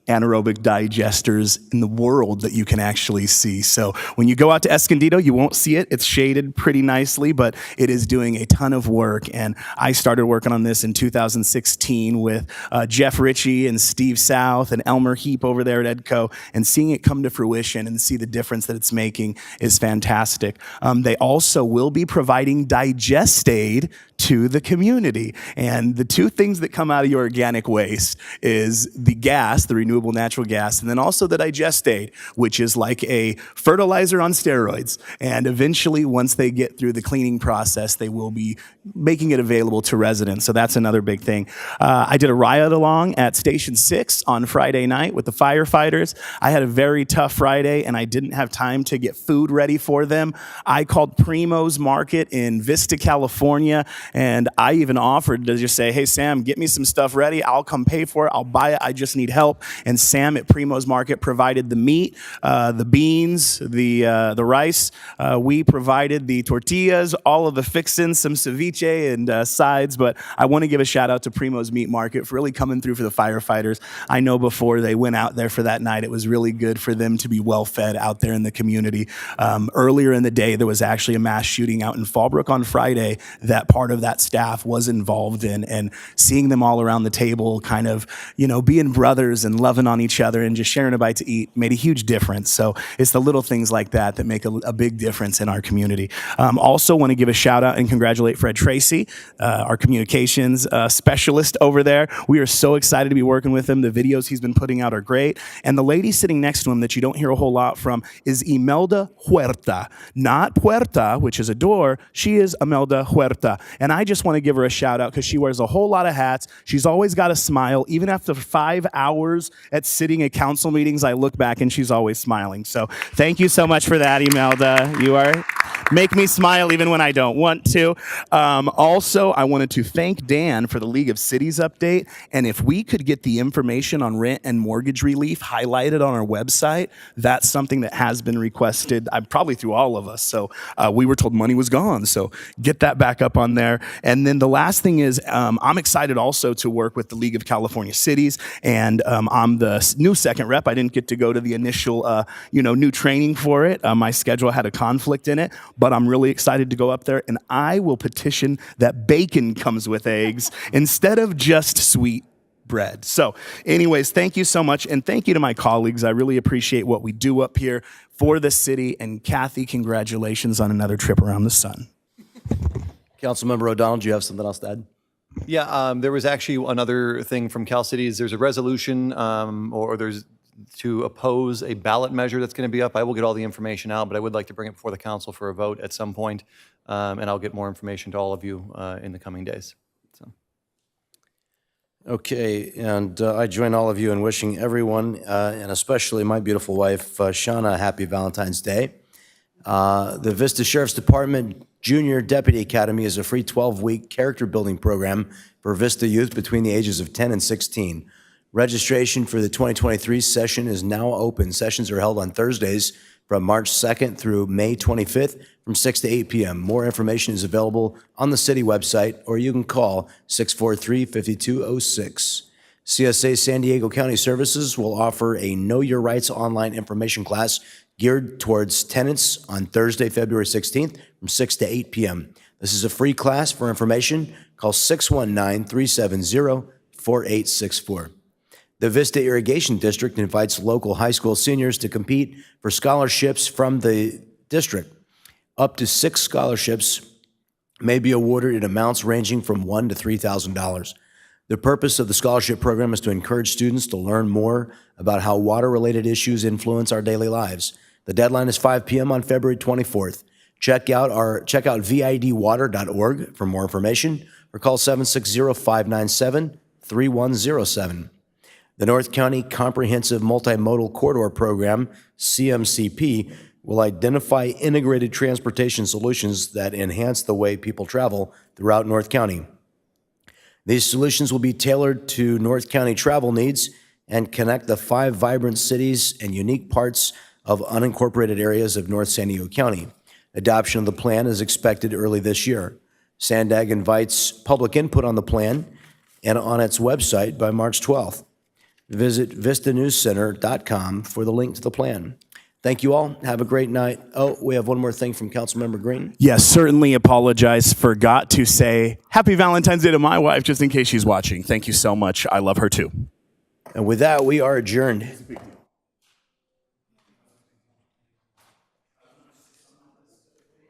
anaerobic digesters in the world that you can actually see. So when you go out to Escondido, you won't see it. It's shaded pretty nicely, but it is doing a ton of work. And I started working on this in 2016 with Jeff Ritchie and Steve South and Elmer Heap over there at EDCO, and seeing it come to fruition and see the difference that it's making is fantastic. They also will be providing digest aid to the community. And the 2 things that come out of your organic waste is the gas, the renewable renewable natural gas, and then also the digestate, which is like a fertilizer on steroids. And eventually, once they get through the cleaning process, they will be making it available to residents. So that's another big thing. I did a ride along at Station 6 on Friday night with the firefighters. I had a very tough Friday, and I didn't have time to get food ready for them. I called Primo's Market in Vista, California, and I even offered to just say, hey, Sam, get me some stuff ready. I'll come pay for it. I'll buy it. I just need help. And Sam at Primo's Market provided the meat, the beans, the rice. We provided the tortillas, all of the fixins, some ceviche and sides. But I want to give a shout out to Primo's Meat Market for really coming through for the firefighters. I know before they went out there for that night, it was really good for them to be well fed out there in the community. Earlier in the day, there was actually a mass shooting out in Fallbrook on Friday that part of that staff was involved in, and seeing them all around the table kind of, being brothers and loving on each other and just sharing a bite to eat made a huge difference. So it's the little things like that make a big difference in our community. Also want to give a shout out and congratulate Fred Tracy, our communications specialist over there. We are so excited to be working with him. The videos he's been putting out are great. And the lady sitting next to him that you don't hear a whole lot from is Imelda Huerta. Not Puerta, which is a door. She is Imelda Huerta. And I just want to give her a shout out because she wears a whole lot of hats. She's always got a smile. Even after 5 hours at sitting at council meetings, I look back and she's always smiling. So thank you so much for that, Imelda. You make me smile even when I don't want to. Also, I wanted to thank Dan for the League of Cities update. And if we could get the information on rent and mortgage relief highlighted on our website, that's something that has been requested, probably through all of us. So we were told money was gone. So get that back up on there. And then the last thing is I'm excited also to work with the League of California Cities. And I'm the new second rep. I didn't get to go to the initial, new training for it. My schedule had a conflict in it, but I'm really excited to go up there, and I will petition that bacon comes with eggs instead of just sweet bread. So anyways, thank you so much. And thank you to my colleagues. I really appreciate what we do up here for the city. And Kathy, congratulations on another trip around the sun. Councilmember O'Donnell, do you have something else to add? Yeah, there was actually another thing from Cal Cities. There's a resolution or there's to oppose a ballot measure that's going to be up. I will get all the information out, but I would like to bring it before the council for a vote at some point, and I'll get more information to all of you in the coming days. So. Okay, and I join all of you in wishing everyone, and especially my beautiful wife, Shauna, a happy Valentine's Day. The Vista Sheriff's Department Junior Deputy Academy is a free 12-week character building program for Vista youth between the ages of 10 and 16. Registration for the 2023 session is now open. Sessions are held on Thursdays from March 2nd through May 25th from 6 to 8 p.m. More information is available on the city website, or you can call 643-5206. CSA San Diego County Services will offer a Know Your Rights online information class geared towards tenants on Thursday, February 16th from 6 to 8 p.m. This is a free class. For information, call 619-370-4864. The Vista Irrigation District invites local high school seniors to compete for scholarships from the district. Up to 6 scholarships may be awarded in amounts ranging from $1,000 to $3,000. The purpose of the scholarship program is to encourage students to learn more about how water-related issues influence our daily lives. The deadline is 5 p.m. on February 24th. Check out vidwater.org for more information, or call 760-597-3107. The North County Comprehensive Multimodal Corridor Program, CMCP, will identify integrated transportation solutions that enhance the way people travel throughout North County. These solutions will be tailored to North County travel needs and connect the 5 vibrant cities and unique parts of unincorporated areas of North San Diego County. Adoption of the plan is expected early this year. SANDAG invites public input on the plan and on its website by March 12th. Visit vistanewscenter.com for the link to the plan. Thank you all. Have a great night. Oh, we have one more thing from Councilmember Green. Yes, certainly apologize. Forgot to say Happy Valentine's Day to my wife, just in case she's watching. Thank you so much. I love her too. And with that, we are adjourned.